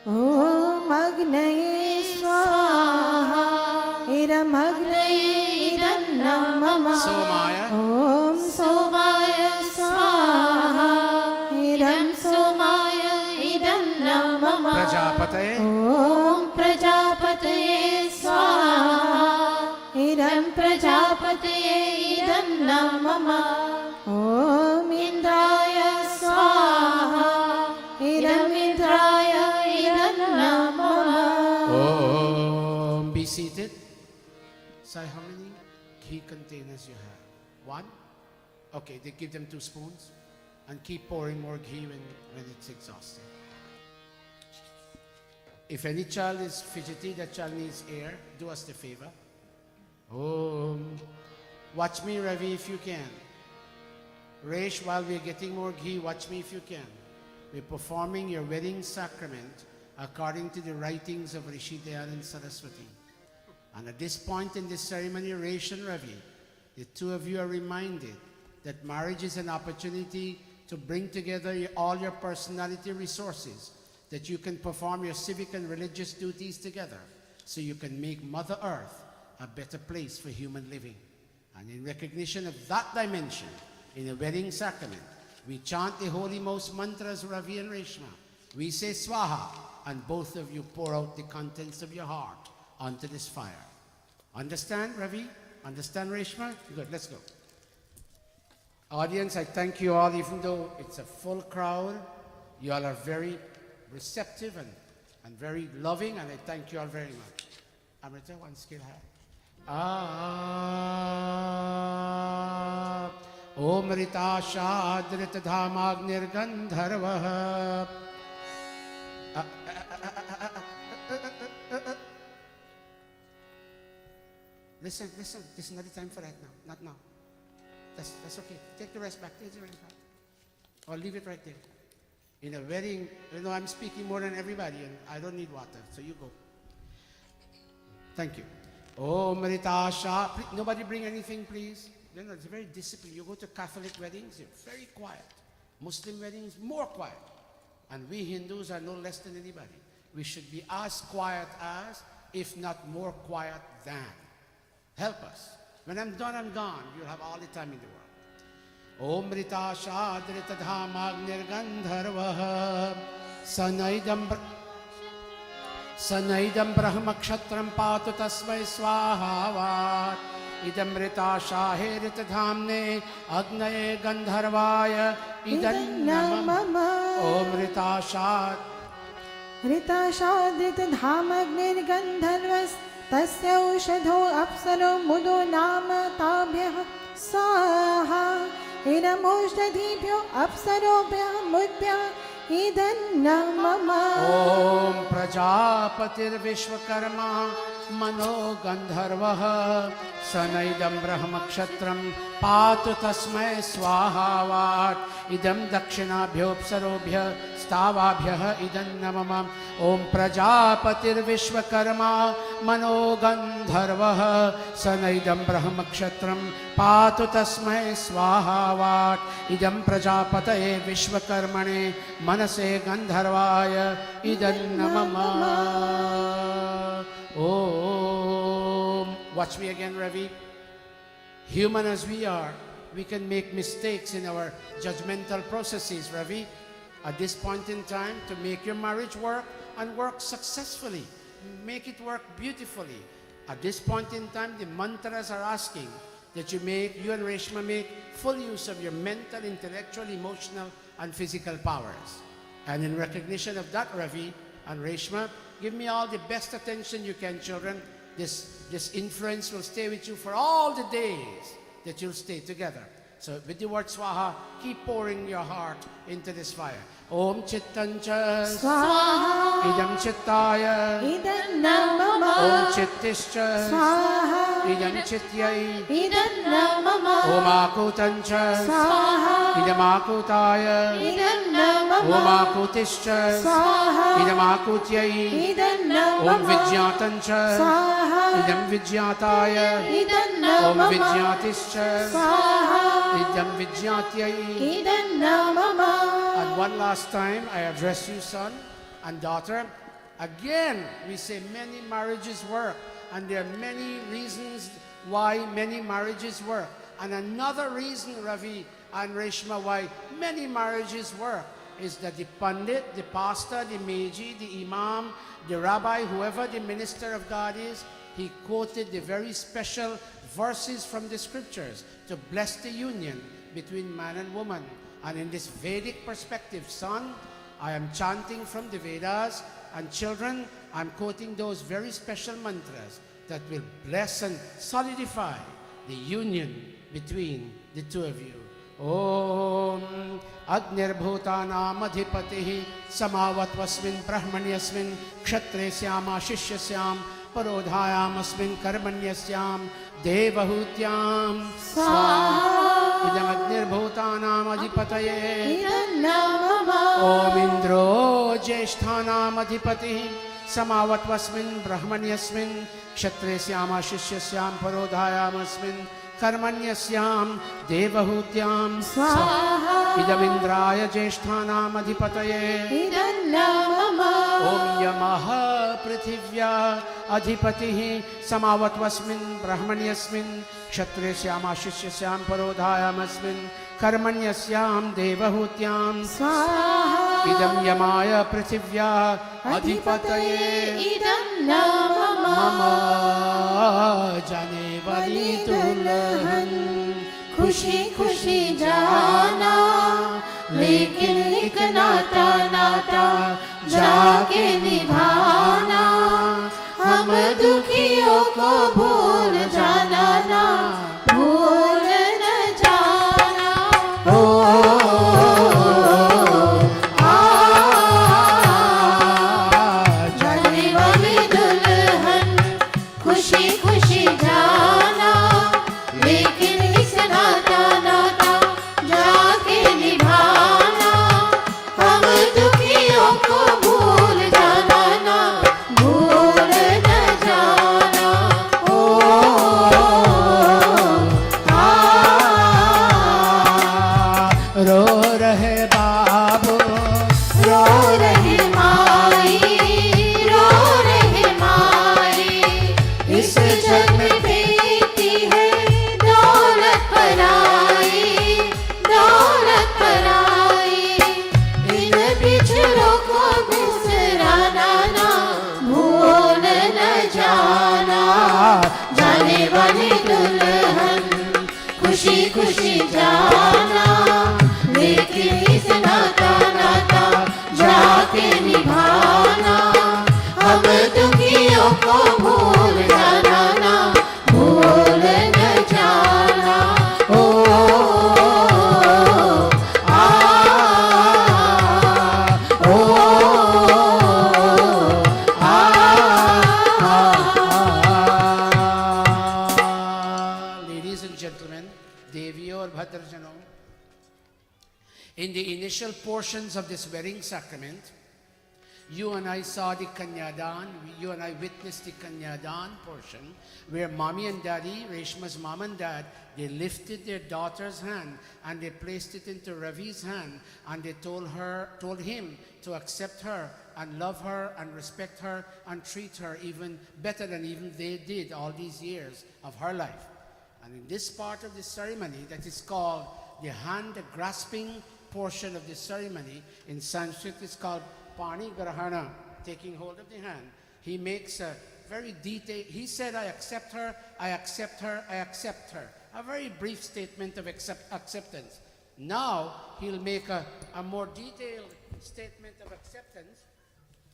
Om Agnaye Swaha Idam Agnaye Idam Namama Somaya. Om Somaya Swaha Idam Somaya Idam Namama Prajapataye. Om Prajapataye Swaha Idam Prajapataye Idam Namama Om Indraya Swaha Idam Indraya Idam Namama. Om. Be seated. Say how many ghee containers you have. 1? Okay, they give them 2 spoons. And keep pouring more ghee when it's exhausted. If any child is fidgety, that child needs air, do us the favor. Om. Watch me, Ravi, if you can. Resh, while we're getting more ghee, watch me if you can. We're performing your wedding sacrament according to the writings of Maharishi Dayananda Saraswati. And at this point in this ceremony, Resh and Ravi, the 2 of you are reminded that marriage is an opportunity to bring together all your personality resources, that you can perform your civic and religious duties together, so you can make Mother Earth a better place for human living. And in recognition of that dimension, in a wedding sacrament, we chant the holy most mantras, Ravi and Reshma. We say Swaha, and both of you pour out the contents of your heart onto this fire. Understand, Ravi? Understand, Reshma? Good, let's go. Audience, I thank you all, even though it's a full crowd. You all are very receptive and very loving, and I thank you all very much. Amrita, one skill have. Om Rita Shadrit Dhamagnir Gandharvah. Listen, this is not the time for that now, not now. That's okay. Take the rest back. Take the rest back. Or leave it right there. In a wedding, I'm speaking more than everybody, and I don't need water, so you go. Thank you. Om Rita Shah. Nobody bring anything, please. It's very disciplined. You go to Catholic weddings, you're very quiet. Muslim weddings, more quiet. And we Hindus are no less than anybody. We should be as quiet as, if not more quiet than. Help us. When I'm done, I'm gone. You'll have all the time in the world. Om Rita Shadrita Dhamagnir Gandharvah Sanaidam Brahmakshatram Patu Tasmai Swahavat Idam Rita Shahirit Dhamne Agnaye Gandharvaya Idam Namam. Om Rita Shad Rita Shadrit Dhamagnir Gandharvas Tasya Ushadho Apsaro Mudo Nama Tabhyah Saha Idam Ushdadibhyo Apsarobhyah Mudbyah Idam Namama. Om Prajapatir Vishwakarma Mano Gandharvah Sanaidam Brahmakshatram Patu Tasmai Swahavat Idam Dakshinabhyo Psarobhya Stavabhyah Idam Namam. Om Prajapatir Vishwakarma Mano Gandharvah Sanaidam Brahmakshatram Patu Tasmai Swahavat Idam Prajapataye Vishwakarmane Manase Gandharvaya Idam Namama. Om. Watch me again, Ravi. Human as we are, we can make mistakes in our judgmental processes, Ravi. At this point in time, to make your marriage work and work successfully, make it work beautifully. At this point in time, the mantras are asking that you and Reshma make full use of your mental, intellectual, emotional, and physical powers. And in recognition of that, Ravi and Reshma, give me all the best attention you can, children. This influence will stay with you for all the days that you'll stay together. So with the word Swaha, keep pouring your heart into this fire. Om Chittancha Swaha Idam Chittaya Idam Namama. Om Chittischa Swaha Idam Chityai Idam Namama. Om Akutancha Swaha Idam Akutaya Idam Namama. Om Akutischa Swaha Idam Akutyai Idam Om Namama. Vijyatancha Swaha Idam Vijyataya Idam Om Namama. Vijyatischa Swaha idam vijnatyai. Idanna mama. And one last time, I address you, son and daughter. Again, we say many marriages work, and there are many reasons why many marriages work. And another reason, Ravi and Reshma, why many marriages work is that the Pandit, the pastor, the Meji, the Imam, the Rabbi, whoever the minister of God is, he quoted the very special verses from the scriptures to bless the union between man and woman. And in this Vedic perspective, son, I am chanting from the Vedas, and children, I'm quoting those very special mantras that will bless and solidify the union between the two of you. Om Agnirbhutanam Adhipatihi Samavattvasmin Brahmanyasmin Kshatresyam Shishyasyam Parodhayam Asmin Karmanyasyam Devahutyam Swaha. Idam Agnirbhutanam Adhipataye. Idanna mama. Om Indro Jeshthanam Adhipatihi Samavattvasmin Brahmanyasmin Kshatresyam Shishyasyam Parodhayam Asmin Karmanyasyam Devahutyam Swaha. Idam Indraya Jeshthanam Adhipataye. Idanna mama. Om Yamaha Prithivya Adhipatihi Samavattvasmin Brahmanyasmin Kshatresyam Shishyasyam Parodhayam Asmin Karmanyasyam Devahutyam Swaha. Idam Yamaya Prithivya Adhipataye. Idanna mama. Mama Jane Wali Dulhan खुशी खुशी जाना, लेकिन एक नाता नाता जाके निभाना। हम दुखियों को भूल जाना ना, भूल न जाना। ओ जाने वाली दुल्हन खुशी खुशी जाना, लेकिन इस नाता नाता जाके निभाना। हम दुखियों को भूल जाना ना, भूल न जाना। ओ रो रहे बाबू, रो रहे माई, रो रहे माई। इस जग में फेंकती है दौलत पर आई, दौलत पर आई। इन बिछड़ों को बिसराना ना, भूल न जाना। जाने वाली दुल्हन खुशी खुशी जाना, लेकिन इस नाता नाता जाके निभाना। हम दुखियों को भूल जाना ना, भूल न जाना। ओ आ ओ Ladies and gentlemen, Deviyo और भद्रजनों, in the initial portions of this wedding sacrament, you and I saw the Kanyadan, you and I witnessed the Kanyadan portion, where mommy and daddy, Reshma's mom and dad, they lifted their daughter's hand and they placed it into Ravi's hand, and they told him to accept her and love her and respect her and treat her even better than even they did all these years of her life. And in this part of the ceremony that is called the hand grasping portion of the ceremony, in Sanskrit is called Pani Grahana, taking hold of the hand. He makes a very detailed, he said, I accept her, I accept her, I accept her. A very brief statement of acceptance. Now he'll make a more detailed statement of acceptance,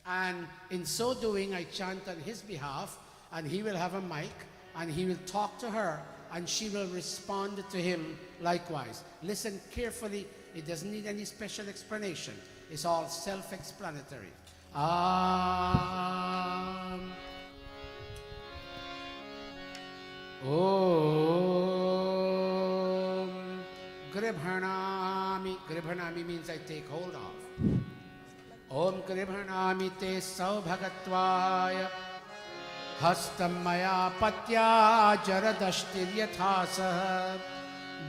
and in so doing I chant on his behalf, and he will have a mic and he will talk to her and she will respond to him likewise. Listen carefully, it doesn't need any special explanation. It's all self-explanatory. Om Gribhanami. Gribhanami means I take hold of. Om Gribhanami te saubhagatvaya Hastam maya patya jaradashtir yathasah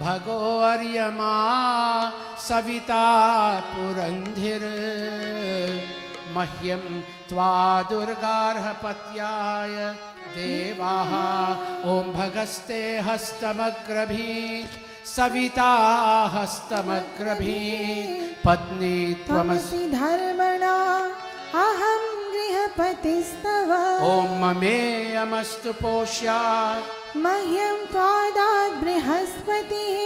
भगो अर्यमा सविता पुरंधिर मह्यं त्वा दुर्गार्हपत्याय देवाः ॐ भगस्ते हस्तमग्रभीत् सविता हस्तमग्रभीत् पत्नी त्वमसि त्वमसि धर्मणा अहं गृहपतिस्तव ॐ ममेयमस्तु पोष्यात् मह्यं त्वादात् बृहस्पतिः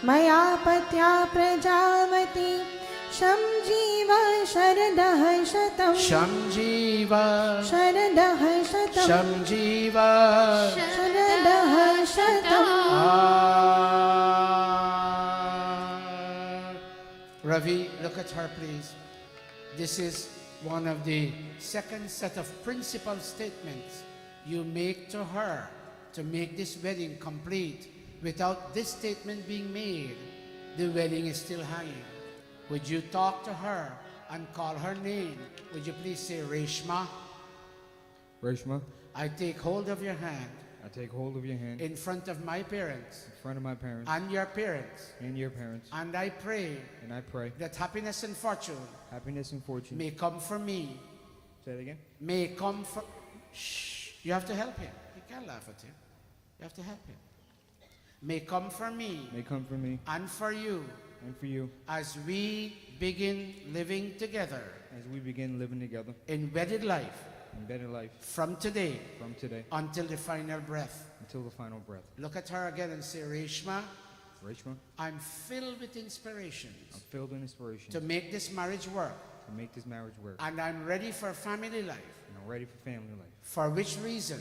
मया पत्या प्रजावती शमजीव शरदः शतं शमजीव शरदः शतं शमजीव शरदः शतम् Ravi, look at her please. This is one of the second set of principal statements you make to her to make this wedding complete. Without this statement being made, the wedding is still hanging. Would you talk to her and call her name? Would you please say, Reshma? Reshma, I take hold of your hand I take hold of your hand in front of my parents in front of my parents and your parents, and your parents, and I pray and I pray that happiness and fortune happiness and fortune. may come for me, Say it again. may come for... Shh, you have to help him. You can't laugh at him. You have to help him. May come for me May come for me and for you and for you as we begin living together as we begin living together in wedded life in better life from today from today until the final breath. until the final breath. Look at her again and say, Reshma, Reshma, I'm filled with inspirations I'm filled with inspiration to make this marriage work, to make this marriage work, and I'm ready for family life. and I'm ready for family life. For which reason?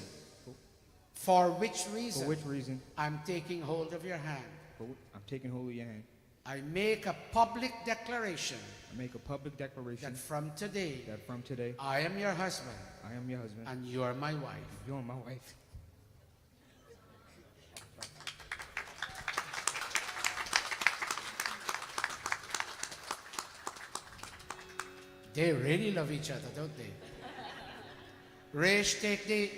For which For reason? which reason? I'm taking hold of your hand. I'm taking hold of your hand. I make a public declaration I make a public declaration that from today, that from today I am your husband I am your husband and you are my wife. you are my wife. They really love each other, don't they? Resh, take the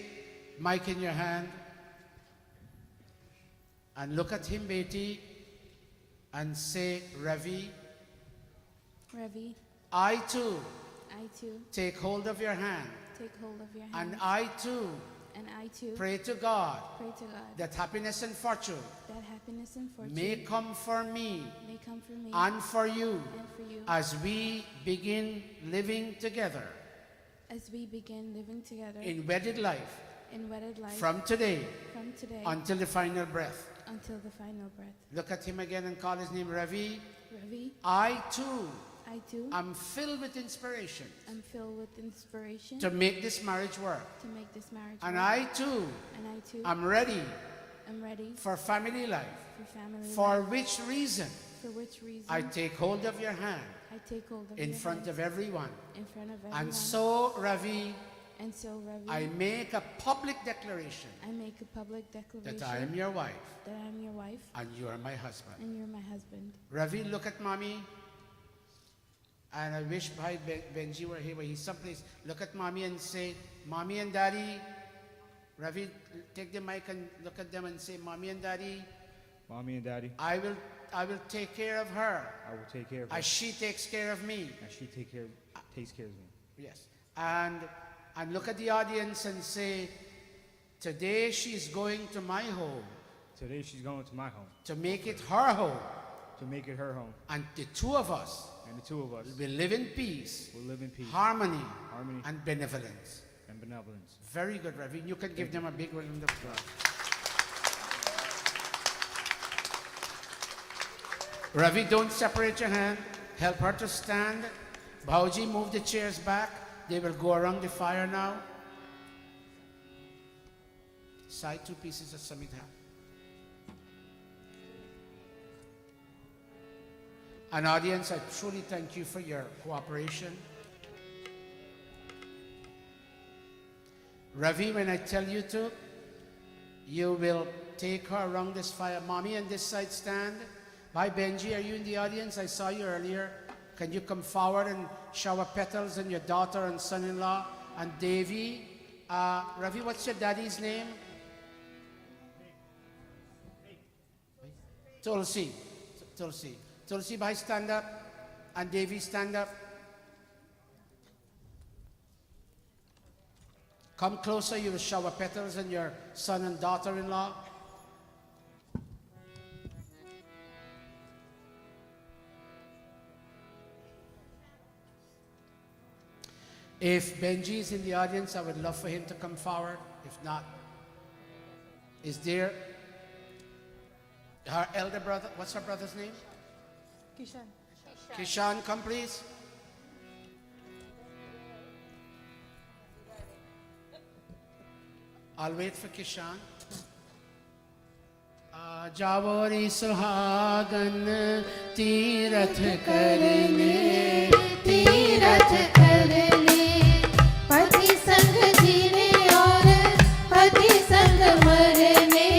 mic in your hand and look at him, Beti, and say, Ravi, Ravi, I too I too take hold of your hand, take hold of your and hand, I too and I too pray to God pray to God that happiness and fortune that happiness and fortune may come for me may come for me and for you and for you as we begin living together as we begin living together in wedded life in wedded life from today until the final breath. until the final breath. Look at him again and call his name Ravi. Ravi, I too I too am filled with inspiration am filled with inspiration to make this marriage work. to make this marriage And work. I too And I too am ready am ready for family life. for family For life. which reason For which reason I take hold of your hand I take hold of in your front hand of everyone. in front of everyone. And so, Ravi, And so, Ravi, I make a public declaration I make a public declaration that I am your wife that I am your wife and you are my husband. and you're my husband. Ravi, look at mommy. And I wish Bhai Benji were here, but he's someplace. Look at mommy and say, Mommy and Daddy. Ravi, take the mic and look at them and say, Mommy and Daddy, Mommy and Daddy, I will take care of her I will take care of her as she takes care of me. as she takes care of me. Yes. And look at the audience and say, today she's going to my home Today she's going to my home to make it her home. to make it her home, And the two of us and the two of us will live in peace, will live in peace, harmony, harmony, and benevolence. and benevolence. Very good, Ravi. You can give them a big round of applause. Ravi, don't separate your hand. Help her to stand. Bhauji, move the chairs back. They will go around the fire now. Side 2 pieces of samita. An audience, I truly thank you for your cooperation. Ravi, when I tell you to, you will take her around this fire. Mommy, on this side stand. Bye, Benji, are you in the audience? I saw you earlier. Can you come forward and shower petals on your daughter and son-in-law? And Devi, Ravi, what's your daddy's name? Tulsi. Tulsi. Tulsi, bhai, stand up. And Devi, stand up. Come closer, you will shower petals on your son and daughter-in-law. If Benji is in the audience, I would love for him to come forward. If not, is there her elder brother? What's her brother's name? Kishan. Kishan, come please. I'll wait for Kishan. जावोरी सुहागन तीरथ करने तीरथ करने पति संग जीने और पति संग मरने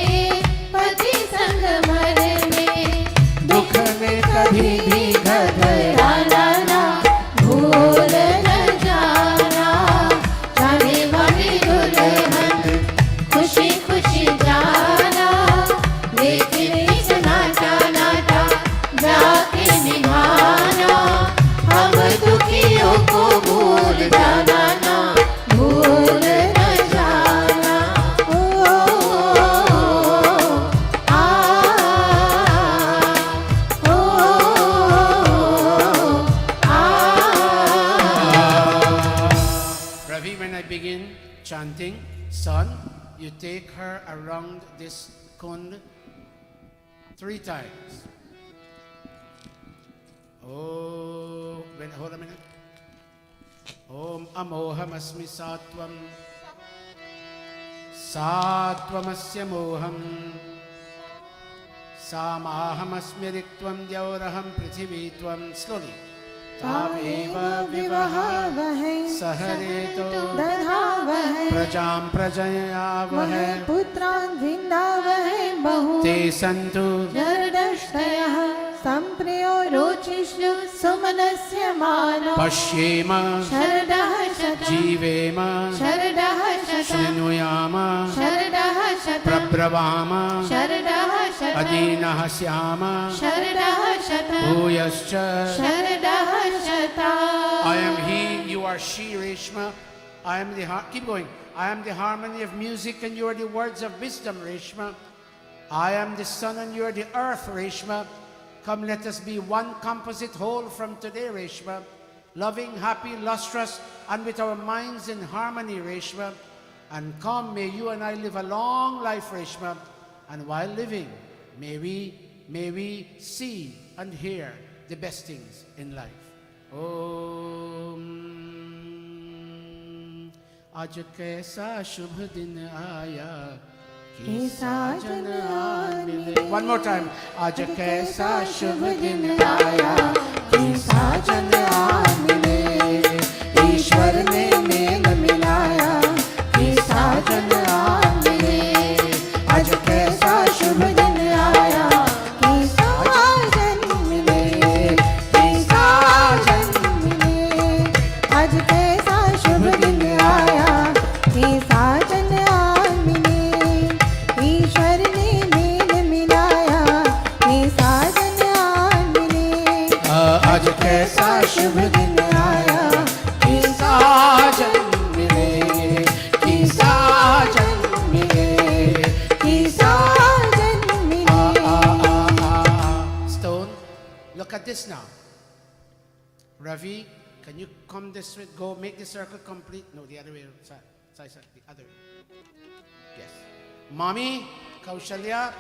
पति संग मरने दुख में कभी भी घबराना ना भूल न जाना जाने वाली दुल्हन खुशी खुशी जाना लेकिन इस नाटा नाटा जाके निभाना हम दुखियों को भूल जाना ना भूल न जाना ओ आ ओ आ Ravi, when I begin chanting, son, you take her around this kund 3 times. Oh, hold a minute. Om amohamasmi satvam satvamasya moham samahamasmi riktvam dyauraham prithivitvam. Slowly. Tameva विवाहावहै sahareto दधावहै prajam prajayavahai पुत्रान् विन्दावहै बहु te santu नरदर्शयः सम्प्रियो रोचिष्णु सुमनस्य मानः pashyema शरदः शतं jivema शरदः शतं shnuyama शरदः शतं prabravama शरदः शतं adinah syama शरदः शतं bhuyascha. शरदः शतं I am he, you are she, Reshma. I am the keep going. I am the harmony of music and you are the words of wisdom, Reshma. I am the sun and you are the earth, Reshma. Come, let us be one composite whole from today, Reshma. Loving, happy, lustrous, and with our minds in harmony, Reshma. And come, may you and I live a long life, Reshma. And while living, may we see and hear the best things in life. Om. आज कैसा शुभ दिन आया कि साजन आज मिले. One more time. आज कैसा शुभ दिन आया कि साजन आज मिले. ईश्वर ने मेल मिलाया कि साजन आज मिले. आज कैसा शुभ दिन आया कि साजन मिले. कि साजन मिले. आज कैसा शुभ दिन आया कि साजन आज मिले ईश्वर ने मेल मिलाया कि साजन आज मिले आज कैसा शुभ दिन आया कि साजन मिले. कि साजन मिले. कि साजन मिले Stone, look at this now. Ravi, can you come this way? Go make the circle complete. No, the other way. Side, the other way. Yes. Mommy, Kaushalya,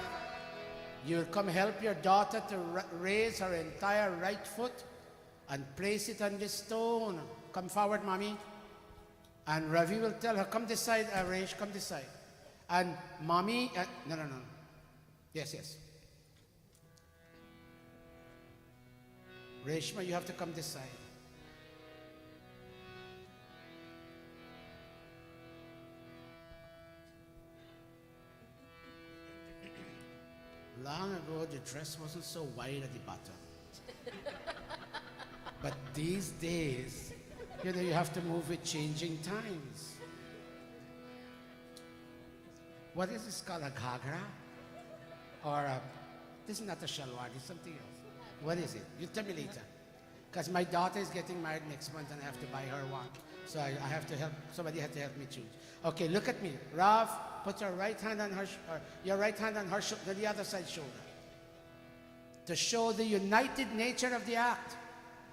you'll come help your daughter to raise her entire right foot and place it on this stone. Come forward, Mommy. And Ravi will tell her, come this side, Resh, come this side. And Mommy, no. Yes. Reshma, you have to come this side. Long ago, the dress wasn't so wide at the bottom. But these days, you have to move with changing times. What is this called, a ghagra? Or This is not a shalwar, it's something else. What is it? You tell me later. Because my daughter is getting married next month and I have to buy her one. So I have to help, somebody had to help me choose. Okay, look at me. Rav, put your right hand on her, your right hand on her shoulder, the other side shoulder. To show the united nature of the act.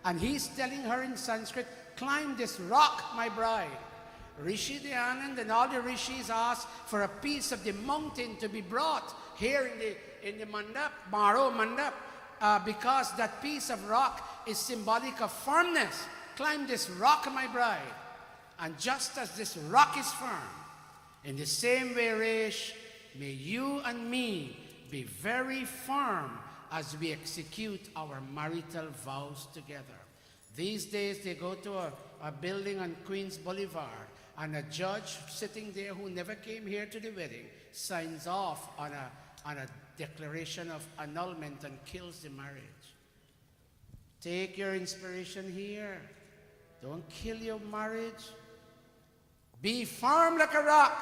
And he's telling her in Sanskrit, climb this rock, my bride. Rishi Dayananda and all the rishis asked for a piece of the mountain to be brought here in the mandap, Maro mandap, because that piece of rock is symbolic of firmness. Climb this rock, my bride. And just as this rock is firm, in the same way, Resh, may you and me be very firm as we execute our marital vows together. These days they go to a building on Queens Boulevard, and a judge sitting there who never came here to the wedding signs off on a declaration of annulment and kills the marriage. Take your inspiration here. Don't kill your marriage. Be firm like a rock.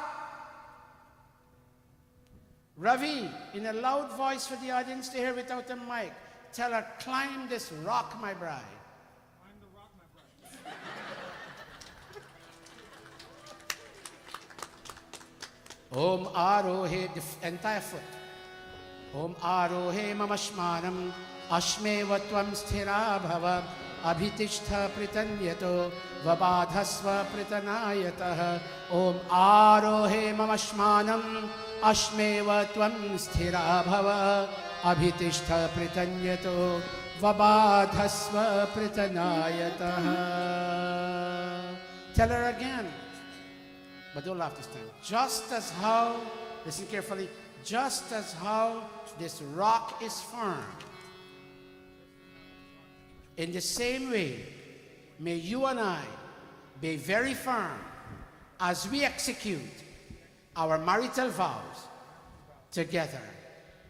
Ravi, in a loud voice for the audience to hear without a mic, tell her, climb this rock, my bride. Climb the rock, my bride. Om Arohe, the entire foot. Om Arohe mamashmanam ashmeva tvam sthira bhava abhitishtha pritanyato vabadhasva pritanayatah. Om Arohe mamashmanam ashmeva tvam sthira bhava abhitishtha pritanyato vabadhasva pritanayatah. Tell her again. But don't laugh this time. Just as how, listen carefully, just as how this rock is firm, in the same way, may you and I be very firm as we execute our marital vows together.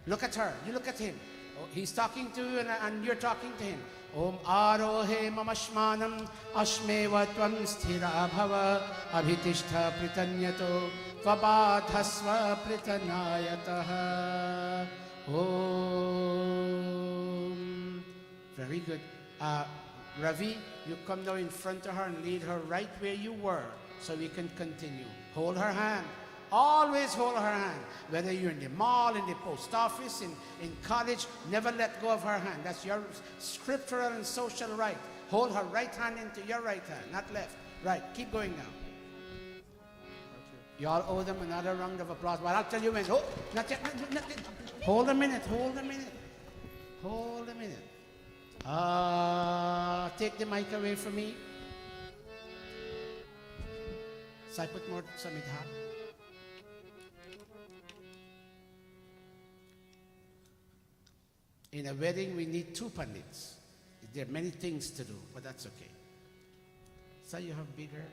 Look at her, you look at him. Oh, he's talking to you and you're talking to him. Om Arohe mamashmanam ashmeva tvam sthira bhava abhitishtha pritanyato vabadhasva pritanayatah. Om. Very good. Ravi, you come now in front of her and lead her right where you were so we can continue. Hold her hand. Always hold her hand. Whether you're in the mall, in the post office, in college, never let go of her hand. That's your scriptural and social right. Hold her right hand into your right hand, not left. Right, keep going now. You all owe them another round of applause. But I'll tell you when. Oh, not yet, not yet. Hold a minute, hold a minute. Hold a minute. Take the mic away from me. So I put more samidha. In a wedding, we need two pandits. There are many things to do, but that's okay. So you have bigger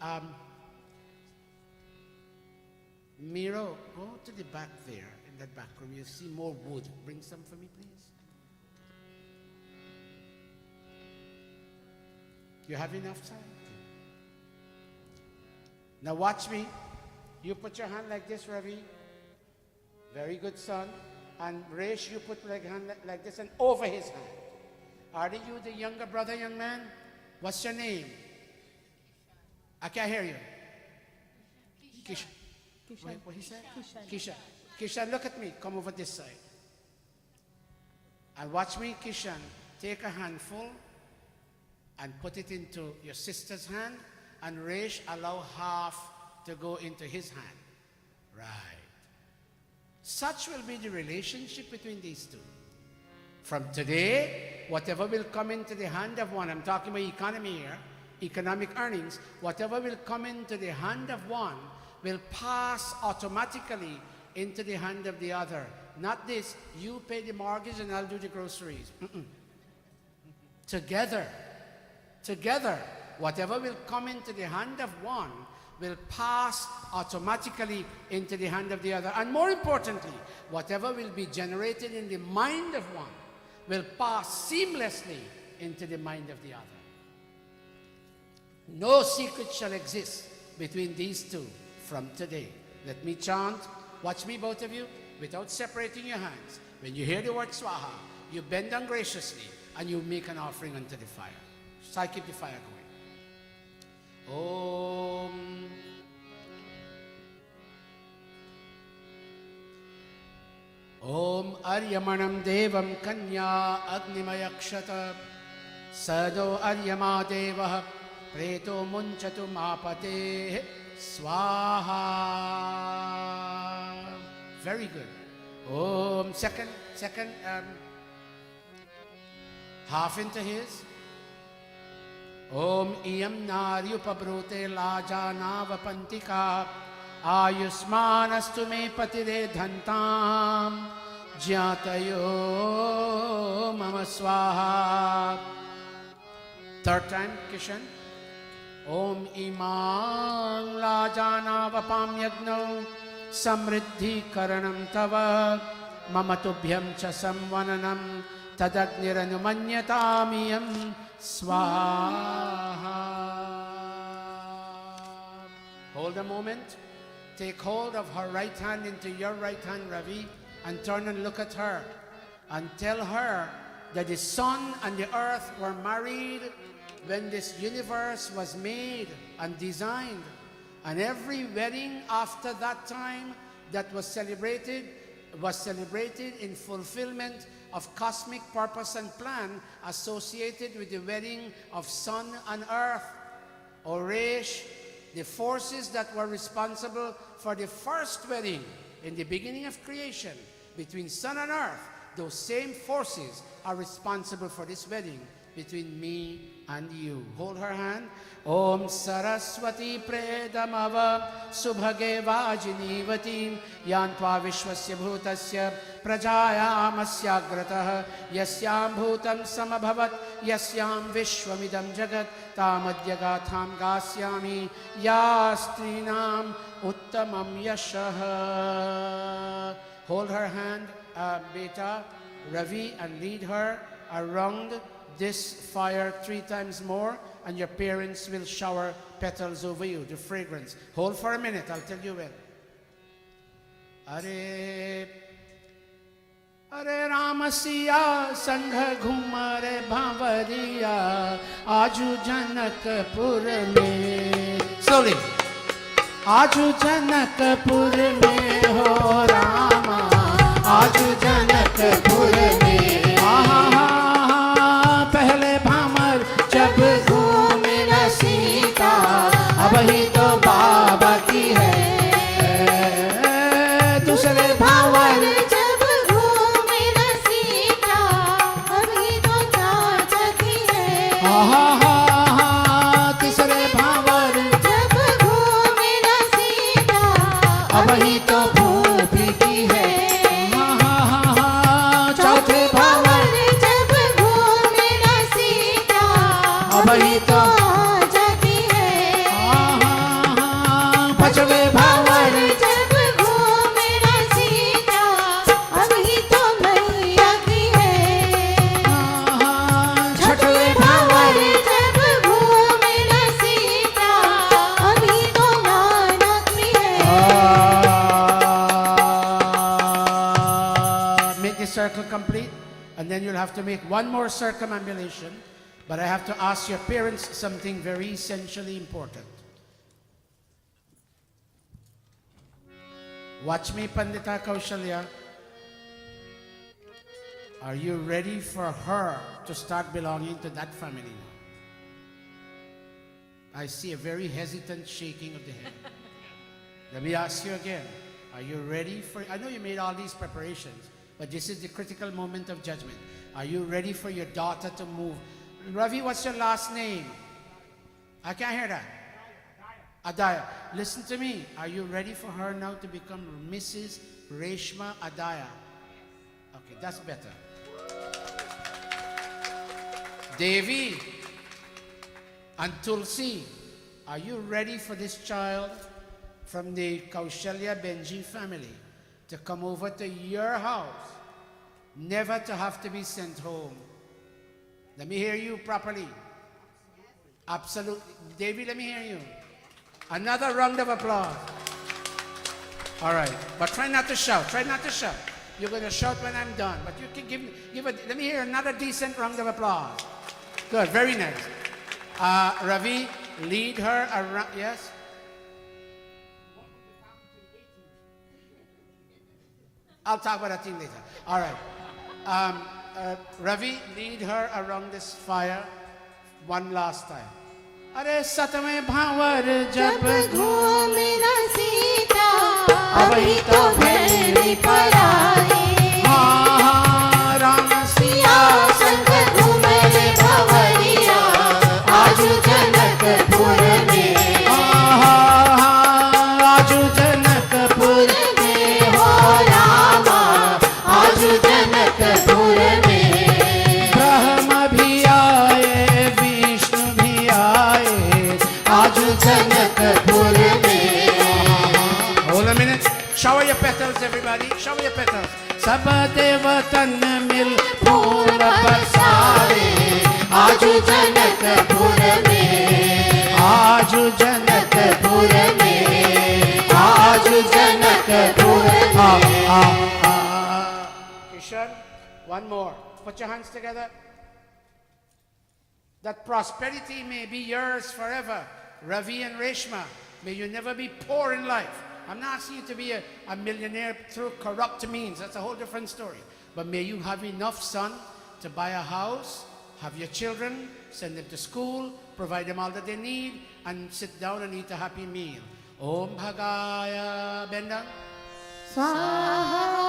samita. Miro, go to the back there, in that back room. You see more wood. Bring some for me, please. You have enough time? Okay. Now watch me. You put your hand like this, Ravi. Very good, son. And Resh, you put like hand like this and over his hand. Are you the younger brother, young man? What's your name? I can't hear you. Kishan. Wait, what he said? Kishan. Kishan, look at me. Come over this side. And watch me, Kishan. Take a handful and put it into your sister's hand. And Resh, allow half to go into his hand. Right. Such will be the relationship between these two. From today, whatever will come into the hand of one, I'm talking about economy here, economic earnings, whatever will come into the hand of one will pass automatically into the hand of the other. Not this, you pay the mortgage and I'll do the groceries. Together, whatever will come into the hand of one will pass automatically into the hand of the other. And more importantly, whatever will be generated in the mind of one will pass seamlessly into the mind of the other. No secret shall exist between these two from today. Let me chant. Watch me, both of you, without separating your hands. When you hear the word swaha, you bend down graciously and you make an offering unto the fire. So I keep the fire going. Om. Om Aryamanam Devam Kanya Agnimayakshata Sado Aryama Devah Preto Munchatu Mapate Swaha. Very good. Om. Second half into his. Om Iyam Naryupabrute Lajanavapantika Ayusmanastu me patire dhantam Jatayo Mama Swaha. Third time, Kishan. Om Imang Lajanavapam Yagno Samriddhi Karanam Tava Mamatubhyam Cha Samvananam Tadagniranumanyataamiyam Swaha. Hold a moment. Take hold of her right hand into your right hand, Ravi, and turn and look at her and tell her that the sun and the earth were married when this universe was made and designed. And every wedding after that time that was celebrated in fulfillment of cosmic purpose and plan associated with the wedding of sun and earth. O Resh, the forces that were responsible for the first wedding in the beginning of creation between sun and earth, those same forces are responsible for this wedding between me and you. Hold her hand. Om Saraswati Predamava Subhage Vajinivatim Yantva Vishwasya Bhutasya Prajayam Gratah Yasyam Bhutam Samabhavat Yasyam Vishwamidam Jagat Tamadhyagatham Gasyami Yastrinam Uttamam Yashaha. Hold her hand, Beta, Ravi, and lead her around this fire 3 times more, and your parents will shower petals over you, the fragrance. Hold for a minute, I'll tell you when. Are Ramasiya Sangha Ghumare Bhavariya Aju Janakpur mein. Slowly. Aju Janakpur mein ho Rama Aju Janakpur mein. पहले भामर जब घूमे न सीता अब ही तो बाबा की है दूसरे भावर जब घूमे न सीता अब ही तो चाचा की है तीसरे भावर जब घूमे न सीता अब ही तो भूपी की है चौथे भावर वही तो जाती है पचवे भावर जब घूमे न सीता अभी तो मैया की है छठवे भावर जब घूमे न सीता अभी तो नाना की है. Make the circle complete, and then you'll have to make one more circumambulation. But I have to ask your parents something very essentially important. Watch me, Pandita Kaushalya. Are you ready for her to start belonging to that family now? I see a very hesitant shaking of the head. Let me ask you again. Are you ready for... I know you made all these preparations, but this is the critical moment of judgment. Are you ready for your daughter to move? Ravi, what's your last name? I can't hear that. Adaya. Listen to me. Are you ready for her now to become Mrs. Reshma Adaya? Okay, that's better. Devi and Tulsi, are you ready for this child from the Kaushalya Benji family to come over to your house, never to have to be sent home? Let me hear you properly. Absolutely. David, let me hear you. Another round of applause. All right, but try not to shout. Try not to shout. You're going to shout when I'm done, but you can let me hear another decent round of applause. Good, very nice. Ravi, lead her around. Yes. I'll talk about that thing later. All right. Ravi, lead her around this fire one last time. अरे सतवें भावर जब घूमे न सीता अभी तो भेड़ी पराई हाँ हाँ राम सिया संग घूमे रे भंवरिया आजू जनकपुर में हाँ हाँ आजू जनकपुर में हो रामा आजू जनकपुर में ब्रह्म भी आए विष्णु भी आए आजू जनकपुर में Hold a minute. Shower your petals, everybody. Shower your petals. सब देवतन मिल फूल बरसावे आजू जनकपुर में आजू जनकपुर में आजू जनकपुर में Kishan, one more. Put your hands together. That prosperity may be yours forever. Ravi and Reshma, may you never be poor in life. I'm not asking you to be a millionaire through corrupt means. That's a whole different story. But may you have enough, son, to buy a house, have your children, send them to school, provide them all that they need, and sit down and eat a happy meal. Om Bhagaya Benda. Swaha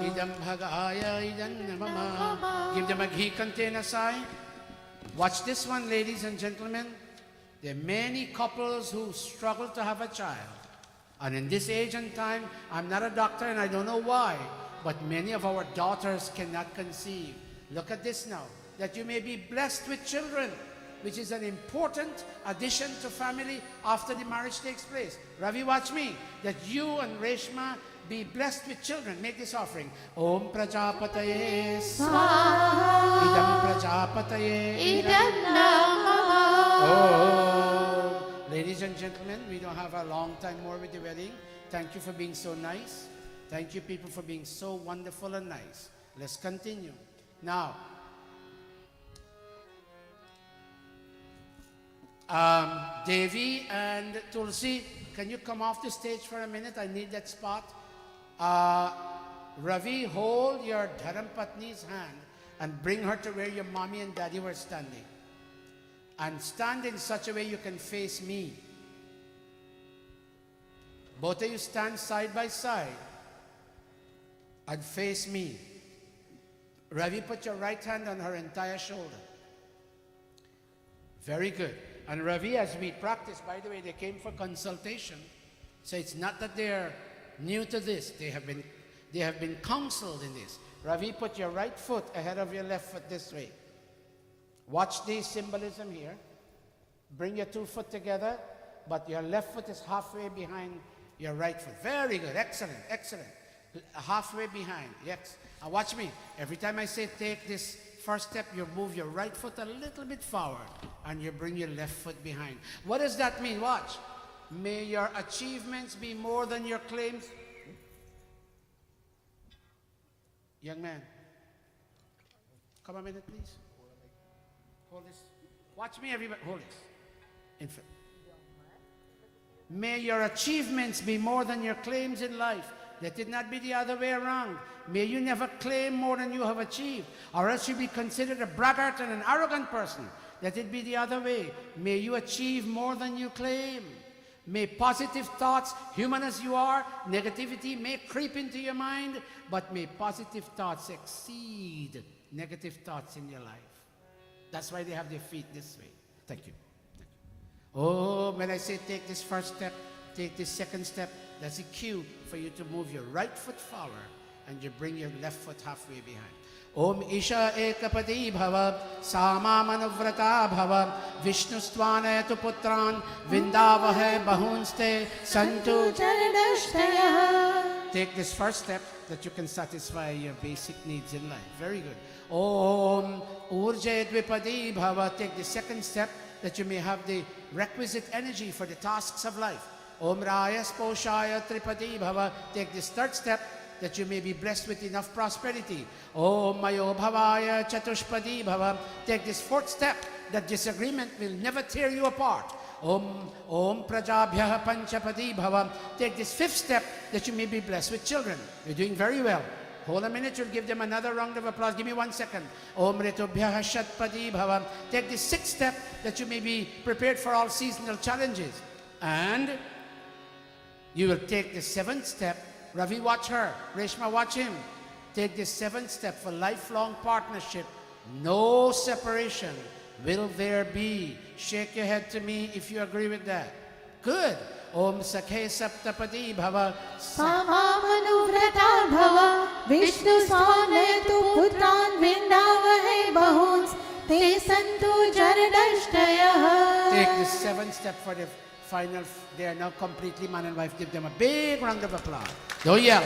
Idam Bhagaya Idam Namama. Give them a ghee container sign. Watch this one, ladies and gentlemen. There are many couples who struggle to have a child. And in this age and time, I'm not a doctor and I don't know why, but many of our daughters cannot conceive. Look at this now, that you may be blessed with children, which is an important addition to family after the marriage takes place. Ravi, watch me, that you and Reshma be blessed with children. Make this offering. Om Prajapataye Swaha Idam Prajapataye Idam Namah Oh. Ladies and gentlemen, we don't have a long time more with the wedding. Thank you for being so nice. Thank you people for being so wonderful and nice. Let's continue. Now, Devi and Tulsi, can you come off the stage for a minute? I need that spot. Ravi, hold your Dharampatni's hand and bring her to where your mommy and daddy were standing. And stand in such a way you can face me. Both of you stand side by side and face me. Ravi, put your right hand on her entire shoulder. Very good. And Ravi, as we practice, by the way, they came for consultation. So it's not that they're new to this. They have been counseled in this. Ravi, put your right foot ahead of your left foot this way. Watch the symbolism here. Bring your 2 foot together, but your left foot is halfway behind your right foot. Very good. Excellent. Excellent. Halfway behind. Yes. Now watch me. Every time I say take this first step, you move your right foot a little bit forward and you bring your left foot behind. What does that mean? Watch. May your achievements be more than your claims. Young man, come a minute, please. Hold this. Watch me, everybody. Hold this. Infant. May your achievements be more than your claims in life. Let it not be the other way around. May you never claim more than you have achieved, or else you'll be considered a braggart and an arrogant person. Let it be the other way. May you achieve more than you claim. May positive thoughts, human as you are, negativity may creep into your mind, but may positive thoughts exceed negative thoughts in your life. That's why they have their feet this way. Thank you. Thank you. Oh, when I say take this first step, take this second step, that's a cue for you to move your right foot forward and you bring your left foot halfway behind. Om Isha Ekapati Bhava Sama Manuvrata Bhava Vishnustvanayatu Putran Vindavahe Bahunste Santu. Take this first step that you can satisfy your basic needs in life. Very good. Om Urje Dvipadi Bhava. Take the second step that you may have the requisite energy for the tasks of life. Om Raya Sposhaya Tripadi Bhava. Take this third step that you may be blessed with enough prosperity. Om Mayo Bhavaya Chatushpadi Bhava. Take this fourth step that disagreement will never tear you apart. Om Prajabhyah Panchapadi Bhava. Take this fifth step that you may be blessed with children. You're doing very well. Hold a minute, you'll give them another round of applause. Give me 1 second. Om Ritubhyah Shatpadi Bhava. Take this sixth step that you may be prepared for all seasonal challenges. And you will take the seventh step. Ravi, watch her. Reshma, watch him. Take this seventh step for lifelong partnership. No separation will there be. Shake your head to me if you agree with that. Good. Om Sakhe Saptapadi Bhava. Samamanuvrata Bhava. Vishnu Swametu Putran Vindavahe Bahuns. Te Santu Jaradashtayah. Take the seventh step for the final. They are now completely man and wife. Give them a big round of applause. Don't yell.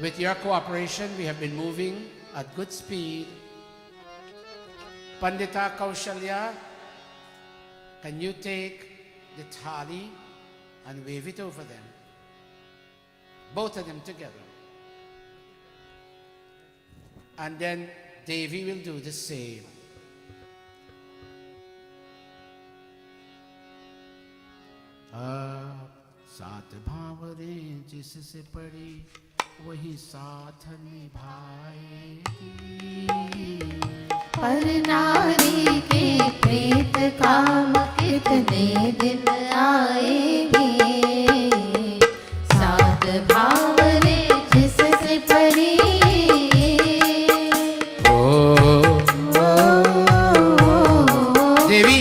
With your cooperation, we have been moving at good speed. Pandita Kaushalya, can you take the thali and wave it over them? Both of them together. And then Devi will do the same. साथ भावरे जिससे पड़ी वही साथ निभाएगी पर नारी के प्रीत काम कितने दिन आएगी साथ भावरे जिससे पड़ी देवी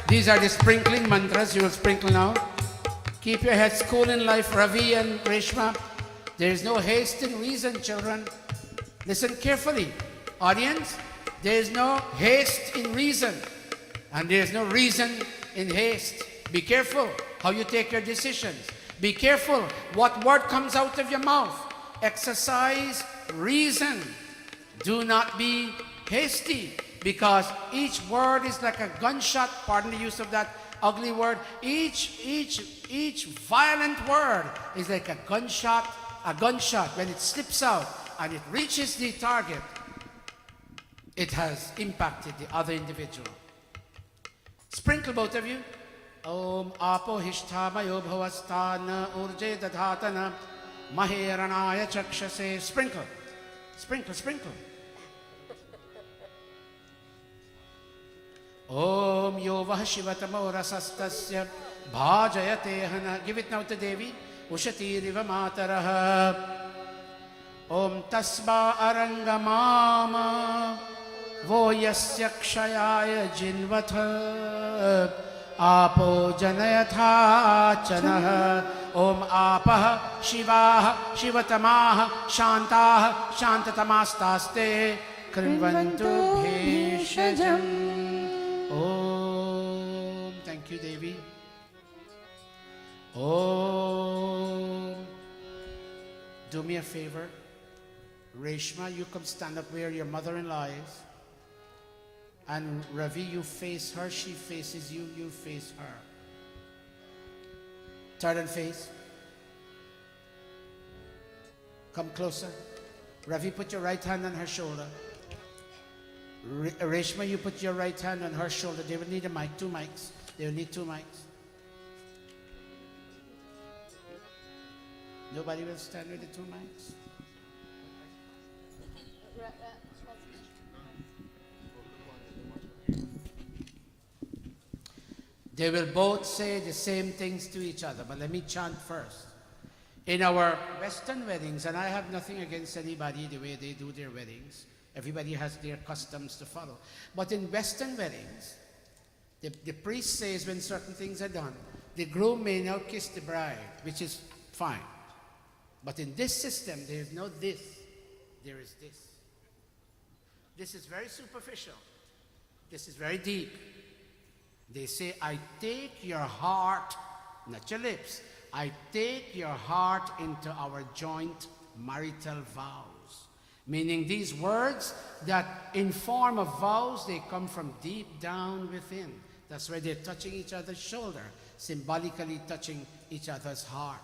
These are the sprinkling mantras you will sprinkle now. Keep your heads cool in life, Ravi and Reshma. There is no haste in reason, children. Listen carefully. Audience, there is no haste in reason. And there is no reason in haste. Be careful how you take your decisions. Be careful what word comes out of your mouth. Exercise reason. Do not be hasty. Because each word is like a gunshot, pardon the use of that ugly word. Each violent word is like a gunshot. When it slips out and it reaches the target, it has impacted the other individual. Sprinkle, both of you. Om Apo Hishtamayo Bhavastana Urje Dadhatana Maheranaya Chakshase. Sprinkle. Sprinkle, sprinkle. Om Yovah Shivatamo Rasastasya Bhajayate Hana. Give it now to Devi. Ushati Riva Mataraha. Om Tasma Arangamama Voyasya Kshayaya Jinvatha Apo Janayatha Chanaha. Om Apaha Shivaha Shivatamaha Shantaha Shantatamastaste Krinvantu Bheshajam. Om. Thank you, Devi. Om. Do me a favor. Reshma, you come stand up where your mother-in-law is. And Ravi, you face her. She faces you. You face her. Turn and face. Come closer. Ravi, put your right hand on her shoulder. Reshma, you put your right hand on her shoulder. They will need a mic, 2 mics. They will need 2 mics. Nobody will stand with the 2 mics. They will both say the same things to each other, but let me chant first. In our Western weddings, and I have nothing against anybody the way they do their weddings, everybody has their customs to follow. But in Western weddings, the priest says when certain things are done, the groom may now kiss the bride, which is fine. But in this system, there is no this, there is this. This is very superficial. This is very deep. They say, I take your heart, not your lips, I take your heart into our joint marital vows. Meaning these words that in form of vows, they come from deep down within. That's why they're touching each other's shoulder, symbolically touching each other's heart.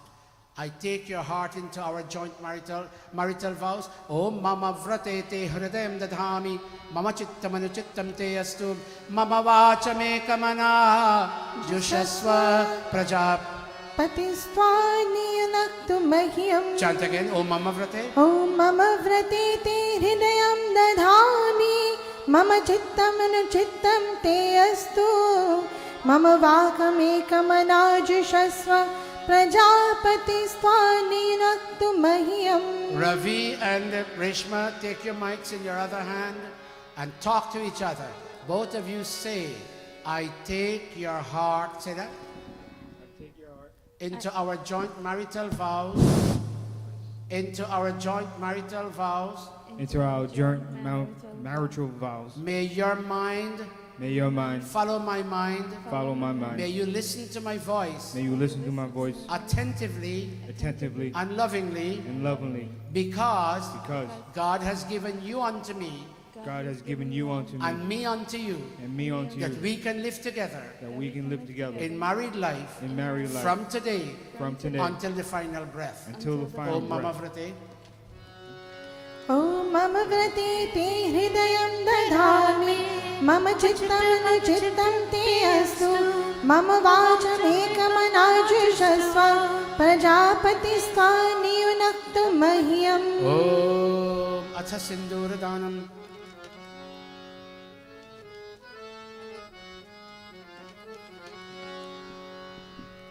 I take your heart into our joint marital vows. Om mama vrate te hridayam dadhami, mama chittam anuchittam te astu, mama vacha me kamana, jushasva prajap. Patistvaniyanaktu mahyam. Chant again. Om mama vrate. Om mama vrate te hridayam dadhami, mama chittam anuchittam te astu, mama vakame kamanajushasva prajapati swaninaktu mahyam. Ravi and Reshma, take your mics in your other hand and talk to each other. Both of you say, I take your heart, say that? I take your heart into our joint marital vows, into our joint marital vows. into our joint marital vows. May your mind May your mind follow my mind. follow my mind. May you listen to my voice May you listen to my voice attentively attentively and lovingly, and lovingly, because because God has given you unto me God has given you unto me and me unto you, and me unto that you, we can live together that we can live together in married life in married life from today until the final breath. until the final Om Mama breath. Vrate. Om mama vrate te hridayam dadhami, mama chittam anuchittam te astu, mama vacham ekam anajushasva prajapati swaniyunaktu mahyam. Om Atha Sinduradanam.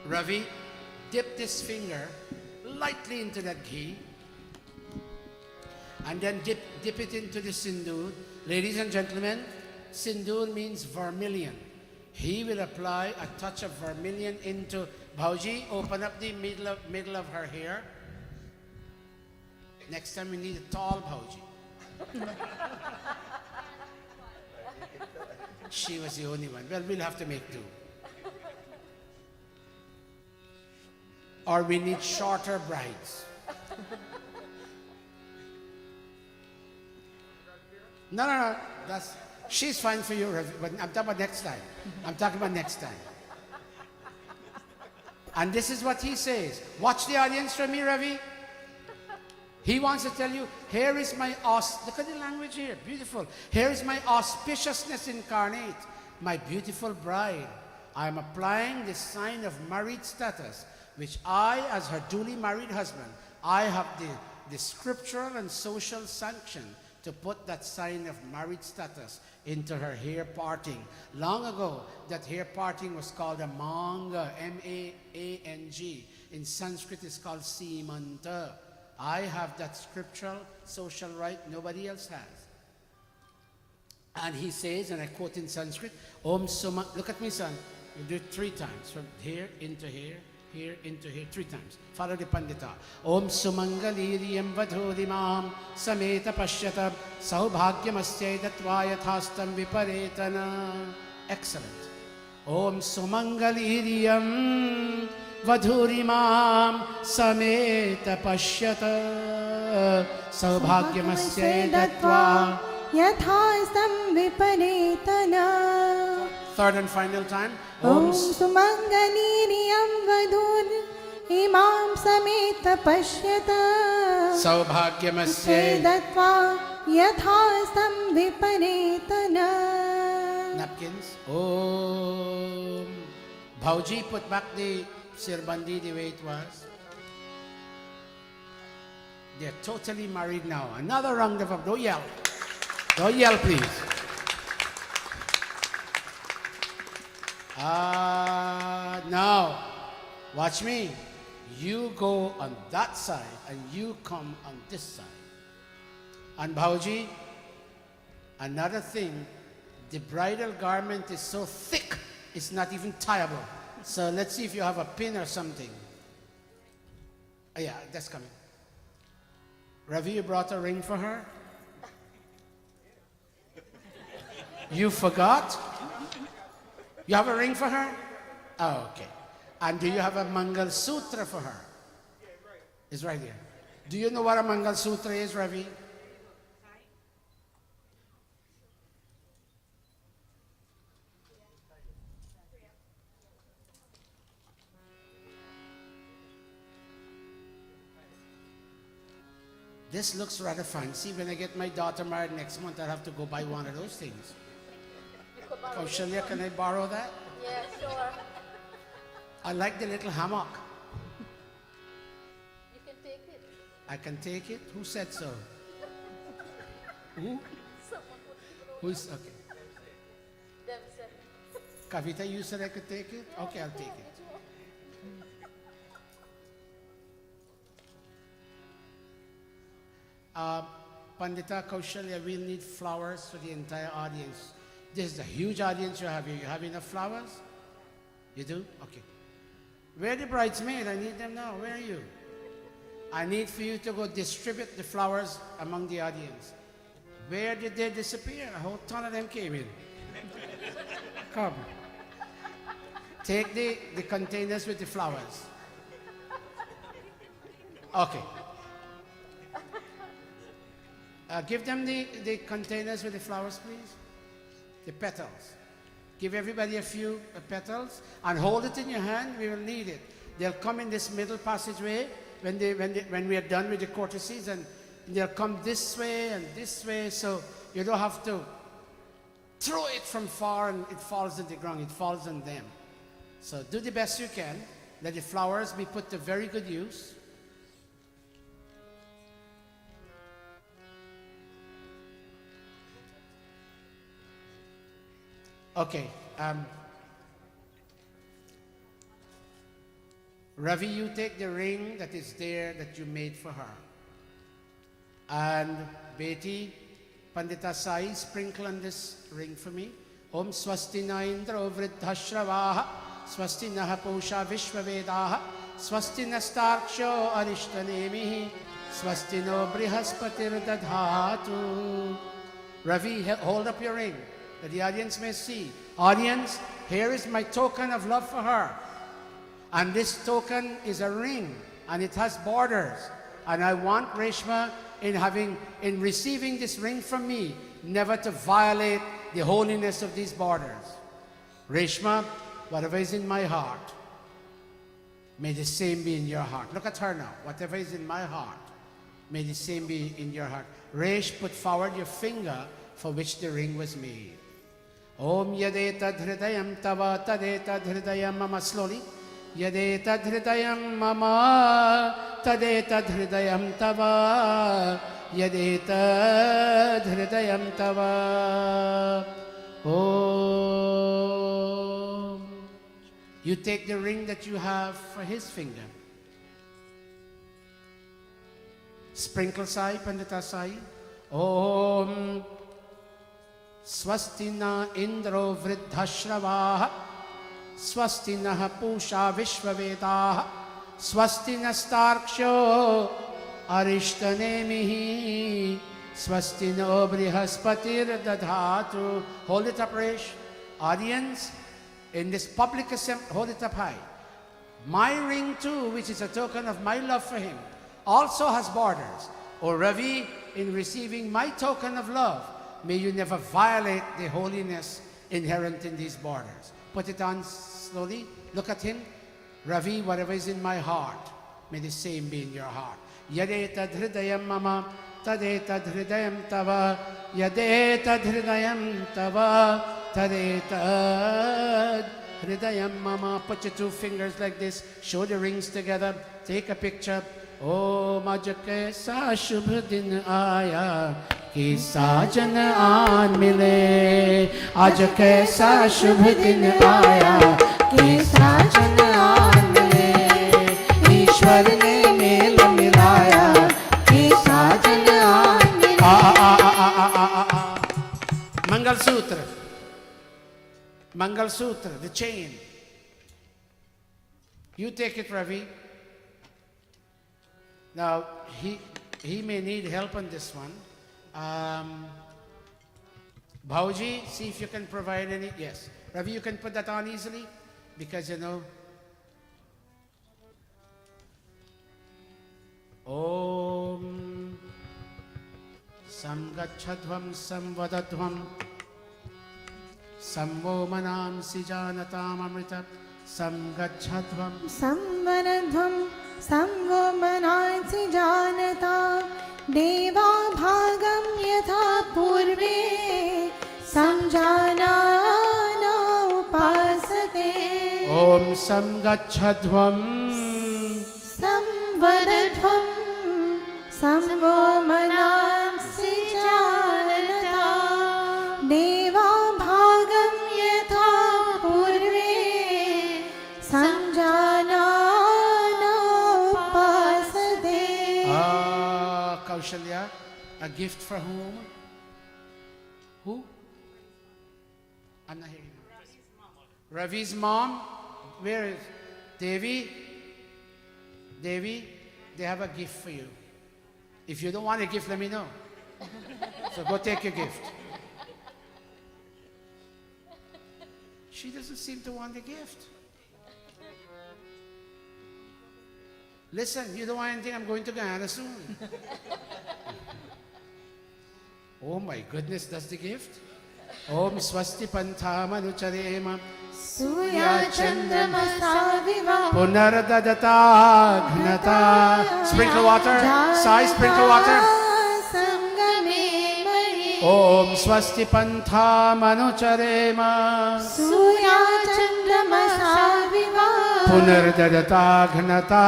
Ravi, dip this finger lightly into that ghee and then dip it into the sindoor. Ladies and gentlemen, sindoor means vermilion. He will apply a touch of vermilion into Bhauji. Open up the middle of her hair. Next time we need a tall Bhauji. She was the only one. Well, we'll have to make do. Or we need shorter brides. No. She's fine for you, Ravi, but I'm talking about next time. And this is what he says. Watch the audience for me, Ravi. He wants to tell you, here is my look at the language here, beautiful. Here is my auspiciousness incarnate, my beautiful bride. I am applying the sign of married status, which I, as her duly married husband, I have the scriptural and social sanction to put that sign of married status into her hair parting. Long ago, that hair parting was called a manga, M-A-A-N-G. In Sanskrit, it's called simanta. I have that scriptural, social right nobody else has. And he says, and I quote in Sanskrit, Om Suma, look at me, son. You do it 3 times, from here into here, here into here, 3 times. Follow the Pandita. Om Sumangaliriyam Vadhodimam Sameta Pashyata Saubhagyamasya Datva Yathastam Viparetana. Excellent. Om Sumangaliriyam Vadhurimam Sameta Pashyata Saubhagyamasya Datva Yathastam viparetana. Third and final time. Om sumangaliriyam vadhur imam sameta pashyata Saubhagyamasya datva yathastam viparetana. Napkins. Om. Bhauji, put back the sirbandi the way it was. They're totally married now. Another round of applause. Don't yell. Don't yell, please. Now, watch me. You go on that side and you come on this side. And Bhauji, another thing, the bridal garment is so thick, it's not even tieable. So let's see if you have a pin or something. Oh, yeah, that's coming. Ravi, you brought a ring for her? You forgot? You have a ring for her? Oh, okay. And do you have a Mangal Sutra for her? It's right here. Do you know what a Mangal Sutra is, Ravi? This looks rather fancy. When I get my daughter married next month, I'll have to go buy one of those things. Kaushalya, can I borrow that? Yeah, sure. I like the little hammock. You can take it. I can take it? Who said so? Who? Someone would give it over. Who's, okay. Them said. Kavita, you said I could take it? Okay, I'll take it. Pandita Kaushalya, we'll need flowers for the entire audience. This is a huge audience you have here. You have enough flowers? You do? Okay. Where are the bridesmaids? I need them now. Where are you? I need for you to go distribute the flowers among the audience. Where did they disappear? A whole ton of them came in. Come. Take the containers with the flowers. Okay. Give them the containers with the flowers, please. The petals. Give everybody a few petals and hold it in your hand. We will need it. They'll come in this middle passageway when we are done with the courtesies, and they'll come this way and this way, so you don't have to throw it from far and it falls on the ground. It falls on them. So do the best you can. Let the flowers be put to very good use. Okay. Ravi, you take the ring that is there that you made for her. And Betty, Pandita Sai, sprinkle on this ring for me. Om swasti na indra vridhashravaha, swasti naha pusha vishvavedaha, swasti nastarksho arishtanemihi, swasti no brihaspatir dadhatu. Ravi, hold up your ring, that the audience may see. Audience, here is my token of love for her. And this token is a ring, and it has borders. And I want Reshma, in receiving this ring from me, never to violate the holiness of these borders. Reshma, whatever is in my heart, may the same be in your heart. Look at her now. Whatever is in my heart, may the same be in your heart. Resh, put forward your finger for which the ring was made. Om yadetad hridayam tava tadetad hridayam mama. Slowly. Yadetad hridayam mama tadetad hridayam tava. Yadetad hridayam tava. Om. You take the ring that you have for his finger. Sprinkle Sai, Pandita Sai. Om. Swasti na indro vridhashravaha, swasti naha pusha vishvavedaha, swasti nastarksho arishtanemihi, swasti no brihaspatir dadhatu. Hold it up, Resh. Audience, in this public assembly, hold it up high. My ring too, which is a token of my love for him, also has borders. O Ravi, in receiving my token of love, may you never violate the holiness inherent in these borders. Put it on slowly. Look at him. Ravi, whatever is in my heart, may the same be in your heart. Yadetad hridayam mama, tadetad hridayam tava. Yadetad hridayam tava, tadetad hridayam mama. Put your two fingers like this. Show the rings together. Take a picture. ओम आज कैसा शुभ दिन आया कि साजन आन मिले, आज कैसा शुभ दिन आया कि साजन आन मिले, ईश्वर ने मेल मिलाया कि साजन आन मिले। Mangalsutra, mangalsutra, the chain. You take it, Ravi. Now, he may need help on this one. Bhauji, see if you can provide any. Yes. Ravi, you can put that on easily because you know. Om Samgachadhvam Samvadadhvam Samvo Manam Sijanatam Amrita Samgachadhvam संवरध्वं संवो मनांसि जानता देवा भागं यथा पूर्वे संजानाना उपासते। Om Samgachadhvam संवरध्वं संवो मनांसि जानता देवा भागं यथा पूर्वे संजानाना उपासते। Kaushalya, a gift for whom? Who? I'm not hearing you. Ravi's mom. Where is Devi? Devi, they have a gift for you. If you don't want a gift, let me know. So go take your gift. She doesn't seem to want the gift. Listen, you don't want anything, I'm going to Guyana soon. Oh my goodness, that's the gift? Om Swasti Pantha Manucharema Surya Chandramasa Vivaah Punardadata Gnata. Sprinkle water. Sai, sprinkle water. Sangame Mahi Om Swasti Pantha Manucharema Surya Chandramasa Vivaah Punardadata Gnata.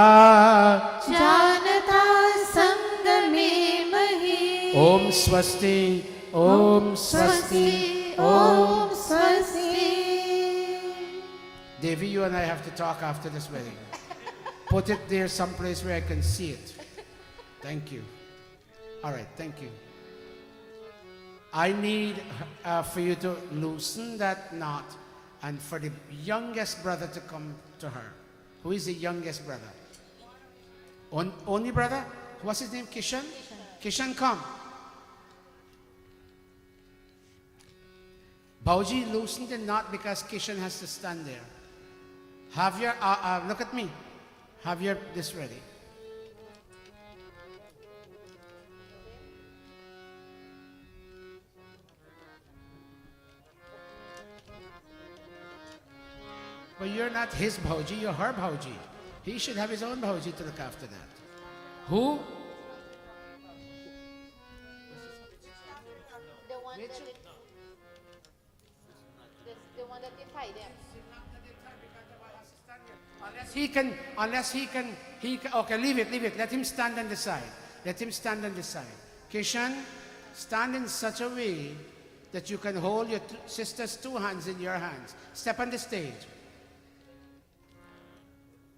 Janata Sangame Mahi Om Swasti. Om Swasti. Om Swasti. Devi, you and I have to talk after this wedding. Put it there someplace where I can see it. Thank you. All right, thank you. I need for you to loosen that knot and for the youngest brother to come to her. Who is the youngest brother? Only brother? What's his name? Kishan? Kishan, come. Bauji, loosen the knot because Kishan has to stand there. Have your, look at me. Have your, this ready. But you're not his Bauji, you're her Bauji. He should have his own Bauji to look after that. Who? The one that the one that they tie them. Unless he can, okay, leave it. Let him stand on the side. Let him stand on the side. Kishan, stand in such a way that you can hold your sister's two hands in your hands. Step on the stage.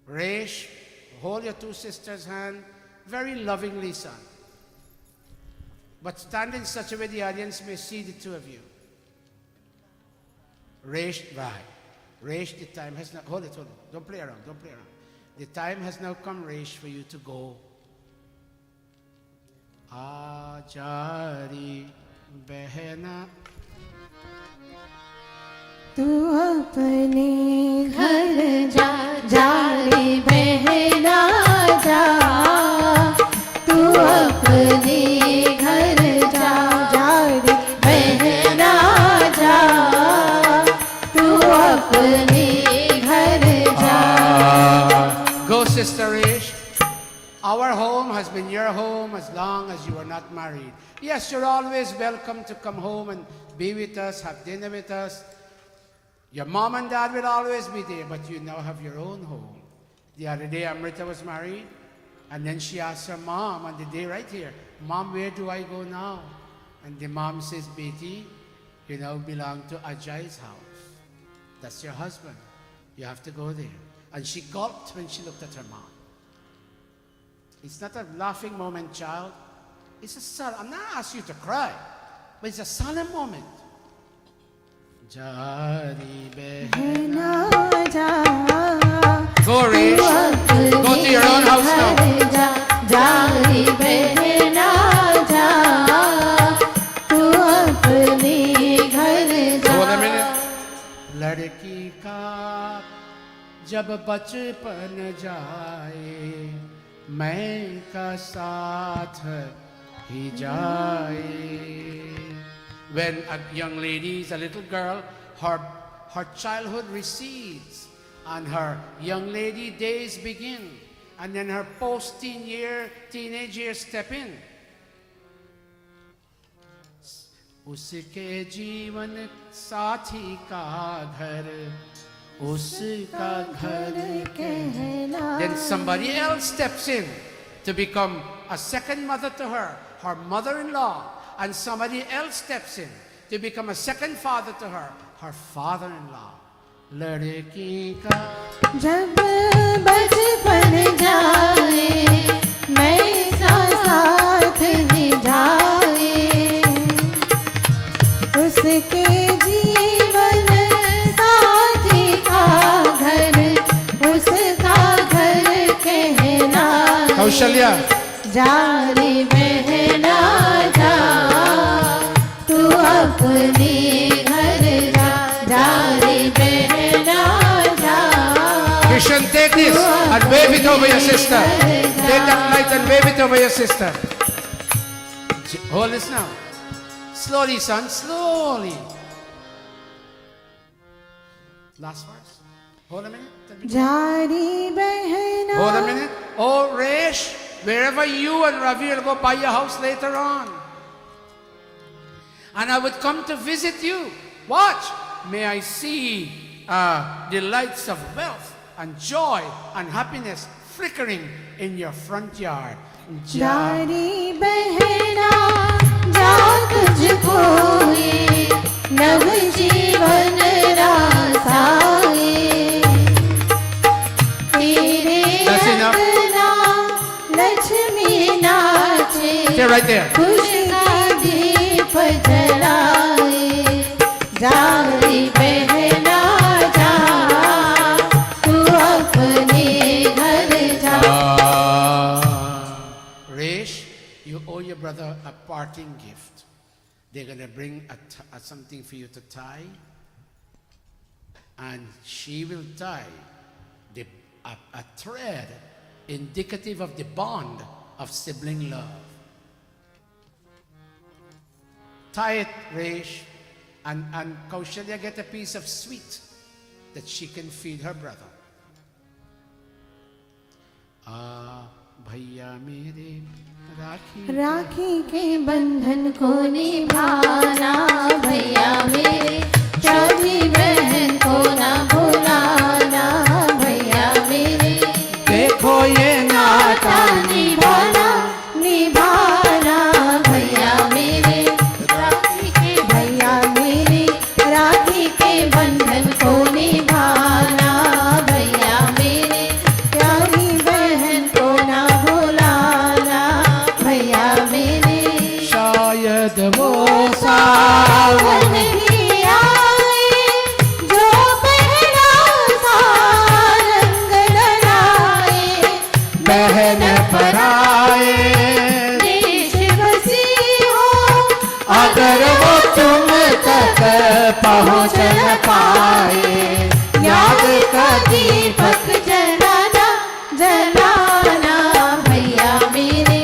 Resh, hold your two sisters' hand very lovingly, son. But stand in such a way the audience may see the two of you. Resh, right. Resh, the time has now, hold it. Don't play around. The time has now come, Resh, for you to go. Ajari behna. तू अपने घर जा जारी बहना जा तू अपने घर जा जारी बहना जा तू अपने घर जा। Go, Sister Resh. Our home has been your home as long as you are not married. Yes, you're always welcome to come home and be with us, have dinner with us. Your mom and dad will always be there, but you now have your own home. The other day, Amrita was married. And then she asked her mom on the day right here, Mom, where do I go now? And the mom says, Beti, you now belong to Ajay's house. That's your husband. You have to go there. And she gulped when she looked at her mom. It's not a laughing moment, child. It's a solemn, I'm not asking you to cry, but it's a solemn moment. Jari behna. Go, Resh. Go to your own house now. Jari behna ja, tu apne ghar ja. Hold a minute. Ladki ka jab bachpan jaye, main ka saath hi jaye. When a young lady is a little girl, her childhood recedes and her young lady days begin, and then her teenage years step in. उसके जीवन साथी का घर, उसका घर कहला. Then somebody else steps in to become a second mother to her, her mother-in-law. And somebody else steps in to become a second father to her, her father-in-law. लड़की का जब बचपन जाए, नैसा साथ निभाए, उसके जीवन साथी का घर, उसका घर कहना. कौशल्या, जारी बहना जा, तू अपने घर जा, जारी बहना जा. Kishan, take this and wave it over your sister. Take that light and wave it over your sister. Hold this now. Slowly, son, slowly. Last verse. Hold a minute. जारी बहना. Hold a minute. Oh, Resh, wherever you and Ravi will go buy your house later on. And I would come to visit you. Watch. May I see the lights of wealth and joy and happiness flickering in your front yard. जारी बहना जा, तुझको ये नव जीवन रासाए, तेरे अंगना लक्ष्मी नाचे, Stay right there. खुशी का दीप जलाए. जारी बहना जा, तू अपने घर जा. Resh, you owe your brother a parting gift. They're going to bring something for you to tie, and she will tie a thread indicative of the bond of sibling love. Tie it, Resh, and Kaushalya get a piece of sweet that she can feed her brother. भैया मेरे राखी के बंधन को निभाना, भैया मेरे चौथी बहन को ना भुलाना, भैया मेरे देखो ये नाता निभाना, निभाना, भैया मेरे राखी के बंधन को निभाना, भैया मेरे प्यारी बहन को ना भुलाना, भैया मेरे. शायद वो सावन ही आए, जो पहला सा रंग डराए, बहन पर आए, देश बसी हो, अगर वो तुम तक पहुँच न पाए, याद का दीपक जलाना, जलाना, भैया मेरे,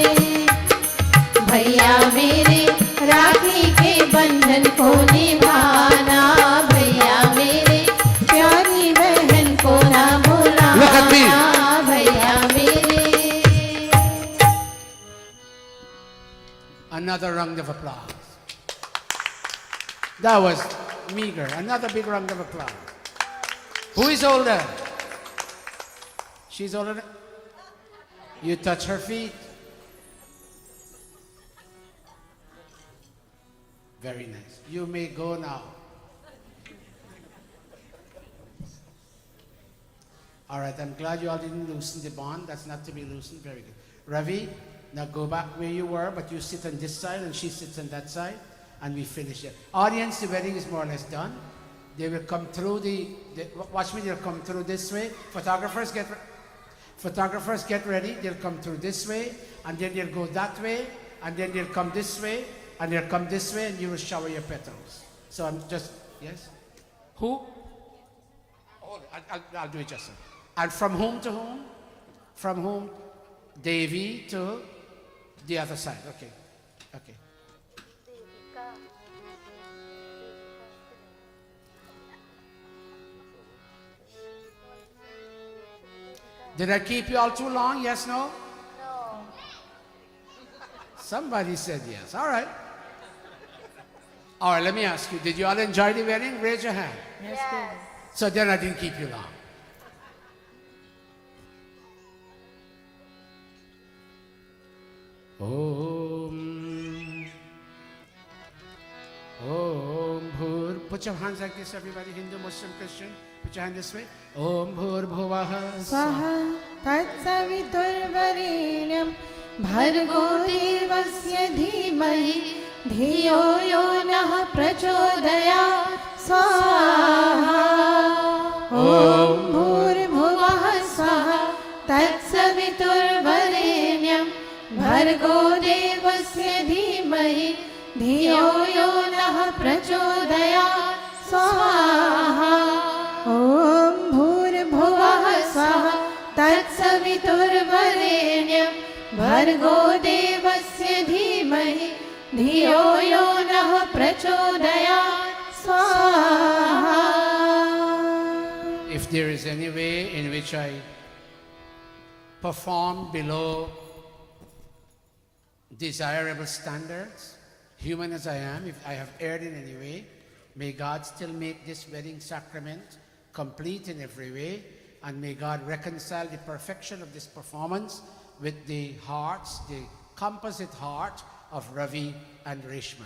भैया मेरे राखी के बंधन को निभाना, भैया मेरे प्यारी बहन को ना भुलाना, भैया मेरे. Another round of applause. That was meager. Another big round of applause. Who is older? She's older. You touch her feet. Very nice. You may go now. All right, I'm glad you all didn't loosen the bond. That's not to be loosened. Very good. Ravi, now go back where you were, but you sit on this side and she sits on that side, and we finish it. Audience, the wedding is more or less done. They will come through watch me, they'll come through this way. Photographers get ready. They'll come through this way, and then they'll go that way, and then they'll come this way, and they'll come this way, and you will shower your petals. So I'm just, yes? Who? Oh, I'll do it just so. And from whom to whom? From whom? Devi to the other side. Okay. Okay. Did I keep you all too long? Yes, no? No. Somebody said yes. All right. All right, let me ask you. Did you all enjoy the wedding? Raise your hand. Yes. So then I didn't keep you long. Om Bhur. Put your hands like this, everybody. Hindu, Muslim, Christian. Put your hand this way. Om Bhur Bhuvaha Swaha Tatsaviturvarenyam Bhargo Devasya Dhimahi Dhiyo Yo Nah Prachodayat Swaha Om Bhurbhuvah Swaha Tatsaviturvarenyam Bhargo Devasya Dhimahi Dhiyo Yo Nah Prachodayat Swaha Om Bhurbhuvah Swaha Tatsaviturvarenyam Bhargo Devasya Dhimahi Dhiyo Yo Nah Prachodayat Swaha. If there is any way in which I perform below desirable standards, human as I am, if I have erred in any way, may God still make this wedding sacrament complete in every way, and may God reconcile the perfection of this performance with the hearts, the composite heart of Ravi and Reshma.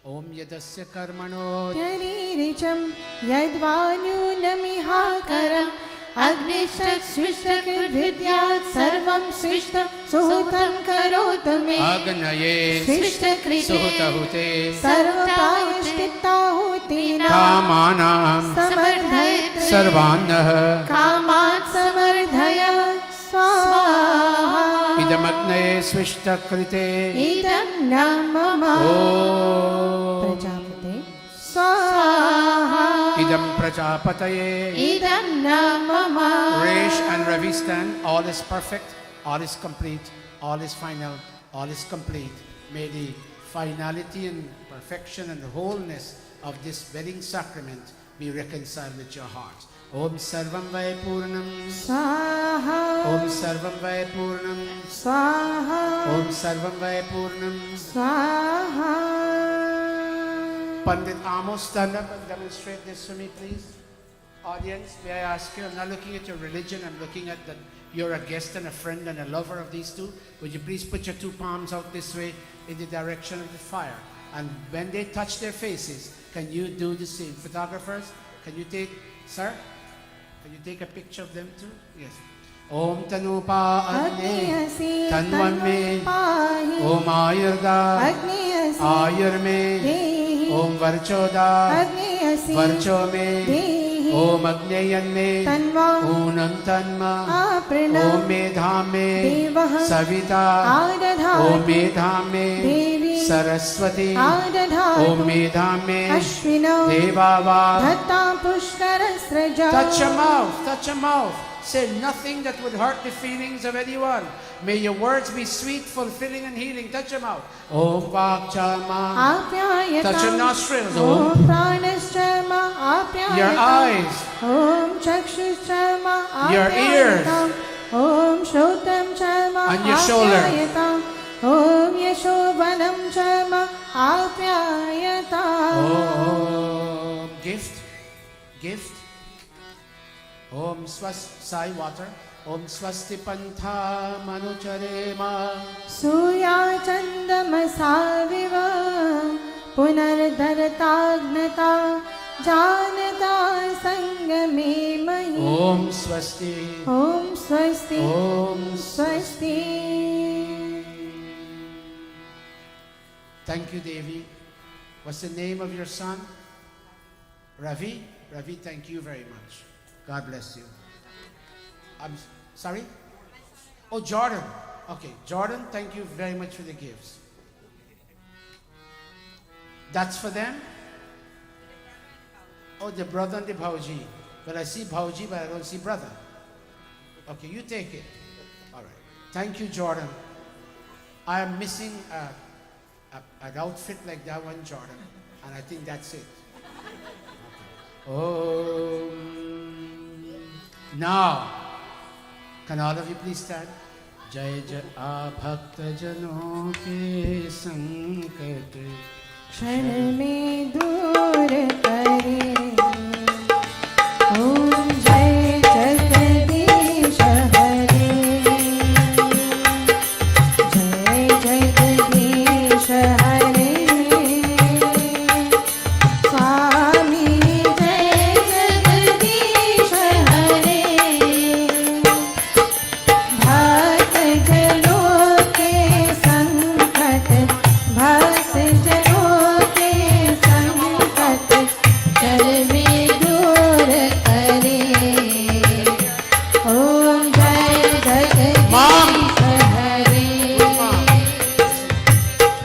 Om Yadasya Karmano Yariricham Yadvanunamihakaram Agnishtak Swishtak Vidyat Sarvam Swishtak Suhutam Karotame Agnaye Swishtakrite Suhutahute Sarvapayashtittahutina Kamanam Samardhayatre Sarvanah Kamat Samardhaya Swaha Idamagnaye Swishtakrite Idam Namama Om Prajapate Swaha Idam Prajapataye. Idam Namama. Resh and Ravi stand. All is perfect, all is complete, all is final, all is complete. May the finality and perfection and the wholeness of this wedding sacrament be reconciled with your hearts. Om Sarvam Vai Purnam Swaha. Om Sarvam Vai Purnam Swaha. Om Sarvam Vai Purnam Swaha. Pandit Amos, stand up and demonstrate this for me, please. Audience, may I ask you, I'm not looking at your religion, I'm looking at that you're a guest and a friend and a lover of these two. Would you please put your two palms out this way in the direction of the fire? And when they touch their faces, can you do the same? Photographers, can you take, sir? Can you take a picture of them too? Yes. Om Tanupa Agne Tanvan Me Om Ayurda Ayur Me Om Varchoda Varcho Me Om Agneyan Me Unam Tanma Om Medha Me Savita Om Medha Me Saraswati Om Medha Me Devava. Touch your mouth, touch your mouch. Say nothing that would hurt the feelings of anyone. May your words be sweet, fulfilling, and healing. Touch your mouth. Om Vakchama. Touch your nostrils. Om your eyes. Om Chakshushama. Your ears. Om Shotam Chama. And your shoulder. Om Yashovanam Chama. Apyayata. Gift. Gift. Om Swas Sai water. Om Swasti Pantha Manucharema. Suya Chandamasaviva Punardhartagnata Janata Sangame Mahi. Om Swasti. Om Swasti. Om Swasti. Thank you, Devi. What's the name of your son? Ravi? Ravi, thank you very much. God bless you. I'm sorry? Oh, Jordan. Okay, Jordan, thank you very much for the gifts. That's for them? Oh, the brother and the Bhauji. But I see Bhauji, but I don't see brother. Okay, you take it. All right. Thank you, Jordan. I am missing an outfit like that one, Jordan. And I think that's it. Oh. Now, can all of you please stand? Jai Jai Abhakta Jano Ke Sankat क्षण में दूर करे ओम जय जगदीश हरे जय जगदीश हरे स्वामी जय जगदीश हरे भक्त जनों के संकट भक्त जनों चल में दूर करे ओम जय जगदीश हरे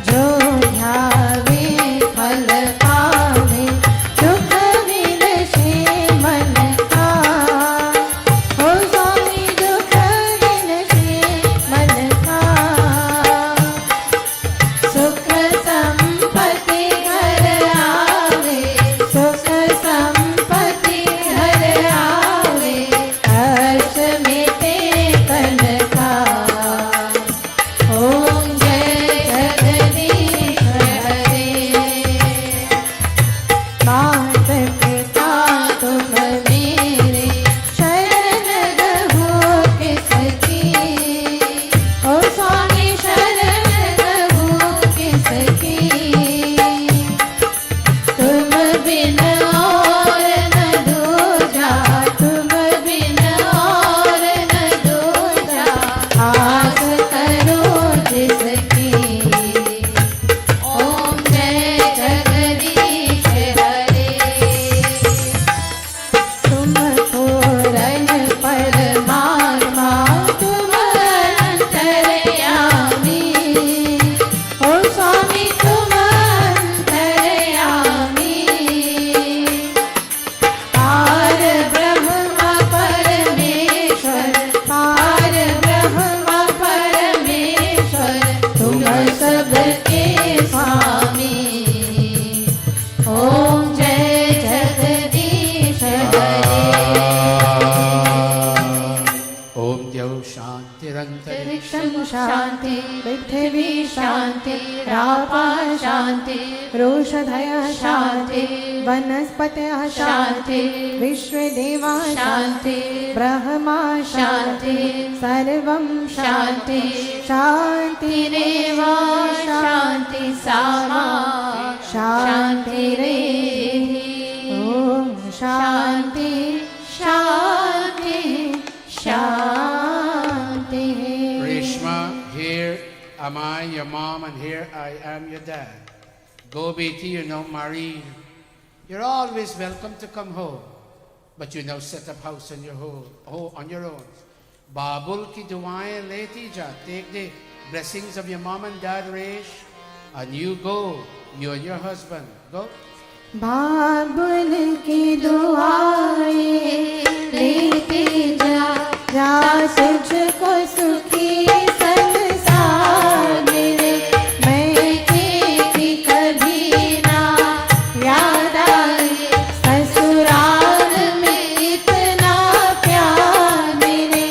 जो ध्यावे फल पावे दुख विनशे मन का ओ स्वामी दुख विनशे मन का सुख संपत्ति घर आवे सुख संपत्ति घर आवे हर्ष मिटे कन का ओम जय जगदीश हरे मात पिता तुम मेरे शरण गहो किसकी ओ स्वामी शरण गहो किसकी तुम बिन और न दूजा तुम बिन और न दूजा आस करो जिसकी ओम जय जगदीश हरे तुम पूरन परमात्मा तुम अंतर्यामी ओ स्वामी तुम अंतर्यामी पार ब्रह्म परमेश्वर पार ब्रह्म परमेश्वर तुम सबके स्वामी ओम जय जगदीश हरे Om Dyav Shantirantari अंतरिक्षं शांति पृथ्वी शांति रापा शांति रोषधय शांति वनस्पतयः शांति विश्वदेवा शांति ब्रह्मा शांति सर्वं शांति शांतिरेव शांति सामा शांतिरेव ओम शांति शांति शांति Reshma, here am I, your mom, and here I am, your dad. Go, Beti, you know, Marie. You're always welcome to come home. But you now set up house on your on your own. Babul ki duaएं leti ja. Take the blessings of your mom and dad, Resh. And you go, you and your husband. Go. बाबुल की दुआएं लेते जा तुझको सुखी संसार मिले मैं की कभी ना याद आए ससुराल में इतना प्यार मिले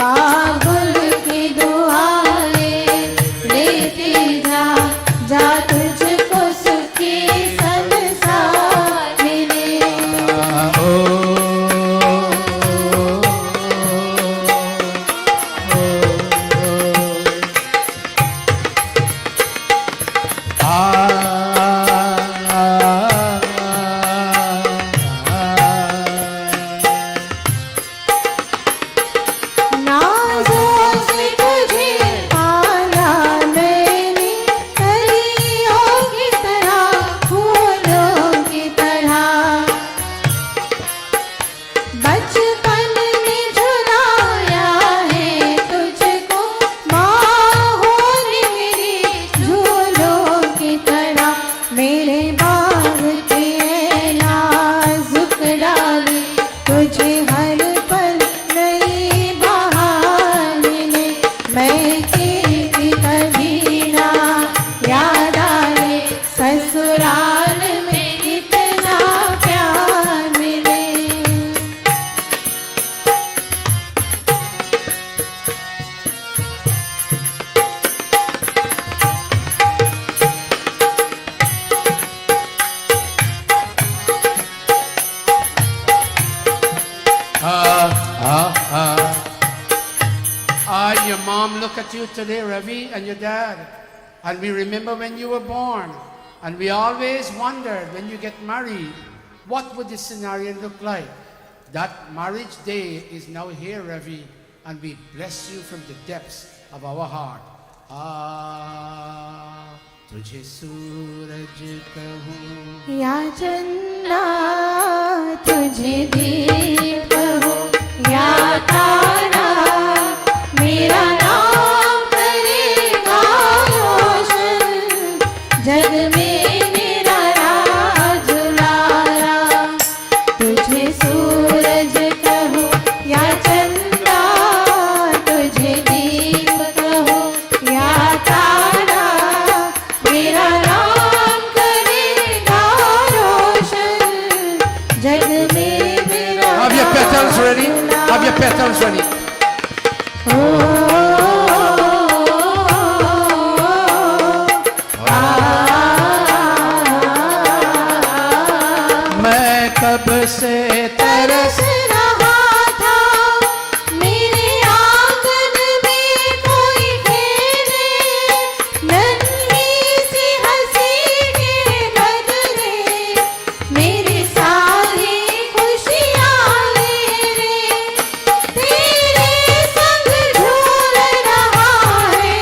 बाबुल की दुआएं लेते जा तुझको सुखी संसार मिले मैं की कभी ना याद आए ससुराल में इतना प्यार मिले। Your mom look at you today, Ravi, and your dad. And we remember when you were born. And we always wondered when you get married, what would the scenario look like? That marriage day is now here, Ravi, and we bless you from the depths of our heart. तुझे सूरज कहूँ या चंदा तुझे दीप कहूँ या तारा मेरा नाम करेगा रोशन जग में मेरा राज लारा। तुझे सूरज कहूँ या चंदा तुझे दीप कहूँ या तारा मेरा नाम करेगा रोशन जग में मेरा। Have your petals ready? Have your petals ready? मैं कब से तरस रहा था मेरे आंगन में कोई खेले नन्ही सी हंसी के बदले मेरी सारी खुशियाँ ले रे। तेरे संग झूल रहा है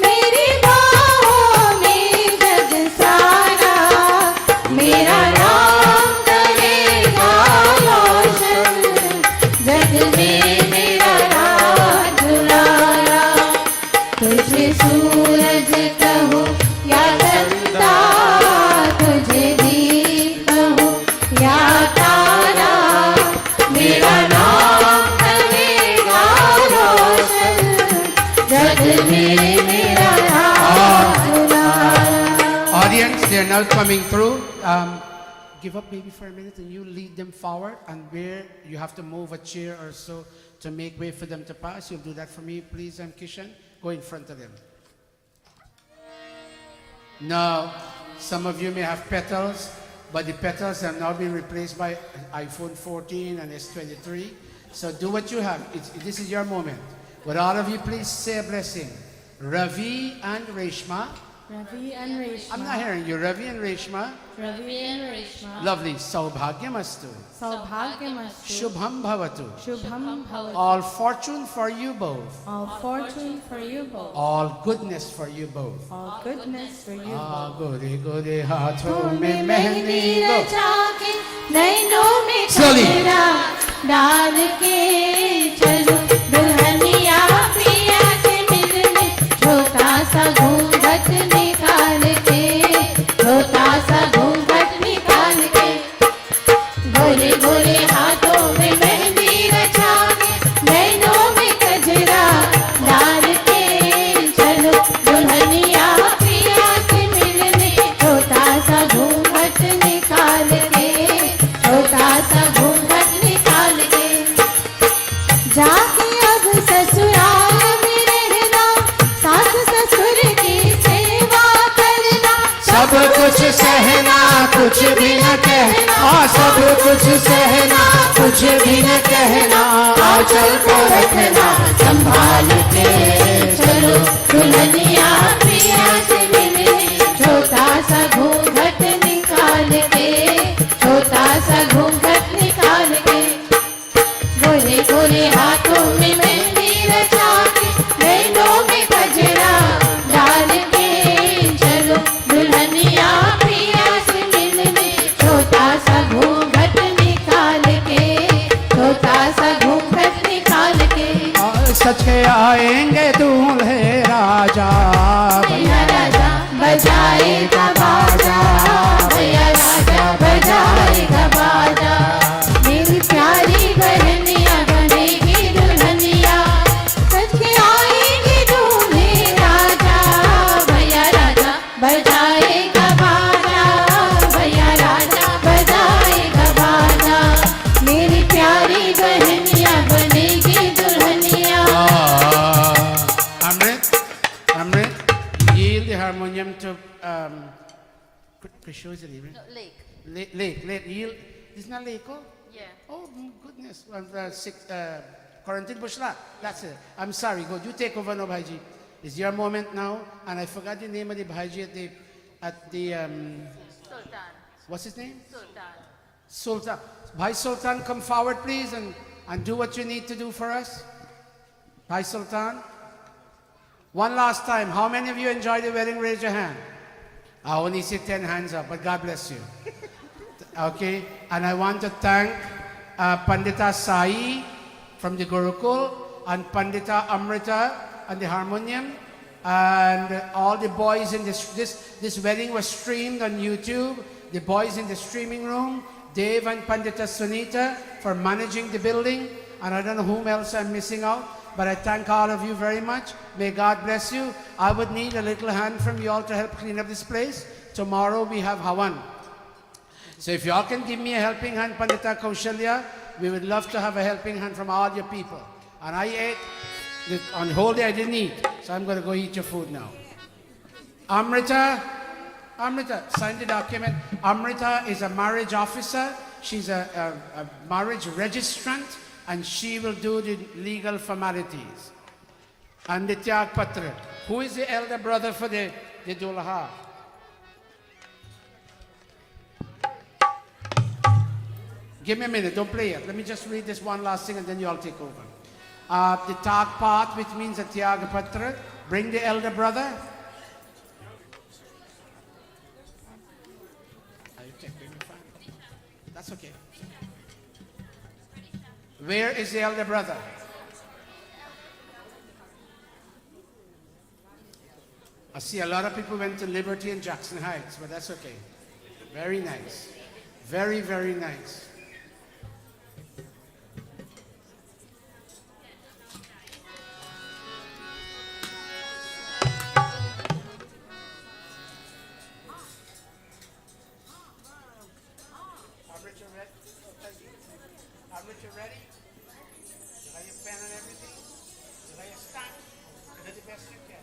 मेरी बाहों में जग सारा मेरा नाम करेगा रोशन जग में मेरा राज लारा। तुझे सूरज कहूँ या चंदा तुझे दीप कहूँ या तारा मेरा नाम करेगा रोशन जग में मेरा राज Lara. Audience, they are now coming through. Give up maybe for a minute and you lead them forward, and where you have to move a chair or so to make way for them to pass, you'll do that for me, please. Kishan, go in front of them. Now, some of you may have petals, but the petals have now been replaced by iPhone 14 and S23. So do what you have. This is your moment. Would all of you please say a blessing? Ravi and Reshma. Ravi and Reshma. I'm not hearing you. Ravi and Reshma. Ravi and Reshma. Lovely. Saubhagyamastu. Saubhagyamastu. Shubham bhavatu. Shubham bhavatu. All fortune for you both. All fortune for you both. All goodness for you both. All goodness for you both. Gode gode haathon mein mehndi go. के नैनों में Slowly. कजरा डाल के चलो दुल्हनिया प्रिया के मिलने छोटा सा घूंघट निकाल के छोटा सा घूंघट निकाल के गोरे गोरे हाथों में मेहंदी रचा के नैनों में कजरा डाल के चलो दुल्हनिया प्रिया के मिलने छोटा सा घूंघट निकाल के छोटा सा घूंघट निकाल के जाके अब ससुराल में रहना सास ससुर की सेवा करना सब कुछ सहना कुछ भी न कहना सब कुछ सहना कुछ भी न कहना आंचल को रखना संभाल के चलो दुल्हनिया प्रिया से मिलने छोटा सा घूंघट निकाल के छोटा सा घूंघट निकाल के गोरे गोरे हाथों में मेहंदी रचा के नैनों में कजरा डाल के चलो दुल्हनिया प्रिया से मिलने छोटा सा घूंघट निकाल के छोटा सा घूंघट निकाल के सच के आएंगे दूल्हे राजा भैया राजा बजाएगा बाजा भैया राजा बजाएगा बाजा मेरी प्यारी बहनिया बनेगी दुल्हनिया सच के आएंगे Krisho is the name, right? No, Lake. Lake. Isn't that Lake? Yeah. Oh, goodness. Quarantine Bushla. That's it. I'm sorry. Go. You take over now, Bhaiji. It's your moment now. And I forgot the name of the Bhaiji at the Sultan. what's his name? Sultan. Sultan. Bhai Sultan, come forward, please, and do what you need to do for us. Bhai Sultan. One last time. How many of you enjoyed the wedding? Raise your hand. I only see 10 hands up, but God bless you. Okay. And I want to thank Pandita Sai from the Gurukul and Pandita Amrita and the harmonium and all the boys in this wedding was streamed on YouTube. The boys in the streaming room, Dave and Pandita Sunita for managing the building, and I don't know whom else I'm missing out, but I thank all of you very much. May God bless you. I would need a little hand from you all to help clean up this place. Tomorrow we have Hawan. So if you all can give me a helping hand, Pandita Kaushalya, we would love to have a helping hand from all your people. And I ate, on whole day I didn't eat, so I'm going to go eat your food now. Amrita, sign the document. Amrita is a marriage officer. She's a marriage registrant, and she will do the legal formalities. And the Tyag Patra. Who is the elder brother for the Dulaha? Give me a minute, don't play it. Let me just read this one last thing and then you all take over. The Tag Path, which means the Tyag Patra. Bring the elder brother. That's okay. Where is the elder brother? I see a lot of people went to Liberty and Jackson Heights, but that's okay. Very nice. Very, very nice. You ready? You have your pen and everything? You have your stamp? You do the best you can.